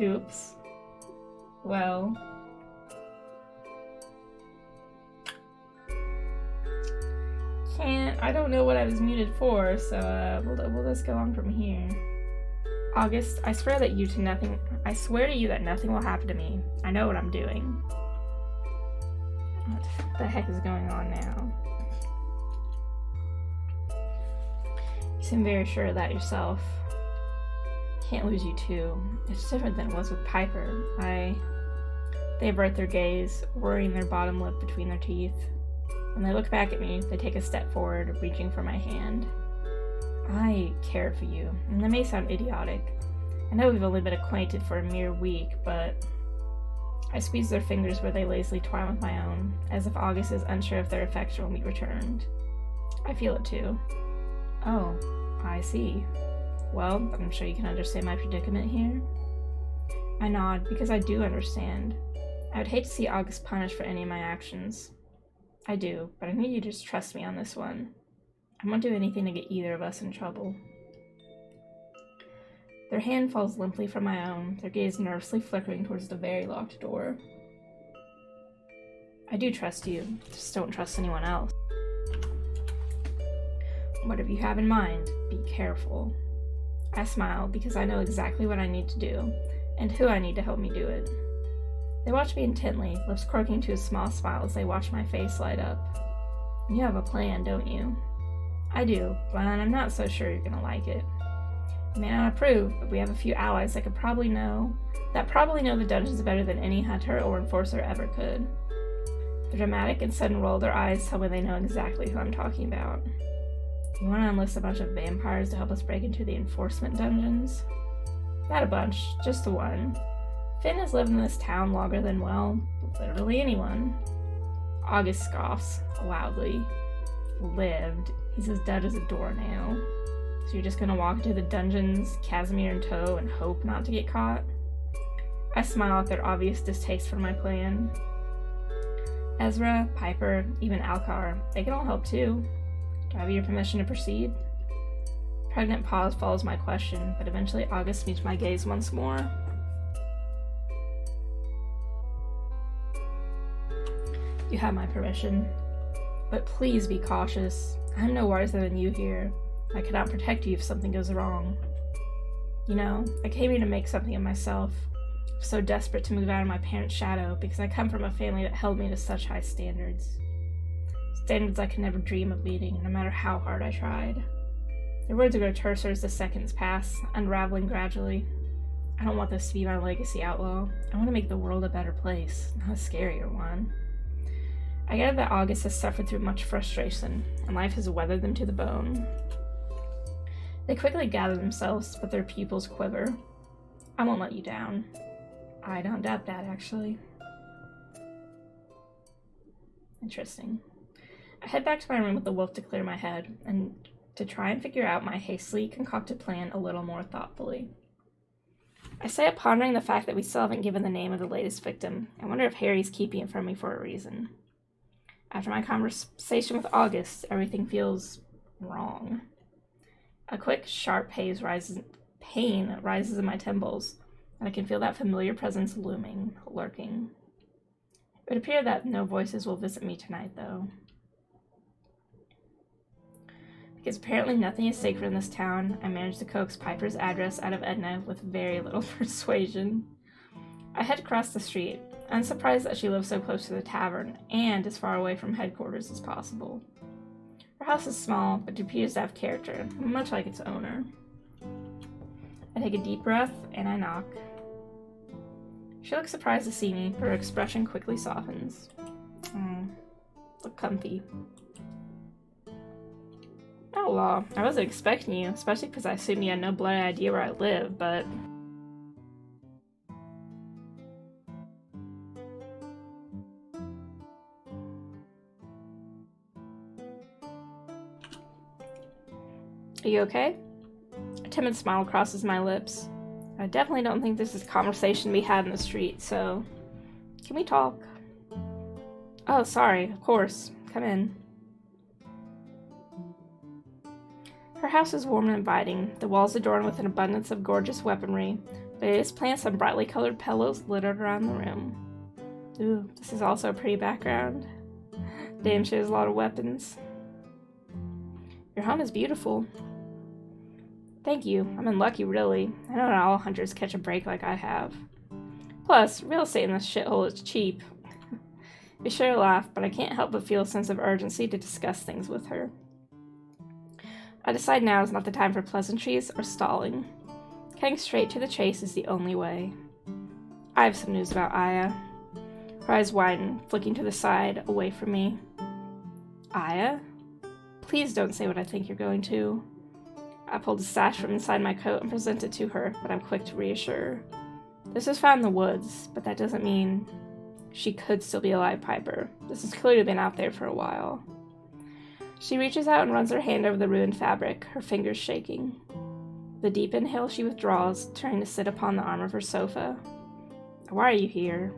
Oops. Well. I don't know what I was muted for, so we'll just go on from here. August, I swear to you that nothing will happen to me. I know what I'm doing. What the heck is going on now? You seem very sure of that yourself. Can't lose you too. It's different than it was with Piper. They avert their gaze, worrying their bottom lip between their teeth. When they look back at me, they take a step forward, reaching for my hand. I care for you, and that may sound idiotic. I know we've only been acquainted for a mere week, but... I squeeze their fingers where they lazily twine with my own, as if August is unsure if their affection will be returned. I feel it too. Oh, I see. Well, I'm sure you can understand my predicament here. I nod, because I do understand. I would hate to see August punished for any of my actions. I do, but I need you to just trust me on this one. I won't do anything to get either of us in trouble. Their hand falls limply from my own, their gaze nervously flickering towards the very locked door. I do trust you, just don't trust anyone else. Whatever you have in mind, be careful. I smile because I know exactly what I need to do, and who I need to help me do it. They watch me intently, lips quirking to a small smile as they watch my face light up. You have a plan, don't you? I do, but I'm not so sure you're gonna like it. You may not approve, but we have a few allies that probably know the dungeons better than any hunter or enforcer ever could. The dramatic and sudden roll of their eyes tell me they know exactly who I'm talking about. You want to enlist a bunch of vampires to help us break into the enforcement dungeons? Not a bunch, just the one. Finn has lived in this town longer than, well, literally anyone. August scoffs, loudly. Lived. He's as dead as a doornail. So you're just gonna walk into the dungeons, Casimir in tow, and hope not to get caught? I smile at their obvious distaste for my plan. Ezra, Piper, even Alcar, they can all help too. Do I have your permission to proceed? Pregnant pause follows my question, but eventually August meets my gaze once more. You have my permission. But please be cautious. I'm no wiser than you here. I cannot protect you if something goes wrong. You know, I came here to make something of myself. I'm so desperate to move out of my parents' shadow because I come from a family that held me to such high standards. Standards I could never dream of meeting, no matter how hard I tried. Their words grow terser as the seconds pass, unraveling gradually. I don't want this to be my legacy, outlaw. I want to make the world a better place, not a scarier one. I gather that August has suffered through much frustration, and life has weathered them to the bone. They quickly gather themselves, but their pupils quiver. I won't let you down. I don't doubt that, actually. Interesting. I head back to my room with the wolf to clear my head, and to try and figure out my hastily concocted plan a little more thoughtfully. I stay up pondering the fact that we still haven't given the name of the latest victim. I wonder if Harry's keeping it from me for a reason. After my conversation with August, everything feels wrong. A quick, sharp pain rises in my temples, and I can feel that familiar presence looming, lurking. It would appear that no voices will visit me tonight, though. Because apparently nothing is sacred in this town, I managed to coax Piper's address out of Edna with very little persuasion. I head across the street, unsurprised that she lives so close to the tavern and as far away from headquarters as possible. Her house is small, but appears to have character, much like its owner. I take a deep breath, and I knock. She looks surprised to see me, but her expression quickly softens. Look comfy. Outlaw, I wasn't expecting you, especially because I assumed you had no bloody idea where I live, but... Are you okay? A timid smile crosses my lips. I definitely don't think this is a conversation to be had in the street, so... Can we talk? Oh, sorry, of course. Come in. Her house is warm and inviting, the walls adorned with an abundance of gorgeous weaponry, various plants and brightly colored pillows littered around the room. Ooh, this is also a pretty background. Damn, she has a lot of weapons. Your home is beautiful. Thank you. I'm unlucky, really. I know not all hunters catch a break like I have. Plus, real estate in this shithole is cheap. We share a laugh, but I can't help but feel a sense of urgency to discuss things with her. I decide now is not the time for pleasantries or stalling. Cutting straight to the chase is the only way. I have some news about Aya. Her eyes widen, flicking to the side, away from me. Aya? Please don't say what I think you're going to. I pulled a sash from inside my coat and presented it to her, but I'm quick to reassure. This was found in the woods, but that doesn't mean she could still be alive, Piper. This has clearly been out there for a while. She reaches out and runs her hand over the ruined fabric, her fingers shaking. With a deep inhale, she withdraws, turning to sit upon the arm of her sofa. Why are you here?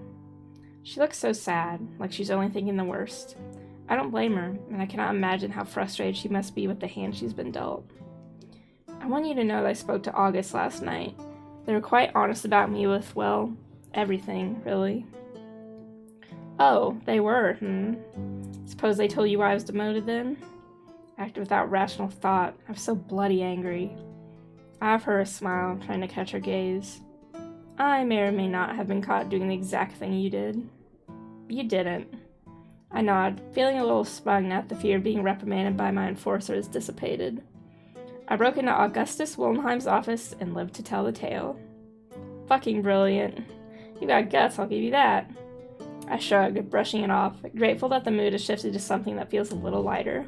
She looks so sad, like she's only thinking the worst. I don't blame her, and I cannot imagine how frustrated she must be with the hand she's been dealt. I want you to know that I spoke to August last night. They were quite honest about me with, well, everything, really. Oh, they were, Suppose they told you why I was demoted then? I acted without rational thought. I was so bloody angry. I offer her a smile, trying to catch her gaze. I may or may not have been caught doing the exact thing you did. You didn't. I nod, feeling a little smug now that the fear of being reprimanded by my enforcer is dissipated. I broke into Augustus Wildenheim's office and lived to tell the tale. Fucking brilliant. You got guts, I'll give you that. I shrugged, brushing it off, grateful that the mood has shifted to something that feels a little lighter.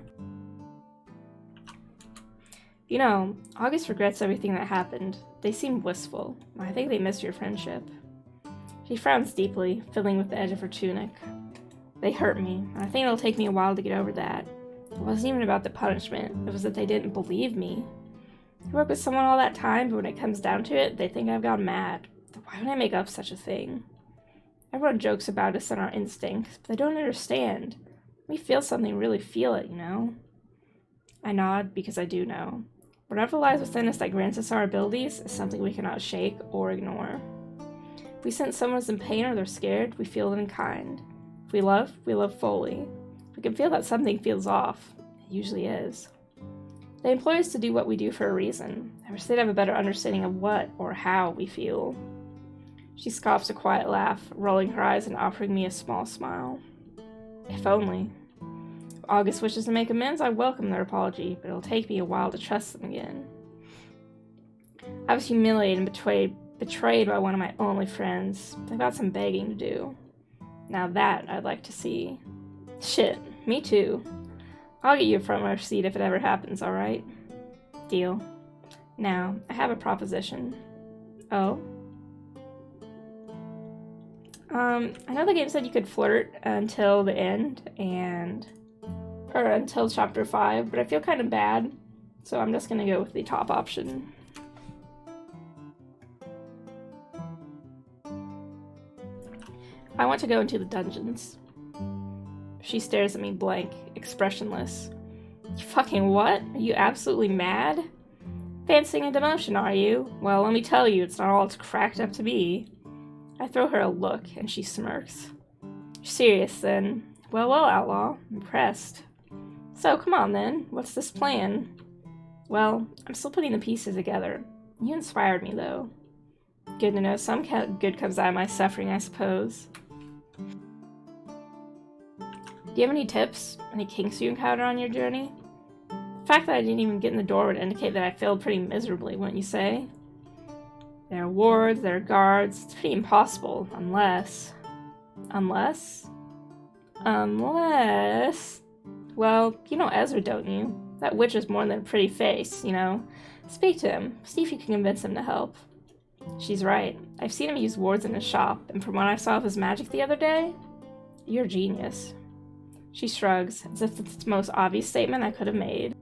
You know, August regrets everything that happened. They seem wistful. I think they miss your friendship. She frowns deeply, fiddling with the edge of her tunic. They hurt me, and I think it'll take me a while to get over that. It wasn't even about the punishment, it was that they didn't believe me. I worked with someone all that time, but when it comes down to it, they think I've gone mad. Why would I make up such a thing? Everyone jokes about us and our instincts, but they don't understand. When we feel something, we really feel it, you know? I nod, because I do know. Whatever lies within us that grants us our abilities is something we cannot shake or ignore. If we sense someone is in pain or they're scared, we feel it in kind. If we love fully. If we can feel that something feels off, it usually is. They employ us to do what we do for a reason. I wish they'd have a better understanding of what or how we feel. She scoffs a quiet laugh, rolling her eyes and offering me a small smile. If only. If August wishes to make amends, I welcome their apology, but it'll take me a while to trust them again. I was humiliated and betrayed by one of my only friends. I've got some begging to do. Now that I'd like to see. Shit, me too. I'll get you a front row seat if it ever happens, alright? Deal. Now, I have a proposition. Oh? I know the game said you could flirt until the end, or until chapter 5, but I feel kind of bad, so I'm just gonna go with the top option. I want to go into the dungeons. She stares at me blank, expressionless. You fucking what? Are you absolutely mad? Fancying a demotion, are you? Well, let me tell you, it's not all it's cracked up to be. I throw her a look, and she smirks. You're serious, then? Well, outlaw. Impressed. So, come on, then. What's this plan? Well, I'm still putting the pieces together. You inspired me, though. Good to know some good comes out of my suffering, I suppose. Do you have any tips? Any kinks you encounter on your journey? The fact that I didn't even get in the door would indicate that I failed pretty miserably, wouldn't you say? There are wards, there are guards. It's pretty impossible, unless... Well, you know Ezra, don't you? That witch is more than a pretty face, you know? Speak to him. See if you can convince him to help. She's right. I've seen him use wards in his shop, and from what I saw of his magic the other day, you're a genius. She shrugs, as if it's the most obvious statement I could have made.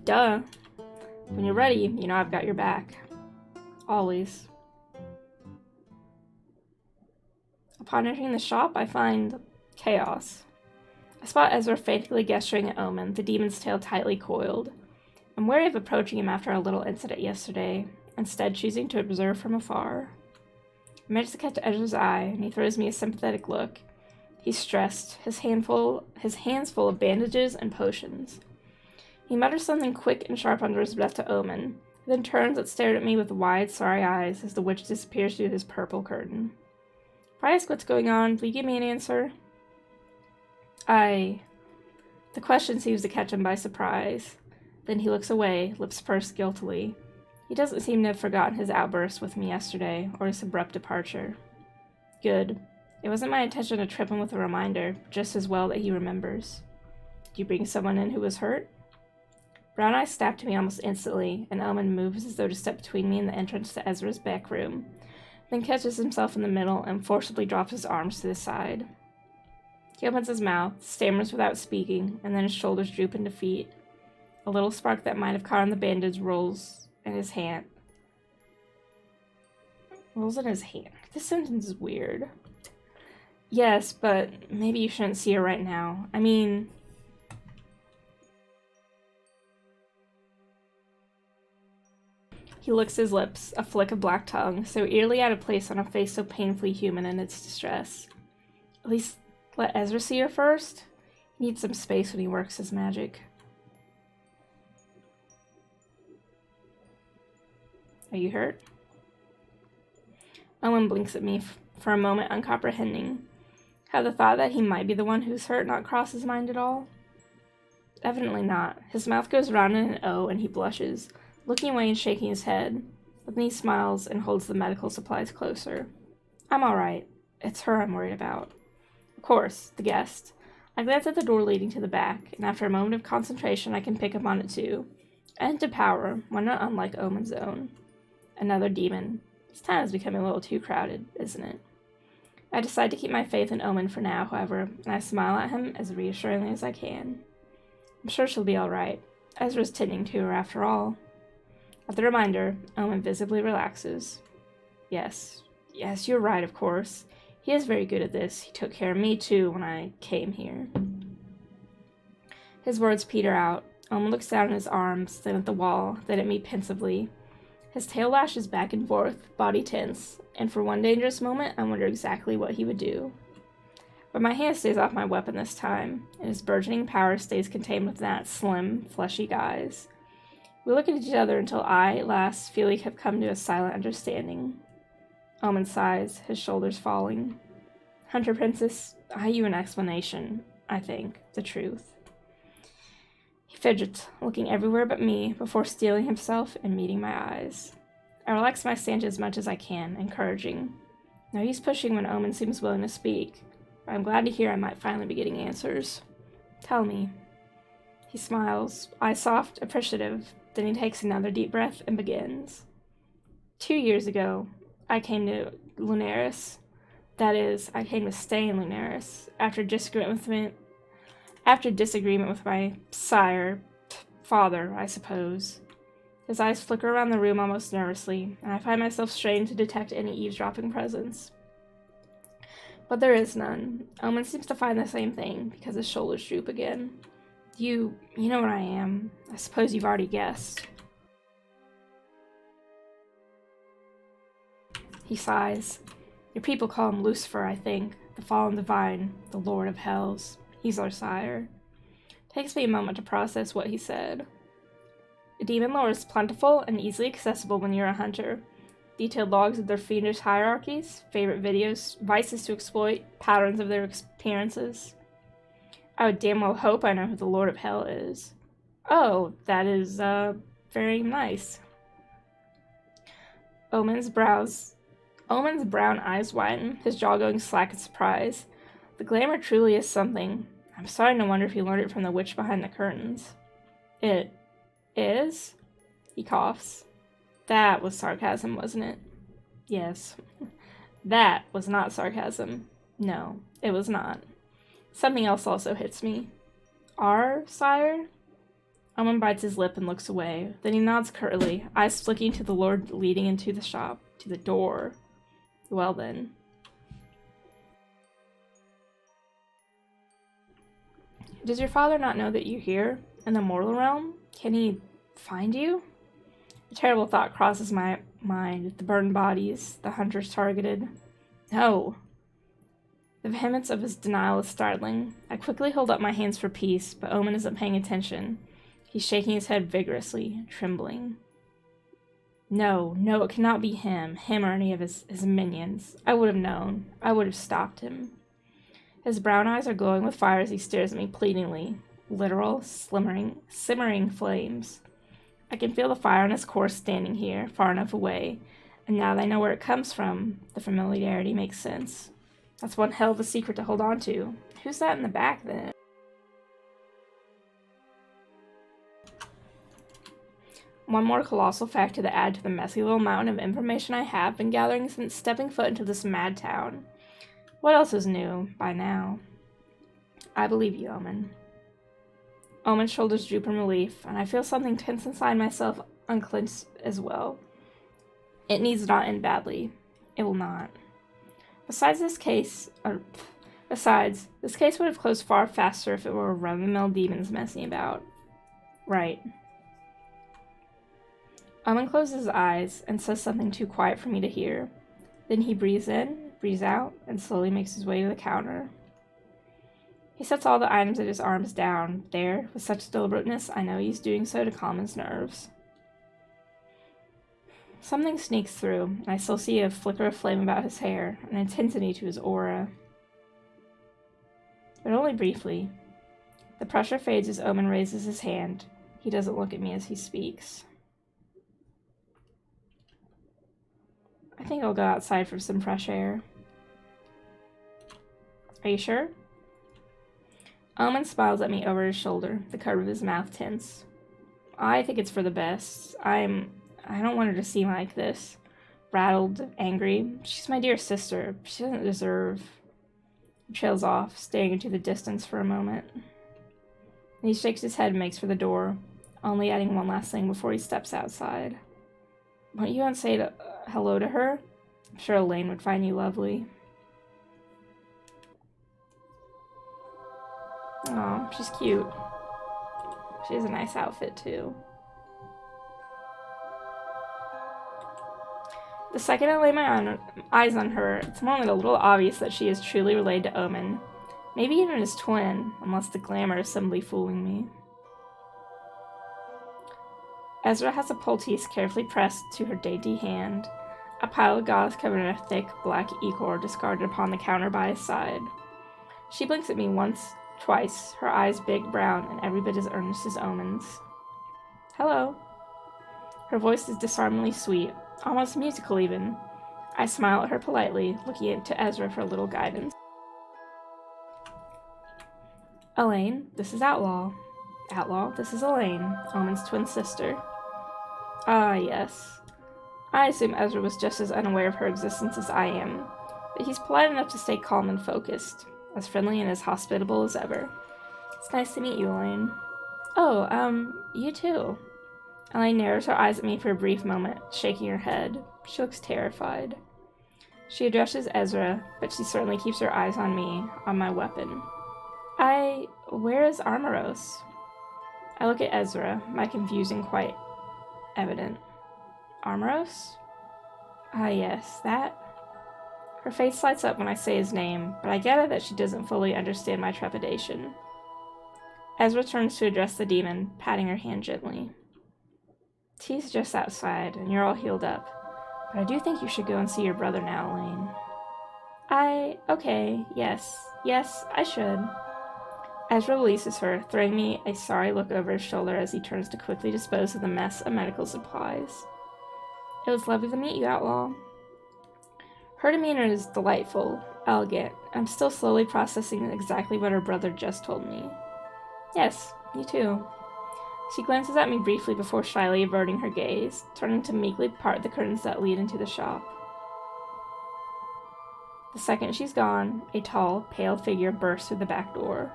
Duh. When you're ready, you know I've got your back. Always. Upon entering the shop, I find chaos. I spot Ezra faithfully gesturing at Omen, the demon's tail tightly coiled. I'm wary of approaching him after our little incident yesterday, instead choosing to observe from afar. I manage to catch Ezra's eye, and he throws me a sympathetic look. He's stressed, his hands full of bandages and potions. He mutters something quick and sharp under his breath to Omen, then turns and stares at me with wide, sorry eyes as the witch disappears through his purple curtain. If I ask what's going on, will you give me an answer? The question seems to catch him by surprise. Then he looks away, lips pursed guiltily. He doesn't seem to have forgotten his outburst with me yesterday, or his abrupt departure. Good. It wasn't my intention to trip him with a reminder, just as well that he remembers. Did you bring someone in who was hurt? Brown eyes snap to me almost instantly, and Omen moves as though to step between me and the entrance to Ezra's back room, then catches himself in the middle and forcibly drops his arms to the side. He opens his mouth, stammers without speaking, and then his shoulders droop in defeat. A little spark that might have caught on the bandage rolls in his hand. Rolls in his hand. This sentence is weird. Yes, but maybe you shouldn't see her right now. I mean... He licks his lips, a flick of black tongue, so eerily out of place on a face so painfully human in its distress. At least let Ezra see her first. He needs some space when he works his magic. Are you hurt? Owen blinks at me for a moment, uncomprehending. Had the thought that he might be the one who's hurt not crossed his mind at all? Evidently not. His mouth goes round in an O and he blushes, looking away and shaking his head. But then he smiles and holds the medical supplies closer. I'm alright. It's her I'm worried about. Of course, the guest. I glance at the door leading to the back, and after a moment of concentration I can pick up on it too. And to power, one not unlike Omen's own. Another demon. This town is becoming a little too crowded, isn't it? I decide to keep my faith in Omen for now, however, and I smile at him as reassuringly as I can. I'm sure she'll be alright. Ezra's tending to her after all. At the reminder, Omen visibly relaxes. Yes, you're right, of course. He is very good at this. He took care of me, too, when I came here. His words peter out. Omen looks down at his arms, then at the wall, then at me pensively. His tail lashes back and forth, body tense, and for one dangerous moment I wonder exactly what he would do. But my hand stays off my weapon this time, and his burgeoning power stays contained within that slim, fleshy guise. We look at each other until I, at last, feel we have come to a silent understanding. Omen sighs, his shoulders falling. Hunter Princess, I owe you an explanation, I think, the truth. He fidgets, looking everywhere but me, before steeling himself and meeting my eyes. I relax my stance as much as I can, encouraging. No use pushing when Omen seems willing to speak, but I'm glad to hear I might finally be getting answers. Tell me. He smiles, eyes soft, appreciative, then he takes another deep breath and begins. 2 years ago, I came to Lunaris. That is, I came to stay in Lunaris, after disagreement with my father, I suppose. His eyes flicker around the room almost nervously, and I find myself straining to detect any eavesdropping presence. But there is none. Omen seems to find the same thing, because his shoulders droop again. You know what I am. I suppose you've already guessed. He sighs. Your people call him Lucifer, I think. The fallen divine, the lord of hells. He's our sire. Takes me a moment to process what he said. The demon lore is plentiful and easily accessible when you're a hunter. Detailed logs of their fiendish hierarchies, favorite videos, vices to exploit, patterns of their appearances. I would damn well hope I know who the Lord of Hell is. Oh, that is, very nice. Omen's brown eyes widen, his jaw going slack in surprise. The glamour truly is something. I'm starting to wonder if he learned it from the witch behind the curtains. It is? He coughs. That was sarcasm, wasn't it? Yes. That was not sarcasm. No, it was not. Something else also hits me. Our sire? Omen bites his lip and looks away. Then he nods curtly, eyes flicking to the Lord leading into the shop, to the door. Well then. Does your father not know that you're here, in the mortal realm? Can he find you? A terrible thought crosses my mind. The burned bodies, the hunters targeted. No. The vehemence of his denial is startling. I quickly hold up my hands for peace, but Omen isn't paying attention. He's shaking his head vigorously, trembling. No, it cannot be him or any of his minions. I would have known. I would have stopped him. His brown eyes are glowing with fire as he stares at me pleadingly. Literal, simmering flames. I can feel the fire on his core standing here, far enough away, and now that I know where it comes from, the familiarity makes sense. That's one hell of a secret to hold on to. Who's that in the back, then? One more colossal factor to add to the messy little mountain of information I have been gathering since stepping foot into this mad town. What else is new, by now? I believe you, Omen. Omen's shoulders droop in relief, and I feel something tense inside myself unclench as well. It needs not end badly. It will not. Besides, this case would have closed far faster if it were run-of-the-mill demons messing about. Right. Omen closes his eyes and says something too quiet for me to hear. Then he breathes in, breathes out, and slowly makes his way to the counter. He sets all the items at his arms down, there, with such deliberateness I know he's doing so to calm his nerves. Something sneaks through, and I still see a flicker of flame about his hair, an intensity to his aura. But only briefly. The pressure fades as Omen raises his hand. He doesn't look at me as he speaks. I think I'll go outside for some fresh air. Are you sure? Omen smiles at me over his shoulder, the curve of his mouth tense. I think it's for the best. I don't want her to seem like this. Rattled, angry. She's my dear sister. She doesn't deserve... He trails off, staring into the distance for a moment. And he shakes his head and makes for the door, only adding one last thing before he steps outside. Won't you go and say hello to her? I'm sure Elaine would find you lovely. Aw, she's cute. She has a nice outfit, too. The second I lay my eyes on her, it's more than a little obvious that she is truly related to Omen. Maybe even his twin, unless the glamour is simply fooling me. Ezra has a poultice carefully pressed to her dainty hand, a pile of gauze covered in a thick, black ichor discarded upon the counter by his side. She blinks at me once, twice, her eyes big, brown, and every bit as earnest as Omen's. Hello. Her voice is disarmingly sweet, almost musical even. I smile at her politely, looking to Ezra for a little guidance. Elaine, this is Outlaw. Outlaw, this is Elaine, Omen's twin sister. Ah, yes. I assume Ezra was just as unaware of her existence as I am, but he's polite enough to stay calm and focused, as friendly and as hospitable as ever. It's nice to meet you, Elaine. Oh, you too. Elaine narrows her eyes at me for a brief moment, shaking her head. She looks terrified. She addresses Ezra, but she certainly keeps her eyes on me, on my weapon. Where is Armoros? I look at Ezra, my confusion quite evident. Armoros? Ah, yes, that. Her face lights up when I say his name, but I gather that she doesn't fully understand my trepidation. Ezra turns to address the demon, patting her hand gently. T's just outside, and you're all healed up, but I do think you should go and see your brother now, Elaine. Okay, yes, I should. Ezra releases her, throwing me a sorry look over his shoulder as he turns to quickly dispose of the mess of medical supplies. It was lovely to meet you, Outlaw. Her demeanor is delightful, elegant. I'm still slowly processing exactly what her brother just told me. Yes, you too. She glances at me briefly before shyly averting her gaze, turning to meekly part the curtains that lead into the shop. The second she's gone, a tall, pale figure bursts through the back door.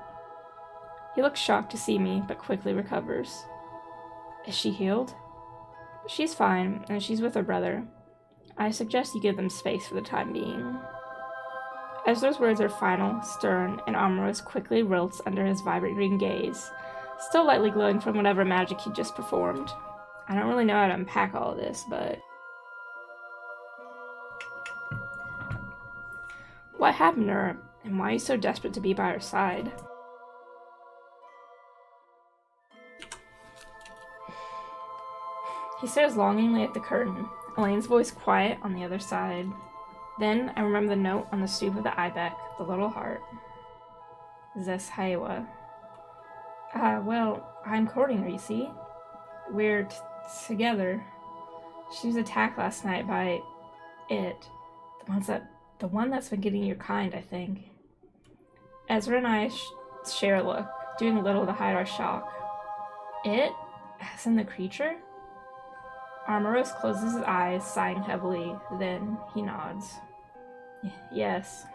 He looks shocked to see me, but quickly recovers. Is she healed? She's fine, and she's with her brother. I suggest you give them space for the time being. Ezra's words are final, stern, and Amorous quickly wilts under his vibrant green gaze, still lightly glowing from whatever magic he just performed. I don't really know how to unpack all of this, but... What happened to her, and why are you so desperate to be by her side? He stares longingly at the curtain, Elaine's voice quiet on the other side. Then I remember the note on the stoop of the ibex, the little heart. Zes Haiwa. Well, I'm courting her, you see? We're together. She was attacked last night by it. The one that's been getting your kind, I think. Ezra and I share a look, doing little to hide our shock. It? As in the creature? Armoros closes his eyes, sighing heavily. Then he nods. Yes.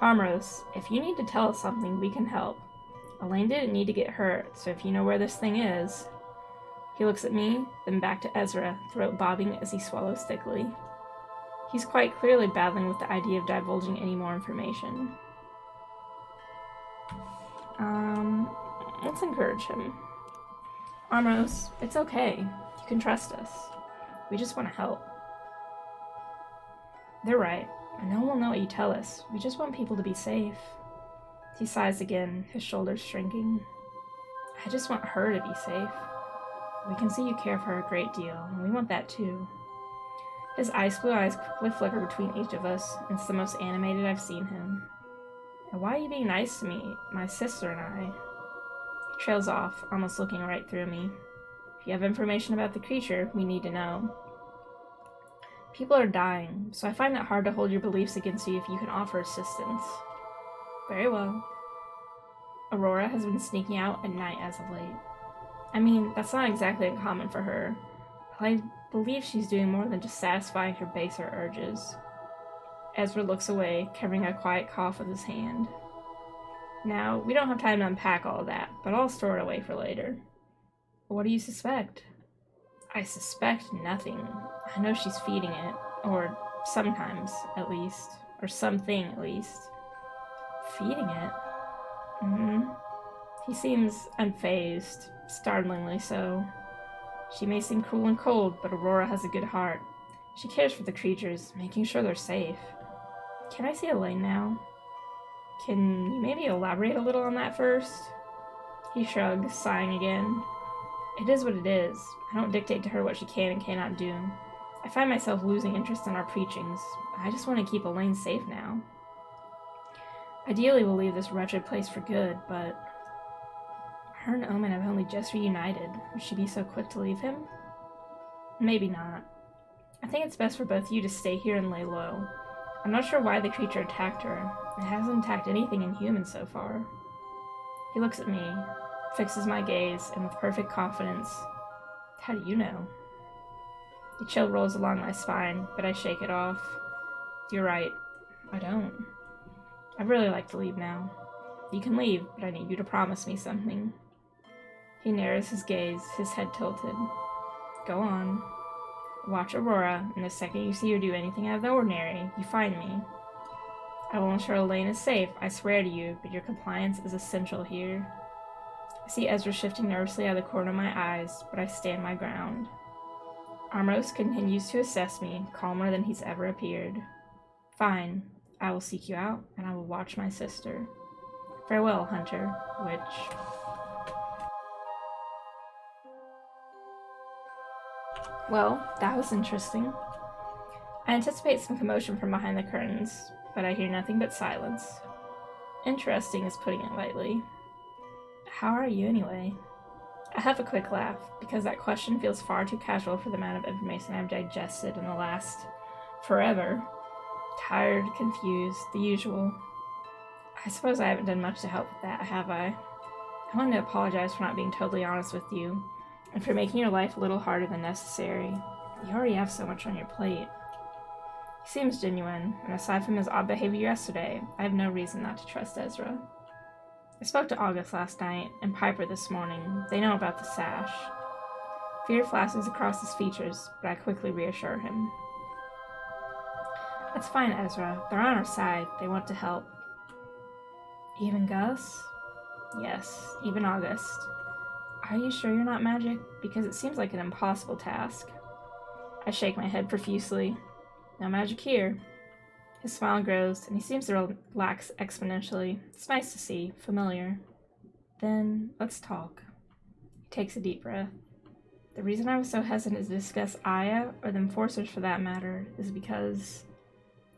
Armoros, if you need to tell us something, we can help. Elaine didn't need to get hurt, so if you know where this thing is... He looks at me, then back to Ezra, throat bobbing as he swallows thickly. He's quite clearly battling with the idea of divulging any more information. Let's encourage him. Armos, it's okay. You can trust us. We just want to help. They're right. I know we'll know what you tell us. We just want people to be safe. He sighs again, his shoulders shrinking. I just want her to be safe. We can see you care for her a great deal, and we want that too. His ice blue eyes quickly flicker between each of us, and it's the most animated I've seen him. And why are you being nice to me, my sister and I? He trails off, almost looking right through me. If you have information about the creature, we need to know. People are dying, so I find it hard to hold your beliefs against you if you can offer assistance. Very well. Aurora has been sneaking out at night as of late. I mean, that's not exactly uncommon for her, but I believe she's doing more than just satisfying her baser urges. Ezra looks away, covering a quiet cough with his hand. Now, we don't have time to unpack all of that, but I'll store it away for later. What do you suspect? I suspect nothing. I know she's feeding it, or sometimes, at least, or something, at least. Feeding it? He seems unfazed, startlingly so. She may seem cruel and cold, but Aurora has a good heart. She cares for the creatures, making sure they're safe. Can I see Elaine now? Can you maybe elaborate a little on that first? He shrugs, sighing again. It is what it is. I don't dictate to her what she can and cannot do. I find myself losing interest in our preachings. I just want to keep Elaine safe now. Ideally, we'll leave this wretched place for good, but... Her and Omen have only just reunited. Would she be so quick to leave him? Maybe not. I think it's best for both of you to stay here and lay low. I'm not sure why the creature attacked her. It hasn't attacked anything inhuman so far. He looks at me, fixes my gaze, and with perfect confidence, how do you know? The chill rolls along my spine, but I shake it off. You're right. I don't. I'd really like to leave now. You can leave, but I need you to promise me something. He narrows his gaze, his head tilted. Go on. Watch Aurora, and the second you see her do anything out of the ordinary, you find me. I will ensure Elaine is safe, I swear to you, but your compliance is essential here. I see Ezra shifting nervously out of the corner of my eyes, but I stand my ground. Armos continues to assess me, calmer than he's ever appeared. Fine. I will seek you out, and I will watch my sister. Farewell, Hunter, which... Well, that was interesting. I anticipate some commotion from behind the curtains, but I hear nothing but silence. Interesting is putting it lightly. How are you, anyway? I have a quick laugh, because that question feels far too casual for the amount of information I've digested in the last... forever. Tired, confused, the usual. I suppose I haven't done much to help with that, have I? I wanted to apologize for not being totally honest with you, and for making your life a little harder than necessary. You already have so much on your plate. He seems genuine, and aside from his odd behavior yesterday, I have no reason not to trust Ezra. I spoke to August last night, and Piper this morning. They know about the sash. Fear flashes across his features, but I quickly reassure him. That's fine, Ezra. They're on our side. They want to help. Even Gus? Yes, even August. Are you sure you're not magic? Because it seems like an impossible task. I shake my head profusely. No magic here. His smile grows, and he seems to relax exponentially. It's nice to see, familiar. Then, let's talk. He takes a deep breath. The reason I was so hesitant to discuss Aya, or the Enforcers for that matter, is because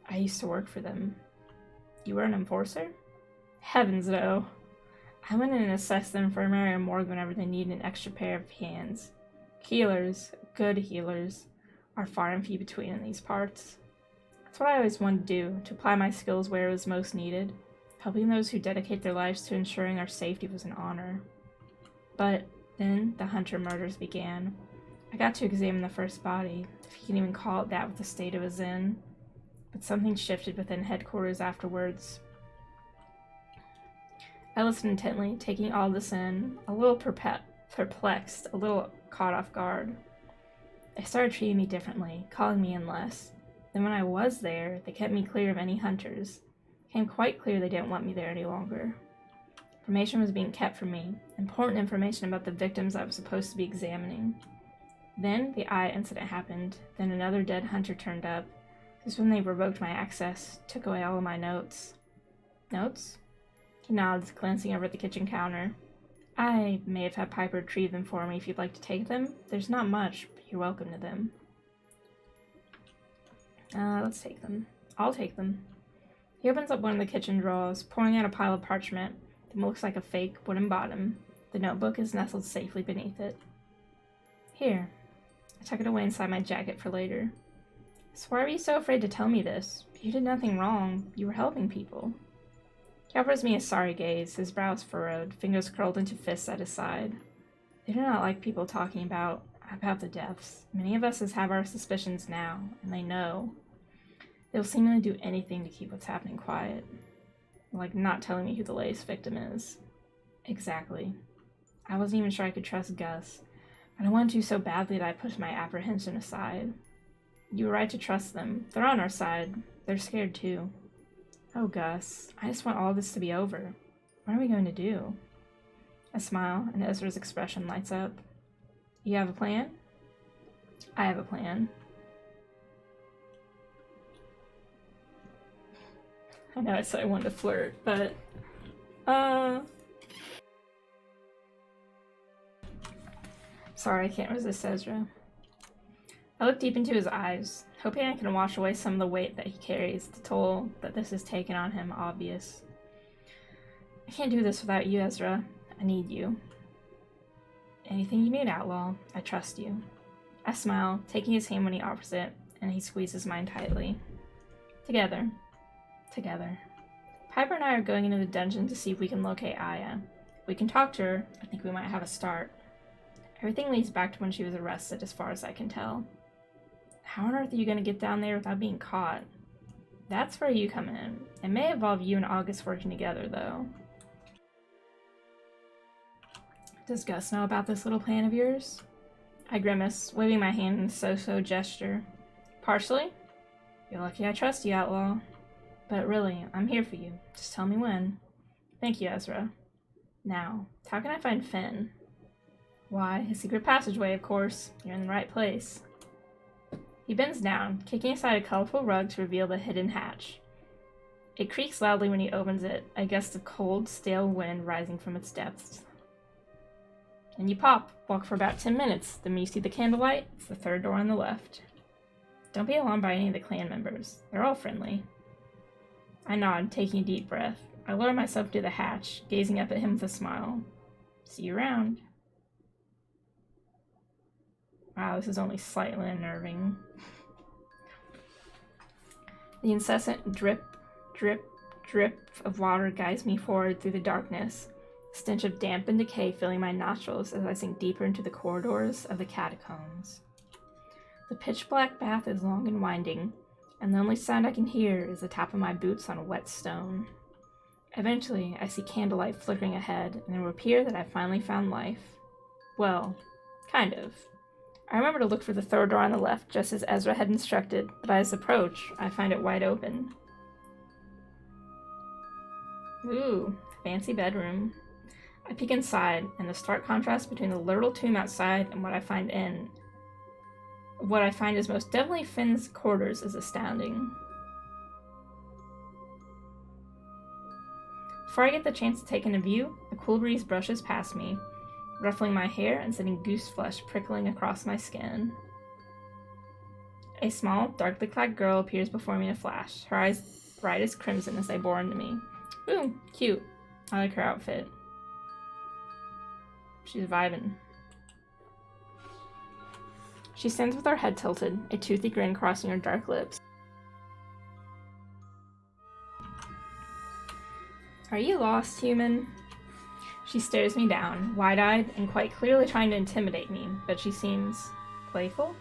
I used to work for them. You were an Enforcer? Heavens, no. I went in and assessed the infirmary and morgue whenever they needed an extra pair of hands. Healers, good healers, are far and few between in these parts. That's what I always wanted to do, to apply my skills where it was most needed. Helping those who dedicate their lives to ensuring our safety was an honor. But then the Hunter murders began. I got to examine the first body, if you can even call it that with the state it was in. But something shifted within headquarters afterwards. I listened intently, taking all this in, a little perplexed, a little caught off guard. They started treating me differently, calling me in less. Then when I was there, they kept me clear of any hunters. It became quite clear they didn't want me there any longer. Information was being kept from me, important information about the victims I was supposed to be examining. Then the Aya incident happened, then another dead hunter turned up. This is when they revoked my access, took away all of my notes. Notes? He nods, glancing over at the kitchen counter. I may have had Piper retrieve them for me if you'd like to take them. There's not much, but you're welcome to them. Let's take them. I'll take them. He opens up one of the kitchen drawers, pouring out a pile of parchment that looks like a fake wooden bottom. The notebook is nestled safely beneath it. Here. I tuck it away inside my jacket for later. So why were you so afraid to tell me this? You did nothing wrong. You were helping people. He offers me a sorry gaze, his brows furrowed, fingers curled into fists at his side. They do not like people talking about the deaths. Many of us have our suspicions now, and they know. They'll seemingly do anything to keep what's happening quiet. Like not telling me who the latest victim is. Exactly. I wasn't even sure I could trust Gus, but I wanted to so badly that I pushed my apprehension aside. You were right to trust them. They're on our side. They're scared too. Oh, Gus, I just want all this to be over. What are we going to do? I smile, and Ezra's expression lights up. You have a plan? I have a plan. I know I said I wanted to flirt, but... Sorry, I can't resist Ezra. I look deep into his eyes, hoping I can wash away some of the weight that he carries, the toll that this has taken on him obvious. I can't do this without you, Ezra. I need you. Anything you need, Outlaw. I trust you. I smile, taking his hand when he offers it, and he squeezes mine tightly. Together. Together. Piper and I are going into the dungeon to see if we can locate Aya. If we can talk to her, I think we might have a start. Everything leads back to when she was arrested, as far as I can tell. How on earth are you going to get down there without being caught? That's where you come in. It may involve you and August working together, though. Does Gus know about this little plan of yours? I grimace, waving my hand in a so-so gesture. Partially? You're lucky I trust you, Outlaw. But really, I'm here for you. Just tell me when. Thank you, Ezra. Now, how can I find Finn? Why, his secret passageway, of course. You're in the right place. He bends down, kicking aside a colorful rug to reveal the hidden hatch. It creaks loudly when he opens it, a gust of cold, stale wind rising from its depths. And you pop, walk for about 10 minutes, then when you see the candlelight, it's the third door on the left. Don't be alarmed by any of the clan members. They're all friendly. I nod, taking a deep breath. I lower myself to the hatch, gazing up at him with a smile. See you around. Wow, this is only slightly unnerving. The incessant drip, drip, drip of water guides me forward through the darkness, a stench of damp and decay filling my nostrils as I sink deeper into the corridors of the catacombs. The pitch-black path is long and winding, and the only sound I can hear is the tap of my boots on wet stone. Eventually, I see candlelight flickering ahead, and it will appear that I finally found life. Well, kind of. I remember to look for the third door on the left, just as Ezra had instructed, but as I approach, I find it wide open. Ooh, fancy bedroom. I peek inside, and the stark contrast between the literal tomb outside and what I find is most definitely Finn's quarters is astounding. Before I get the chance to take in a view, a cool breeze brushes past me, ruffling my hair and sending goose flesh prickling across my skin. A small, darkly clad girl appears before me in a flash, her eyes bright as crimson as they bore into me. Ooh, cute. I like her outfit. She's vibing. She stands with her head tilted, a toothy grin crossing her dark lips. Are you lost, human? She stares me down, wide-eyed and quite clearly trying to intimidate me, but she seems playful?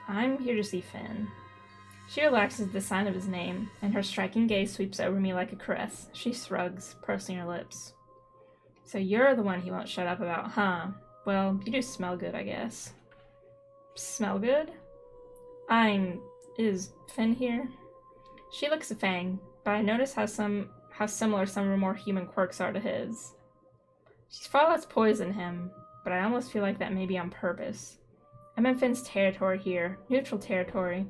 I'm here to see Finn. She relaxes at the sound of his name, and her striking gaze sweeps over me like a caress. She shrugs, pursing her lips. So you're the one he won't shut up about, huh? Well, you do smell good, I guess. Smell good? Is Finn here? She looks at Fang, but I notice how similar some of her more human quirks are to his. She's far less poised than him, but I almost feel like that may be on purpose. I'm in Finn's territory here, neutral territory,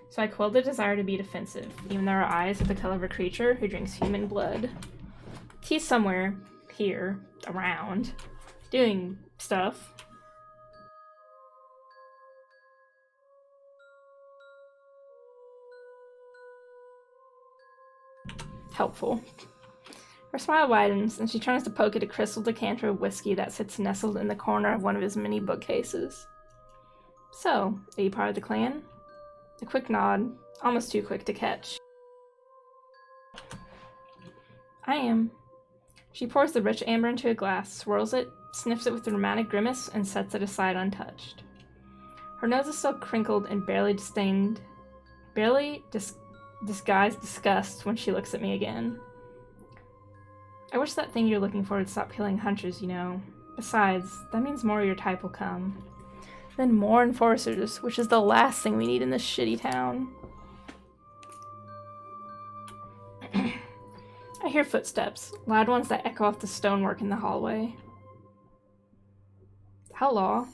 so I quell the desire to be defensive, even though her eyes are the color of a creature who drinks human blood. He's somewhere here, around, doing stuff. Helpful. Her smile widens, and she turns to poke at a crystal decanter of whiskey that sits nestled in the corner of one of his many bookcases. So, are you part of the clan? A quick nod, almost too quick to catch. I am. She pours the rich amber into a glass, swirls it, sniffs it with a dramatic grimace, and sets it aside untouched. Her nose is still crinkled and barely disguised disgust when she looks at me again. I wish that thing you're looking for would stop killing hunters, you know. Besides, that means more of your type will come. Then more enforcers, which is the last thing we need in this shitty town. I hear footsteps, loud ones that echo off the stonework in the hallway. Outlaw.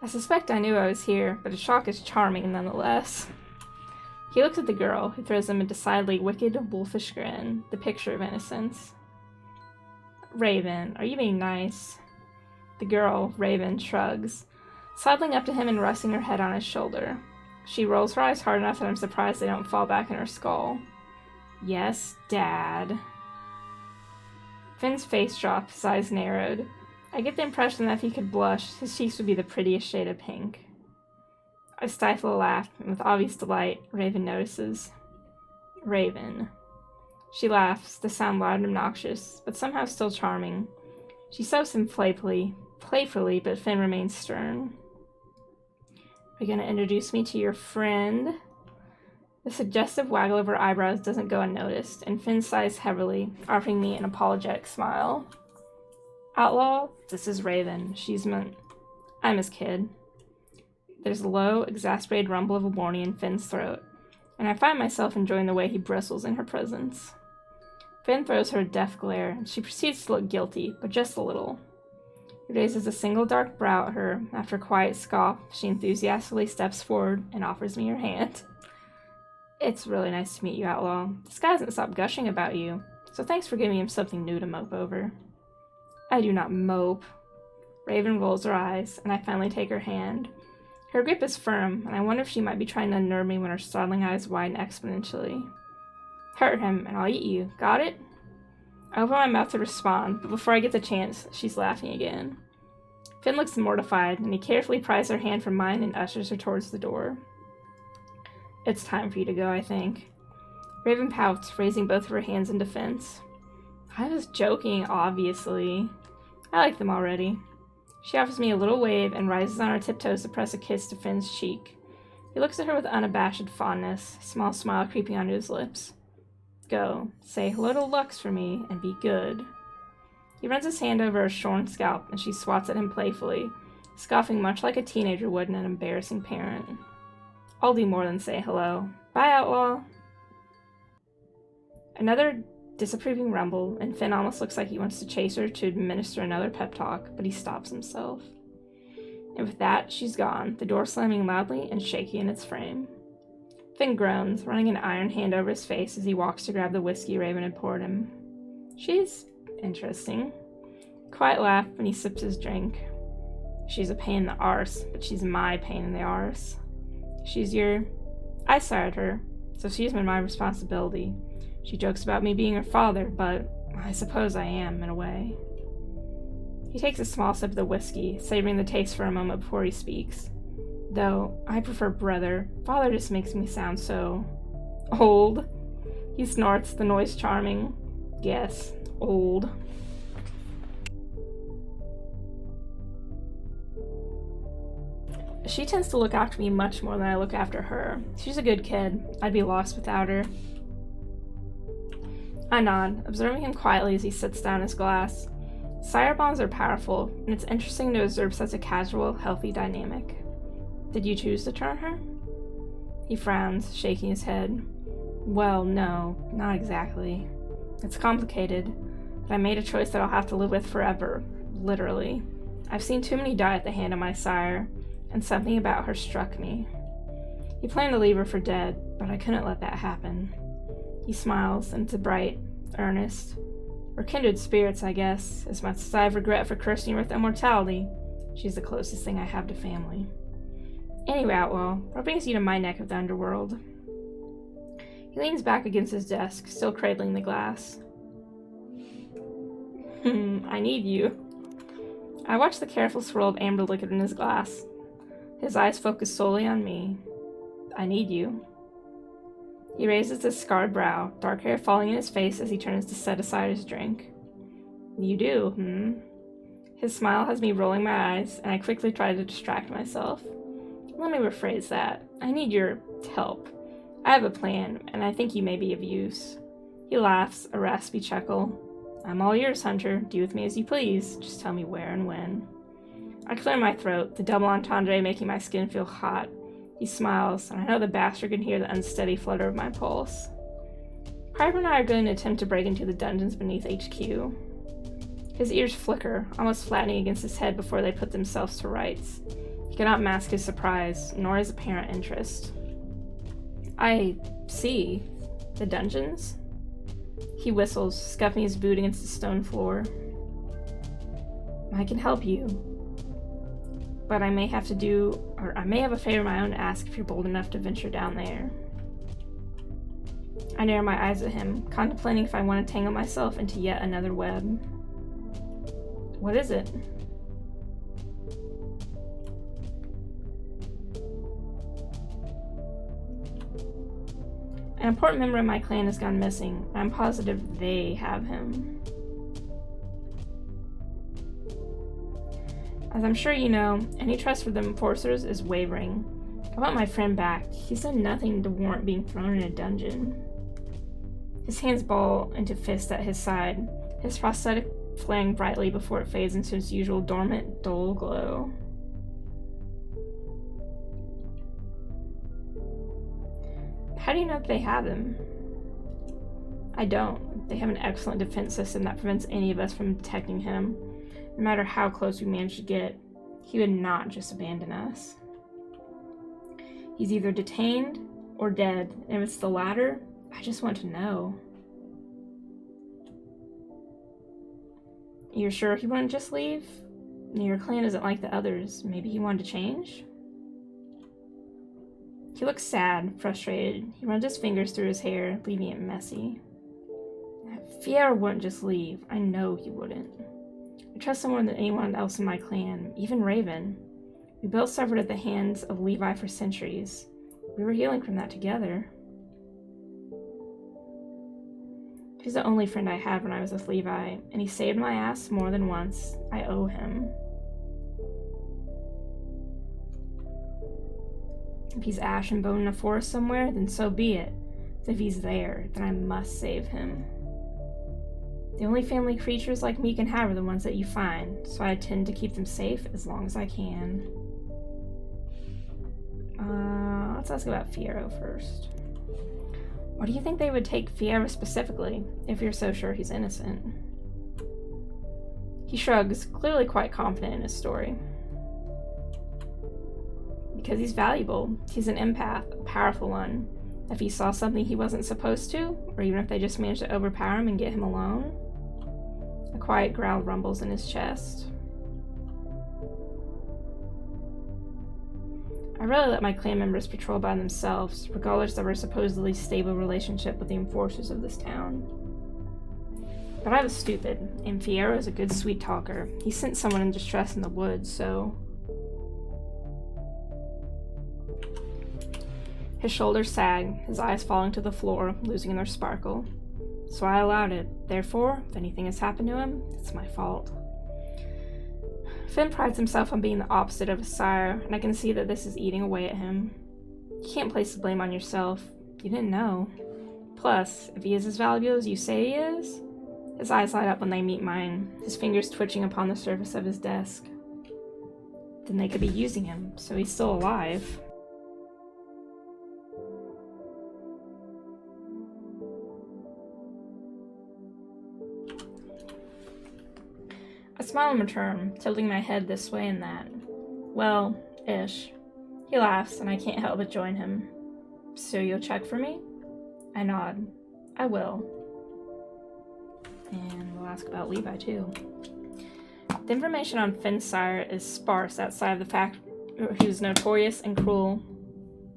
I suspect I knew I was here, but his shock is charming nonetheless. He looks at the girl, who throws him a decidedly wicked, wolfish grin, the picture of innocence. Raven, are you being nice? The girl, Raven, shrugs, sidling up to him and resting her head on his shoulder. She rolls her eyes hard enough that I'm surprised they don't fall back in her skull. Yes, Dad. Finn's face dropped, his eyes narrowed. I get the impression that if he could blush, his cheeks would be the prettiest shade of pink. I stifle a laugh, and with obvious delight, Raven notices. Raven. She laughs, the sound loud and obnoxious, but somehow still charming. She sobs him playfully, but Finn remains stern. Are you going to introduce me to your friend? The suggestive waggle of her eyebrows doesn't go unnoticed, and Finn sighs heavily, offering me an apologetic smile. Outlaw, this is Raven. I'm his kid. There's a low, exasperated rumble of a warning in Finn's throat, and I find myself enjoying the way he bristles in her presence. Finn throws her a deft glare, and she proceeds to look guilty, but just a little. He raises a single dark brow at her. After a quiet scoff, she enthusiastically steps forward and offers me her hand. It's really nice to meet you, Outlaw. This guy hasn't stopped gushing about you, so thanks for giving him something new to mope over. I do not mope. Raven rolls her eyes, and I finally take her hand. Her grip is firm, and I wonder if she might be trying to unnerve me when her startling eyes widen exponentially. Hurt him, and I'll eat you. Got it? I open my mouth to respond, but before I get the chance, she's laughing again. Finn looks mortified, and he carefully pries her hand from mine and ushers her towards the door. It's time for you to go, I think. Raven pouts, raising both of her hands in defense. I was joking, obviously. I like them already. She offers me a little wave and rises on her tiptoes to press a kiss to Finn's cheek. He looks at her with unabashed fondness, a small smile creeping onto his lips. Go. Say hello to Lux for me, and be good. He runs his hand over her shorn scalp, and she swats at him playfully, scoffing much like a teenager would at an embarrassing parent. I'll do more than say hello. Bye, Outlaw! Another disapproving rumble, and Finn almost looks like he wants to chase her to administer another pep talk, but he stops himself. And with that, she's gone, the door slamming loudly and shaky in its frame. Finn groans, running an iron hand over his face as he walks to grab the whiskey Raven had poured him. She's interesting. Quiet laugh when he sips his drink. She's a pain in the arse, but she's my pain in the arse. I sired her, so she's been my responsibility. She jokes about me being her father, but I suppose I am, in a way. He takes a small sip of the whiskey, savoring the taste for a moment before he speaks. Though, I prefer brother. Father just makes me sound so... old. He snorts, the noise charming. Yes, old. She tends to look after me much more than I look after her. She's a good kid. I'd be lost without her. I nod, observing him quietly as he sits down his glass. Sire bonds are powerful, and it's interesting to observe such a casual, healthy dynamic. Did you choose to turn her? He frowns, shaking his head. Well, no, not exactly. It's complicated, but I made a choice that I'll have to live with forever, literally. I've seen too many die at the hand of my sire, and something about her struck me. He planned to leave her for dead, but I couldn't let that happen. He smiles, and it's bright, earnest. We're kindred spirits, I guess, as much as I have regret for cursing her with immortality. She's the closest thing I have to family. Anyway, Outlaw, what brings you to my neck of the underworld? He leans back against his desk, still cradling the glass. I need you. I watch the careful swirl of amber liquid in his glass. His eyes focus solely on me. I need you. He raises his scarred brow, dark hair falling in his face as he turns to set aside his drink. You do, His smile has me rolling my eyes, and I quickly try to distract myself. Let me rephrase that. I need your help. I have a plan, and I think you may be of use. He laughs, a raspy chuckle. I'm all yours, Hunter. Do with me as you please. Just tell me where and when. I clear my throat, the double entendre making my skin feel hot. He smiles, and I know the bastard can hear the unsteady flutter of my pulse. Piper and I are going to attempt to break into the dungeons beneath HQ. His ears flicker, almost flattening against his head before they put themselves to rights. He cannot mask his surprise, nor his apparent interest. I see. The dungeons? He whistles, scuffing his boot against the stone floor. I can help you. But I may have a favor of my own to ask if you're bold enough to venture down there. I narrow my eyes at him, contemplating if I want to tangle myself into yet another web. What is it? An important member of my clan has gone missing, and I'm positive they have him. As I'm sure you know, any trust for the enforcers is wavering. I want my friend back. He's done nothing to warrant being thrown in a dungeon. His hands ball into fists at his side, his prosthetic flaring brightly before it fades into its usual dormant, dull glow. How do you know that they have him? I don't. They have an excellent defense system that prevents any of us from detecting him. No matter how close we manage to get, he would not just abandon us. He's either detained or dead, and if it's the latter, I just want to know. You're sure he wouldn't just leave? Your clan isn't like the others. Maybe he wanted to change? He looks sad, frustrated. He runs his fingers through his hair, leaving it messy. Fiera wouldn't just leave. I know he wouldn't. I trust him more than anyone else in my clan, even Raven. We both suffered at the hands of Levi for centuries. We were healing from that together. He's the only friend I had when I was with Levi, and he saved my ass more than once. I owe him. If he's ash and bone in a forest somewhere, then so be it. So if he's there, then I must save him. The only family creatures like me can have are the ones that you find, so I tend to keep them safe as long as I can. Let's ask about Fiyero first. Why do you think they would take Fiyero specifically, if you're so sure he's innocent? He shrugs, clearly quite confident in his story. Because he's valuable. He's an empath, a powerful one. If he saw something he wasn't supposed to, or even if they just managed to overpower him and get him alone. A quiet growl rumbles in his chest. I rarely let my clan members patrol by themselves, regardless of our supposedly stable relationship with the enforcers of this town. But I was stupid, and Fiyero is a good sweet talker. He sent someone in distress in the woods, so... His shoulders sag, his eyes falling to the floor, losing their sparkle. So I allowed it. Therefore, if anything has happened to him, it's my fault. Finn prides himself on being the opposite of his sire, and I can see that this is eating away at him. You can't place the blame on yourself. You didn't know. Plus, if he is as valuable as you say he is... His eyes light up when they meet mine, his fingers twitching upon the surface of his desk. Then they could be using him, so he's still alive. I smile in return, tilting my head this way and that. Well, ish. He laughs, and I can't help but join him. So you'll check for me? I nod. I will. And we'll ask about Levi, too. The information on Finn's sire is sparse outside of the fact he was notorious and cruel.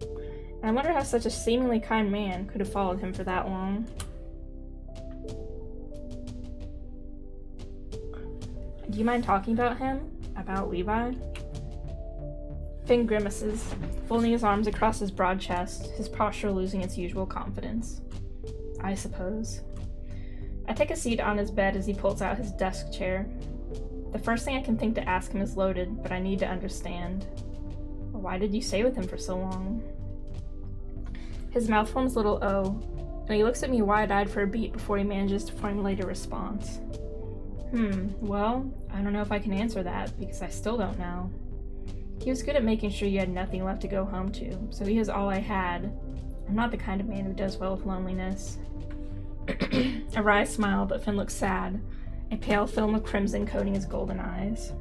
And I wonder how such a seemingly kind man could have followed him for that long. Do you mind talking about him? About Levi? Finn grimaces, folding his arms across his broad chest, his posture losing its usual confidence. I suppose. I take a seat on his bed as he pulls out his desk chair. The first thing I can think to ask him is loaded, but I need to understand. Why did you stay with him for so long? His mouth forms a little O, and he looks at me wide-eyed for a beat before he manages to formulate a response. Well, I don't know if I can answer that, because I still don't know. He was good at making sure you had nothing left to go home to, so he is all I had. I'm not the kind of man who does well with loneliness. A wry smile, but Finn looks sad, a pale film of crimson coating his golden eyes.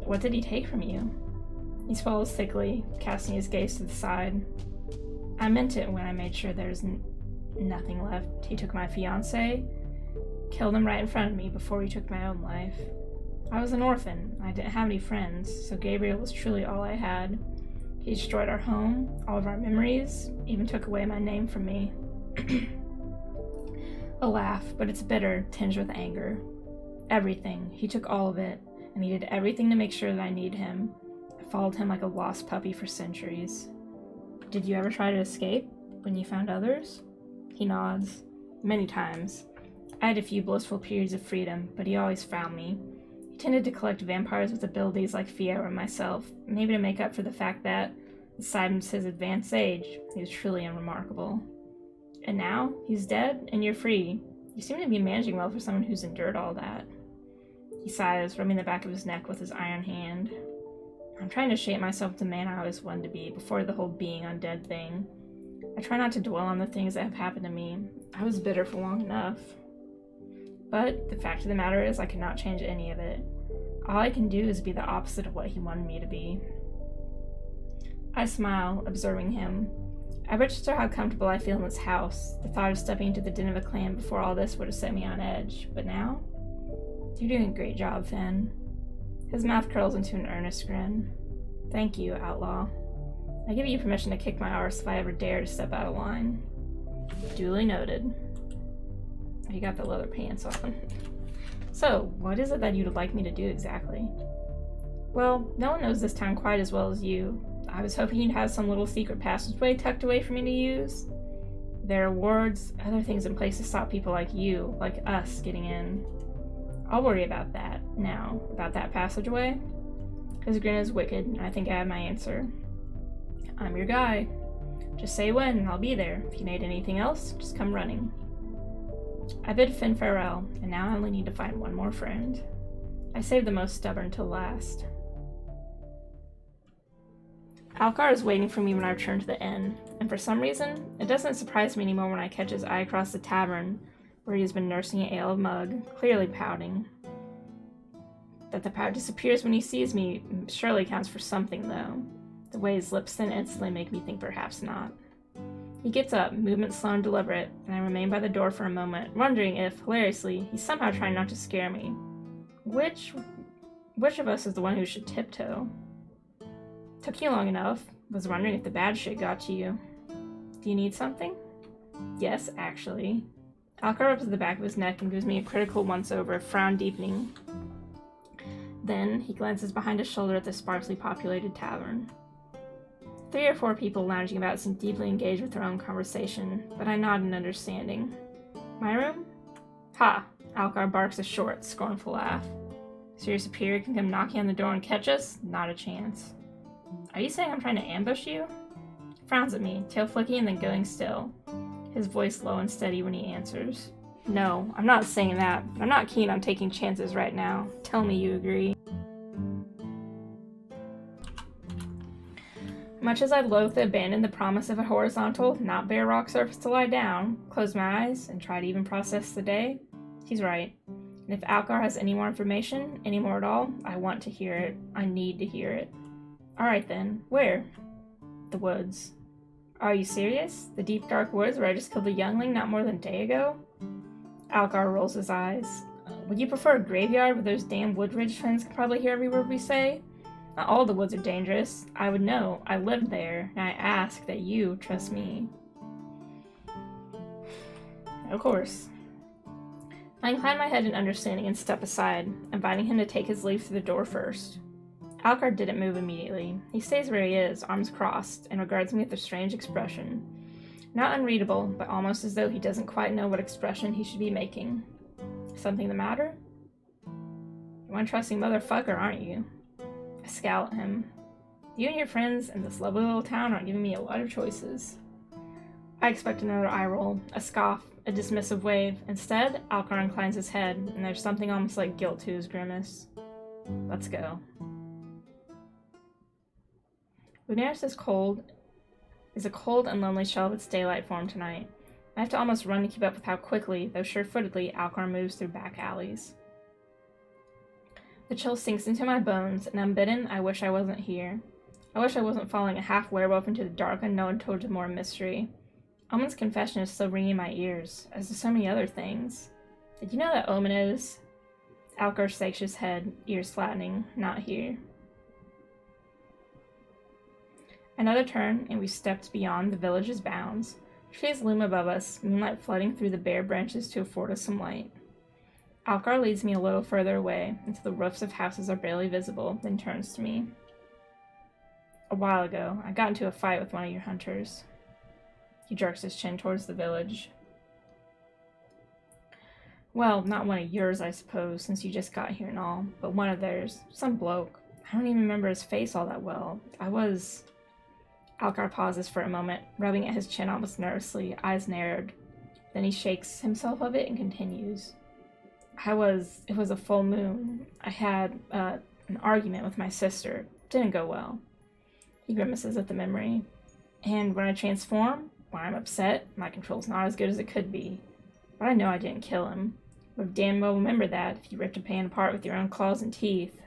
What did he take from you? He swallows thickly, casting his gaze to the side. I meant it when I made sure there's nothing left. He took my fiancé, killed him right in front of me before he took my own life. I was an orphan. I didn't have any friends, so Gabriel was truly all I had. He destroyed our home, all of our memories, even took away my name from me. A laugh, but it's bitter, tinged with anger. Everything. He took all of it, and he did everything to make sure that I needed him. I followed him like a lost puppy for centuries. Did you ever try to escape when you found others? He nods. Many times. I had a few blissful periods of freedom, but he always found me. He tended to collect vampires with abilities like Fiyero and myself, maybe to make up for the fact that, aside from his advanced age, he was truly unremarkable. And now, he's dead, and you're free. You seem to be managing well for someone who's endured all that. He sighs, rubbing the back of his neck with his iron hand. I'm trying to shape myself the man I always wanted to be before the whole being undead thing. I try not to dwell on the things that have happened to me. I was bitter for long enough. But the fact of the matter is I cannot change any of it. All I can do is be the opposite of what he wanted me to be. I smile, observing him. I register how comfortable I feel in this house. The thought of stepping into the den of a clan before all this would have set me on edge. But now? You're doing a great job, Finn. His mouth curls into an earnest grin. Thank you, outlaw. I give you permission to kick my arse if I ever dare to step out of line. Duly noted. You got the leather pants on. So, what is it that you'd like me to do exactly? Well, no one knows this town quite as well as you. I was hoping you'd have some little secret passageway tucked away for me to use. There are wards, other things in place to stop people like you, like us, getting in. I'll worry about that. Now, about that passageway? His grin is wicked, and I think I have my answer. I'm your guy. Just say when, and I'll be there. If you need anything else, just come running. I bid Finn farewell, and now I only need to find one more friend. I saved the most stubborn till last. Alcar is waiting for me when I return to the inn, and for some reason, it doesn't surprise me anymore when I catch his eye across the tavern, where he has been nursing an ale mug, clearly pouting. That the pout disappears when he sees me surely counts for something, though. The way his lips then instantly make me think perhaps not. He gets up, movement slow and deliberate, and I remain by the door for a moment, wondering if, hilariously, he's somehow trying not to scare me. Which of us is the one who should tiptoe? Took you long enough. Was wondering if the bad shit got to you. Do you need something? Yes, actually. Alcar rubs the back of his neck and gives me a critical once-over, frown deepening. Then, he glances behind his shoulder at the sparsely populated tavern. 3 or 4 people lounging about seem deeply engaged with their own conversation, but I nod in understanding. My room? Ha! Alcar barks a short, scornful laugh. So your superior can come knocking on the door and catch us? Not a chance. Are you saying I'm trying to ambush you? He frowns at me, tail flicking and then going still. His voice low and steady when he answers. No, I'm not saying that, but I'm not keen on taking chances right now. Tell me you agree. Much as I'd loathe to abandon the promise of a horizontal, not bare rock surface to lie down, close my eyes, and try to even process the day, he's right. And if Alcar has any more information, any more at all, I want to hear it. I need to hear it. Alright then, where? The woods. Are you serious? The deep dark woods where I just killed a youngling not more than a day ago? Alcar rolls his eyes. Would you prefer a graveyard where those damn Woodridge twins can probably hear every word we say? Not all the woods are dangerous. I would know. I lived there, and I ask that you trust me. Of course. I incline my head in understanding and step aside, inviting him to take his leave through the door first. Alcar didn't move immediately. He stays where he is, arms crossed, and regards me with a strange expression. Not unreadable, but almost as though he doesn't quite know what expression he should be making. Something the matter? You're one trusting motherfucker, aren't you? I scowl at him. You and your friends in this lovely little town aren't giving me a lot of choices. I expect another eye roll, a scoff, a dismissive wave. Instead, Alcar inclines his head, and there's something almost like guilt to his grimace. Let's go. Lunaris is a cold and lonely shell of its daylight form tonight. I have to almost run to keep up with how quickly, though sure-footedly, Alcar moves through back alleys. The chill sinks into my bones, and unbidden, I wish I wasn't here. I wish I wasn't following a half-werewolf into the dark unknown towards more mystery. Omen's confession is still ringing in my ears, as do so many other things. Did you know that Omen is? Alcar shakes his head, ears flattening. Not here. Another turn, and we stepped beyond the village's bounds. Trees loom above us, moonlight flooding through the bare branches to afford us some light. Alcar leads me a little further away, until the roofs of houses are barely visible, then turns to me. A while ago, I got into a fight with one of your hunters. He jerks his chin towards the village. Well, not one of yours, I suppose, since you just got here and all, but one of theirs. Some bloke. I don't even remember his face all that well. Alcar pauses for a moment, rubbing at his chin almost nervously, eyes narrowed. Then he shakes himself of it and continues. It was a full moon. I had an argument with my sister. Didn't go well. He grimaces at the memory. And when I transform, when I'm upset, my control's not as good as it could be. But I know I didn't kill him. Would damn well remember that if you ripped a pan apart with your own claws and teeth.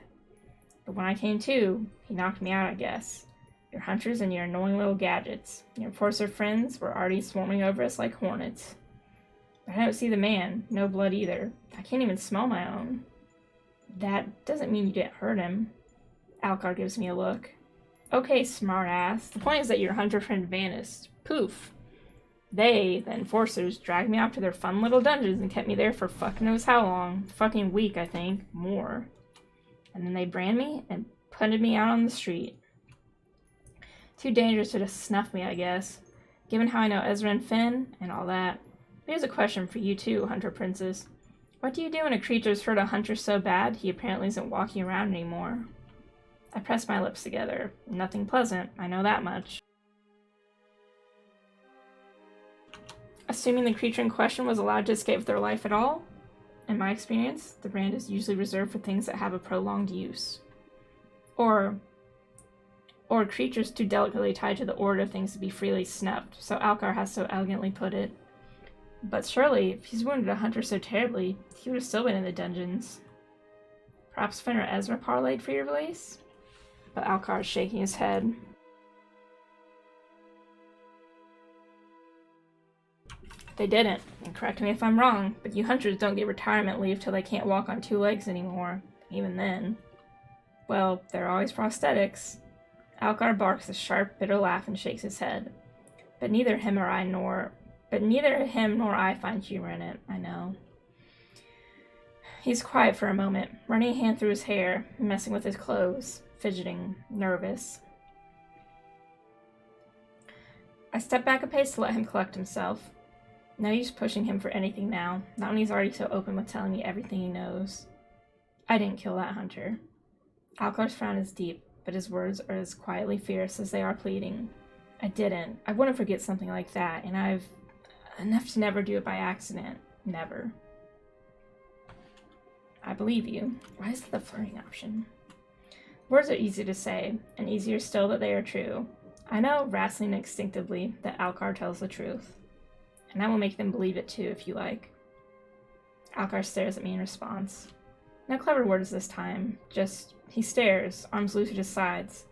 But when I came to, he knocked me out, I guess. Your hunters and your annoying little gadgets. Your forcer friends were already swarming over us like hornets. But I don't see the man. No blood either. I can't even smell my own. That doesn't mean you didn't hurt him. Alcar gives me a look. Okay, smartass. The point is that your hunter friend vanished. Poof. They, the enforcers, dragged me off to their fun little dungeons and kept me there for fuck knows how long. Fucking week, I think. More. And then they brand me and punted me out on the street. Too dangerous to just snuff me, I guess. Given how I know Ezra and Finn, and all that. Here's a question for you too, Hunter Princess. What do you do when a creature's hurt a hunter so bad he apparently isn't walking around anymore? I press my lips together. Nothing pleasant, I know that much. assuming the creature in question was allowed to escape with their life at all. In my experience, the brand is usually reserved for things that have a prolonged use. Or creatures too delicately tied to the order of things to be freely snuffed, so Alcar has so elegantly put it. But surely, if he's wounded a hunter so terribly, he would have still been in the dungeons. Perhaps Finn or Ezra parlayed for your release? But Alcar is shaking his head. They didn't, and correct me if I'm wrong, but you hunters don't get retirement leave till they can't walk on 2 legs anymore. Even then. Well, there are always prosthetics. Alcar barks a sharp, bitter laugh and shakes his head. But neither him nor I find humor in it, I know. He's quiet for a moment, running a hand through his hair, messing with his clothes, fidgeting, nervous. I step back a pace to let him collect himself. No use pushing him for anything now, not when he's already so open with telling me everything he knows. I didn't kill that hunter. Alcar's frown is deep, but his words are as quietly fierce as they are pleading. I didn't. I wouldn't forget something like that, and I've enough to never do it by accident. Never. I believe you. Why is that the flirting option? Words are easy to say, and easier still that they are true. I know, wrestling instinctively, that Alcar tells the truth. And I will make them believe it too, if you like. Alcar stares at me in response. No clever words this time, just he stares, arms loose at his sides.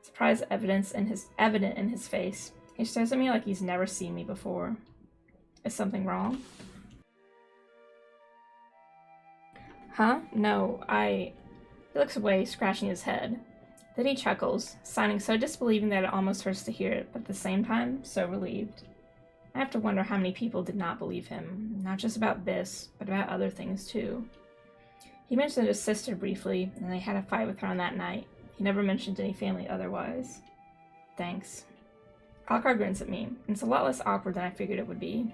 Surprise evident in his face. He stares at me like he's never seen me before. Is something wrong? Huh? No, He looks away, scratching his head. Then he chuckles, sounding so disbelieving that it almost hurts to hear it, but at the same time, so relieved. I have to wonder how many people did not believe him, not just about this, but about other things too. He mentioned his sister briefly, and they had a fight with her on that night. He never mentioned any family otherwise. Thanks. Alcar grins at me, and it's a lot less awkward than I figured it would be.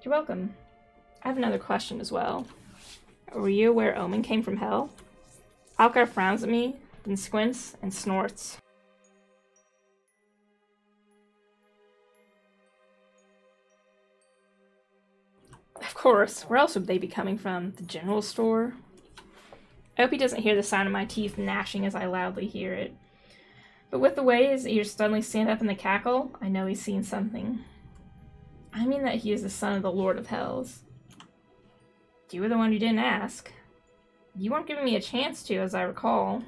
You're welcome. I have another question as well. Were you aware Omen came from hell? Alcar frowns at me, then squints and snorts. Of course, where else would they be coming from? The general store? I hope he doesn't hear the sound of my teeth gnashing as I loudly hear it. But with the way his ears suddenly stand up in the cackle, I know he's seen something. I mean that he is the son of the Lord of Hells. You were the one who didn't ask. You weren't giving me a chance to, as I recall.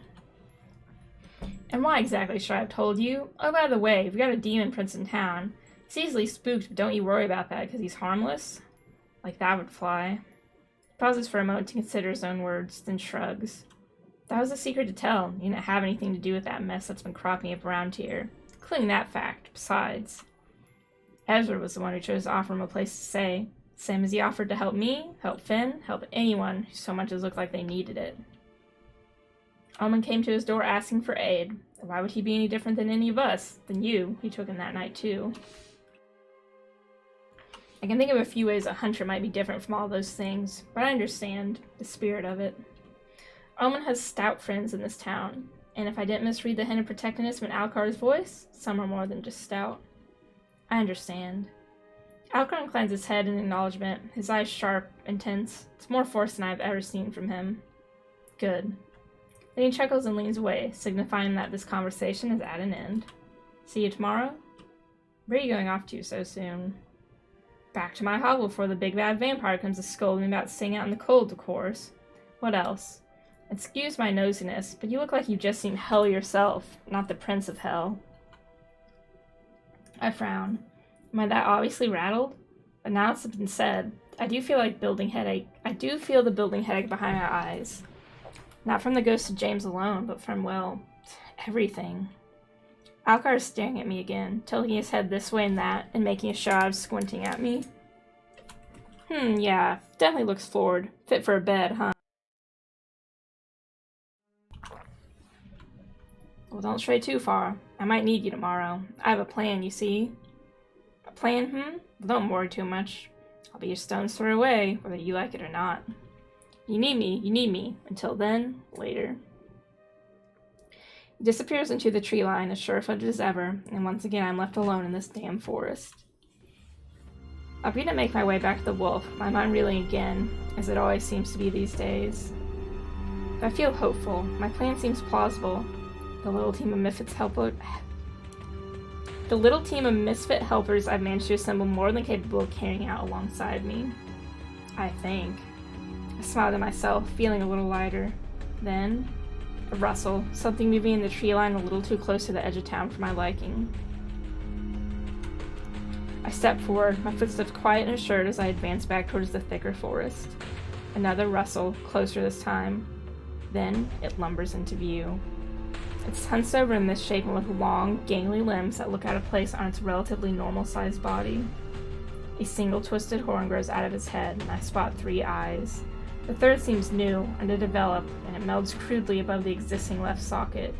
And why exactly should I have told you? Oh, by the way, we've got a demon prince in town. He's easily spooked, but don't you worry about that, because he's harmless. Like that would fly. He pauses for a moment to consider his own words, then shrugs. That was a secret to tell. You didn't have anything to do with that mess that's been cropping up around here. Including that fact, besides. Ezra was the one who chose to offer him a place to stay. Same as he offered to help me, help Finn, help anyone who so much as looked like they needed it. Omen came to his door asking for aid. Why would he be any different than any of us? Than you, he took him that night too. I can think of a few ways a hunter might be different from all those things, but I understand the spirit of it. Omen has stout friends in this town, and if I didn't misread the hint of protectiveness in Alcar's voice, some are more than just stout. I understand. Alcar inclines his head in acknowledgement, his eyes sharp, intense. It's more force than I've ever seen from him. Good. Then he chuckles and leans away, signifying that this conversation is at an end. See you tomorrow? Where are you going off to so soon? Back to my hovel before the big bad vampire comes to scold me about staying out in the cold, of course. What else? Excuse my nosiness, but you look like you've just seen hell yourself, not the Prince of Hell. I frown. Am I that obviously rattled? But now it's been said, I do feel the building headache behind my eyes. Not from the ghost of James alone, but from, well, everything. Alcar is staring at me again, tilting his head this way and that, and making a show out of squinting at me. Yeah, definitely looks floored. Fit for a bed, huh? Well, don't stray too far. I might need you tomorrow. I have a plan, you see. A plan, Well, don't worry too much. I'll be a stone's throw away, whether you like it or not. You need me. Until then, later. He disappears into the tree line as sure-footed as ever, and once again I'm left alone in this damn forest. I begin to make my way back to the wolf, my mind reeling again, as it always seems to be these days. I feel hopeful. My plan seems plausible. The little team of misfit helpers I've managed to assemble more than capable of carrying out alongside me. I think. I smiled at myself, feeling a little lighter. Then, a rustle, something moving in the tree line a little too close to the edge of town for my liking. I stepped forward, my footsteps quiet and assured as I advanced back towards the thicker forest. Another rustle, closer this time. Then, it lumbers into view. It's hunched over and misshapen with long, gangly limbs that look out of place on its relatively normal-sized body. A single twisted horn grows out of its head, and I spot 3 eyes. The third seems new, underdeveloped, and it melds crudely above the existing left socket.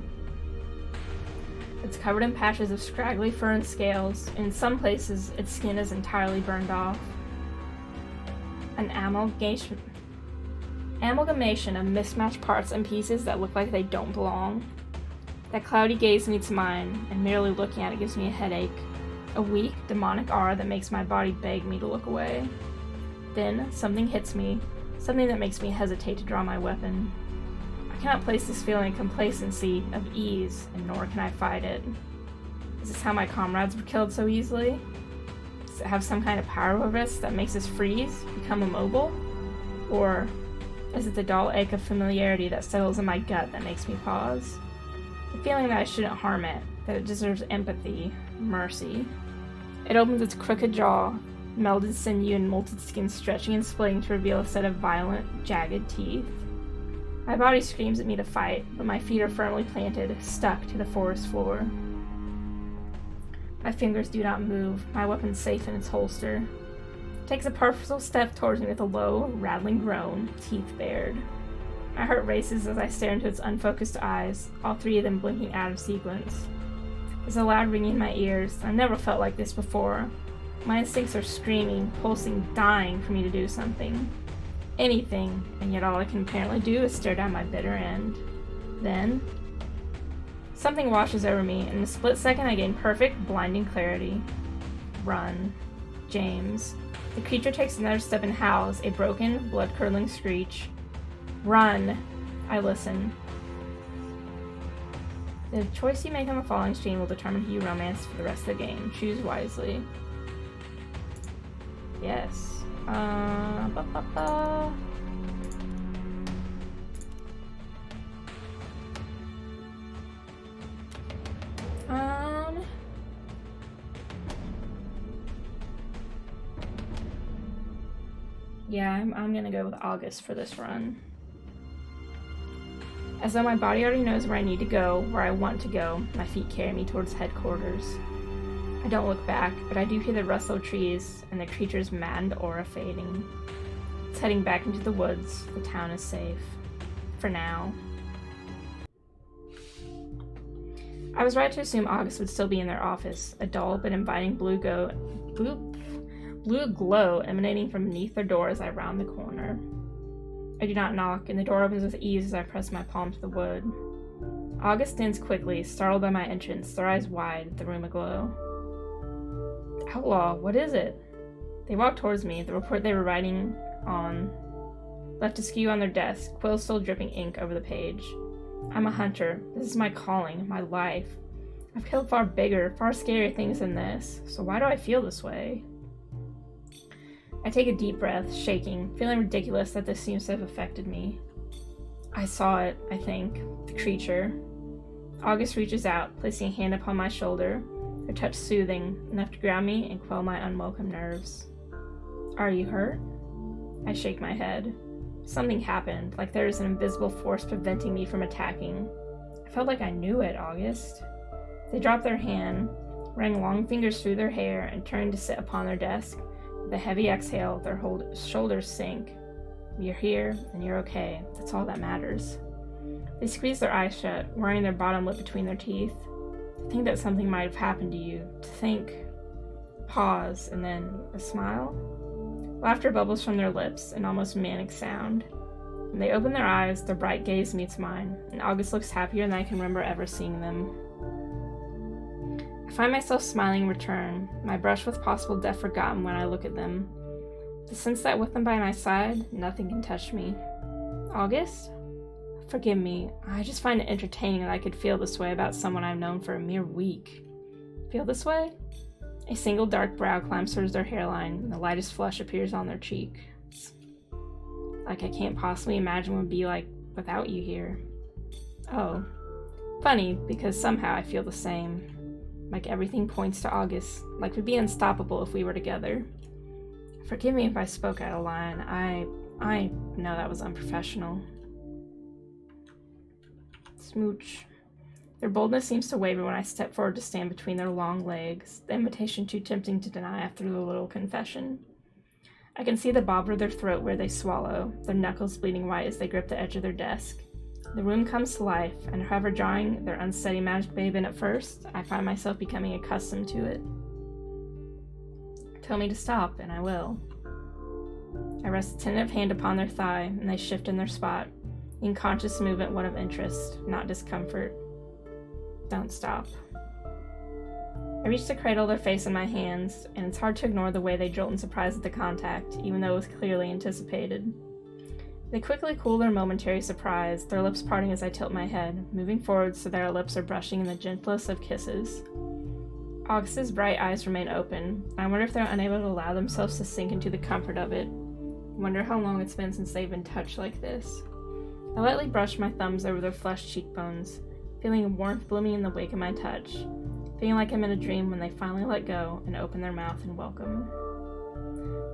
It's covered in patches of scraggly fur and scales, and in some places its skin is entirely burned off. An amalgamation of mismatched parts and pieces that look like they don't belong. That cloudy gaze meets mine, and merely looking at it gives me a headache. A weak, demonic aura that makes my body beg me to look away. Then, something hits me, something that makes me hesitate to draw my weapon. I cannot place this feeling of complacency, of ease, and nor can I fight it. Is this how my comrades were killed so easily? Does it have some kind of power over us that makes us freeze, become immobile? Or is it the dull ache of familiarity that settles in my gut that makes me pause? The feeling that I shouldn't harm it, that it deserves empathy, mercy. It opens its crooked jaw, melded sinew and molted skin stretching and splitting to reveal a set of violent, jagged teeth. My body screams at me to fight, but my feet are firmly planted, stuck to the forest floor. My fingers do not move, my weapon safe in its holster. It takes a purposeful step towards me with a low, rattling groan, teeth bared. My heart races as I stare into its unfocused eyes, all 3 of them blinking out of sequence. There's a loud ringing in my ears. I've never felt like this before. My instincts are screaming, pulsing, dying for me to do something. Anything, and yet all I can apparently do is stare down my bitter end. Then, something washes over me, and in a split second I gain perfect, blinding clarity. Run. James. The creature takes another step and howls, a broken, blood-curdling screech. Run. I listen. The choice you make on the following screen will determine who you romance for the rest of the game. Choose wisely. Yes. Yeah, I'm gonna go with August for this run. As though my body already knows where I need to go, where I want to go, my feet carry me towards headquarters. I don't look back, but I do hear the rustle of trees and the creature's maddened aura fading. It's heading back into the woods. The town is safe. For now. I was right to assume August would still be in their office, a dull but inviting blue glow emanating from beneath their door as I round the corner. I do not knock, and the door opens with ease as I press my palm to the wood. August stands quickly, startled by my entrance, their eyes wide, the room aglow. Outlaw, what is it? They walk towards me, the report they were writing on left askew on their desk, quill still dripping ink over the page. I'm a hunter. This is my calling, my life. I've killed far bigger, far scarier things than this, so why do I feel this way? I take a deep breath, shaking, feeling ridiculous that this seems to have affected me. I saw it, I think, the creature. August reaches out, placing a hand upon my shoulder, her touch soothing, enough to ground me and quell my unwelcome nerves. Are you hurt? I shake my head. Something happened, like there is an invisible force preventing me from attacking. I felt like I knew it, August. They dropped their hand, ran long fingers through their hair, and turned to sit upon their desk. With a heavy exhale, their shoulders sink. You're here, and you're okay. That's all that matters. They squeeze their eyes shut, wearing their bottom lip between their teeth. To think that something might have happened to you. To think. Pause, and then a smile. Laughter bubbles from their lips, an almost manic sound. When they open their eyes, their bright gaze meets mine, and August looks happier than I can remember ever seeing them. I find myself smiling in return, my brush with possible death forgotten when I look at them. The sense that with them by my side, nothing can touch me. August? Forgive me, I just find it entertaining that I could feel this way about someone I've known for a mere week. Feel this way? A single dark brow climbs towards their hairline, and the lightest flush appears on their cheek. It's like I can't possibly imagine what it would be like without you here. Oh. Funny, because somehow I feel the same. Like everything points to August, like we'd be unstoppable if we were together. Forgive me if I spoke out of line. I know that was unprofessional. Smooch. Their boldness seems to waver when I step forward to stand between their long legs, the invitation too tempting to deny after the little confession. I can see the bob of their throat where they swallow, their knuckles bleeding white as they grip the edge of their desk. The room comes to life, and however drawing their unsteady magic babe in at first, I find myself becoming accustomed to it. Tell me to stop, and I will. I rest a tentative hand upon their thigh, and they shift in their spot. In conscious movement, one of interest, not discomfort. Don't stop. I reach to cradle their face in my hands, and it's hard to ignore the way they jolt in surprise at the contact, even though it was clearly anticipated. They quickly cool their momentary surprise, their lips parting as I tilt my head, moving forward so that our lips are brushing in the gentlest of kisses. August's bright eyes remain open. I wonder if they're unable to allow themselves to sink into the comfort of it. I wonder how long it's been since they've been touched like this. I lightly brush my thumbs over their flushed cheekbones, feeling warmth blooming in the wake of my touch, feeling like I'm in a dream when they finally let go and open their mouth in welcome.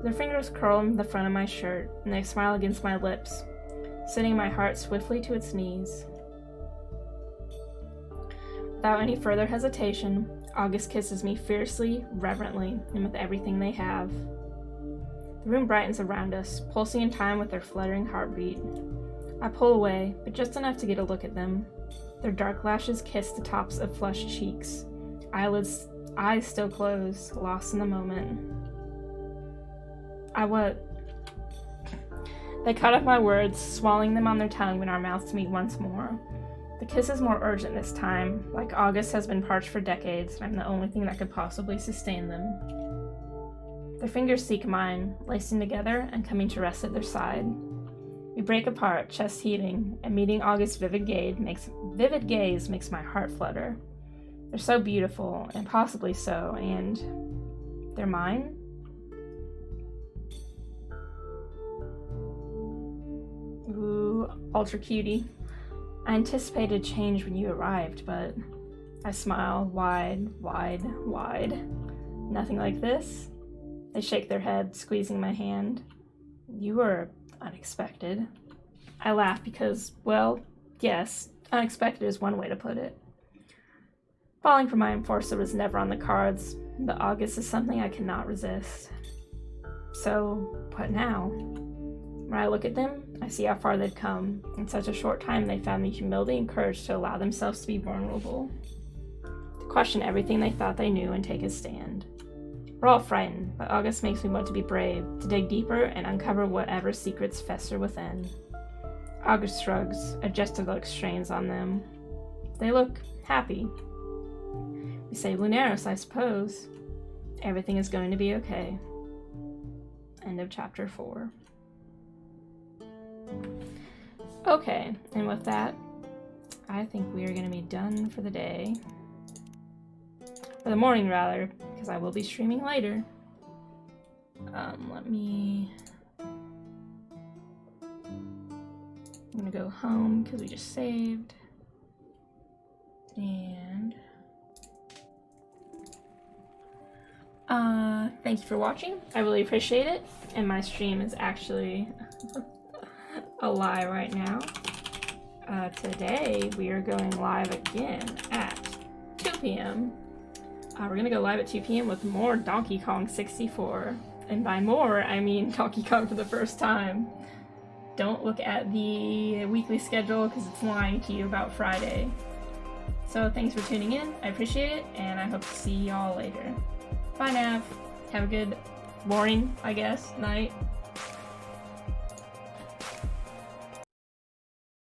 Their fingers curl into the front of my shirt, and they smile against my lips, sending my heart swiftly to its knees. Without any further hesitation, August kisses me fiercely, reverently, and with everything they have. The room brightens around us, pulsing in time with their fluttering heartbeat. I pull away, but just enough to get a look at them. Their dark lashes kiss the tops of flushed cheeks, eyes still closed, lost in the moment. They cut off my words, swallowing them on their tongue when our mouths meet once more. The kiss is more urgent this time, like August has been parched for decades, and I'm the only thing that could possibly sustain them. Their fingers seek mine, lacing together and coming to rest at their side. We break apart, chest heaving, and meeting August's vivid gaze makes my heart flutter. They're so beautiful, and possibly so, and they're mine? Ooh, ultra cutie. I anticipated change when you arrived, but I smile wide. Nothing like this? They shake their head, squeezing my hand. You were unexpected. I laugh because, well, yes, unexpected is one way to put it. Falling for my enforcer was never on the cards, but August is something I cannot resist. So, what now? When I look at them, I see how far they've come. In such a short time, they found the humility and courage to allow themselves to be vulnerable, to question everything they thought they knew and take a stand. We're all frightened, but August makes me want to be brave, to dig deeper and uncover whatever secrets fester within. August shrugs, a gesture that looks strange on them. They look happy. We say Lunaris, I suppose. Everything is going to be okay. End of chapter 4. Okay, and with that, I think we are going to be done for the day. For the morning, rather, because I will be streaming later. I'm going to go home because we just saved. And thank you for watching. I really appreciate it. And my stream is actually live right now. Today we are going live again at 2 p.m. We're gonna go live at 2 p.m. with more Donkey Kong 64. And by more, I mean Donkey Kong for the first time. Don't look at the weekly schedule because it's lying to you about Friday. So thanks for tuning in. I appreciate it, and I hope to see y'all later. Bye, Nav. Have a good morning, I guess, night.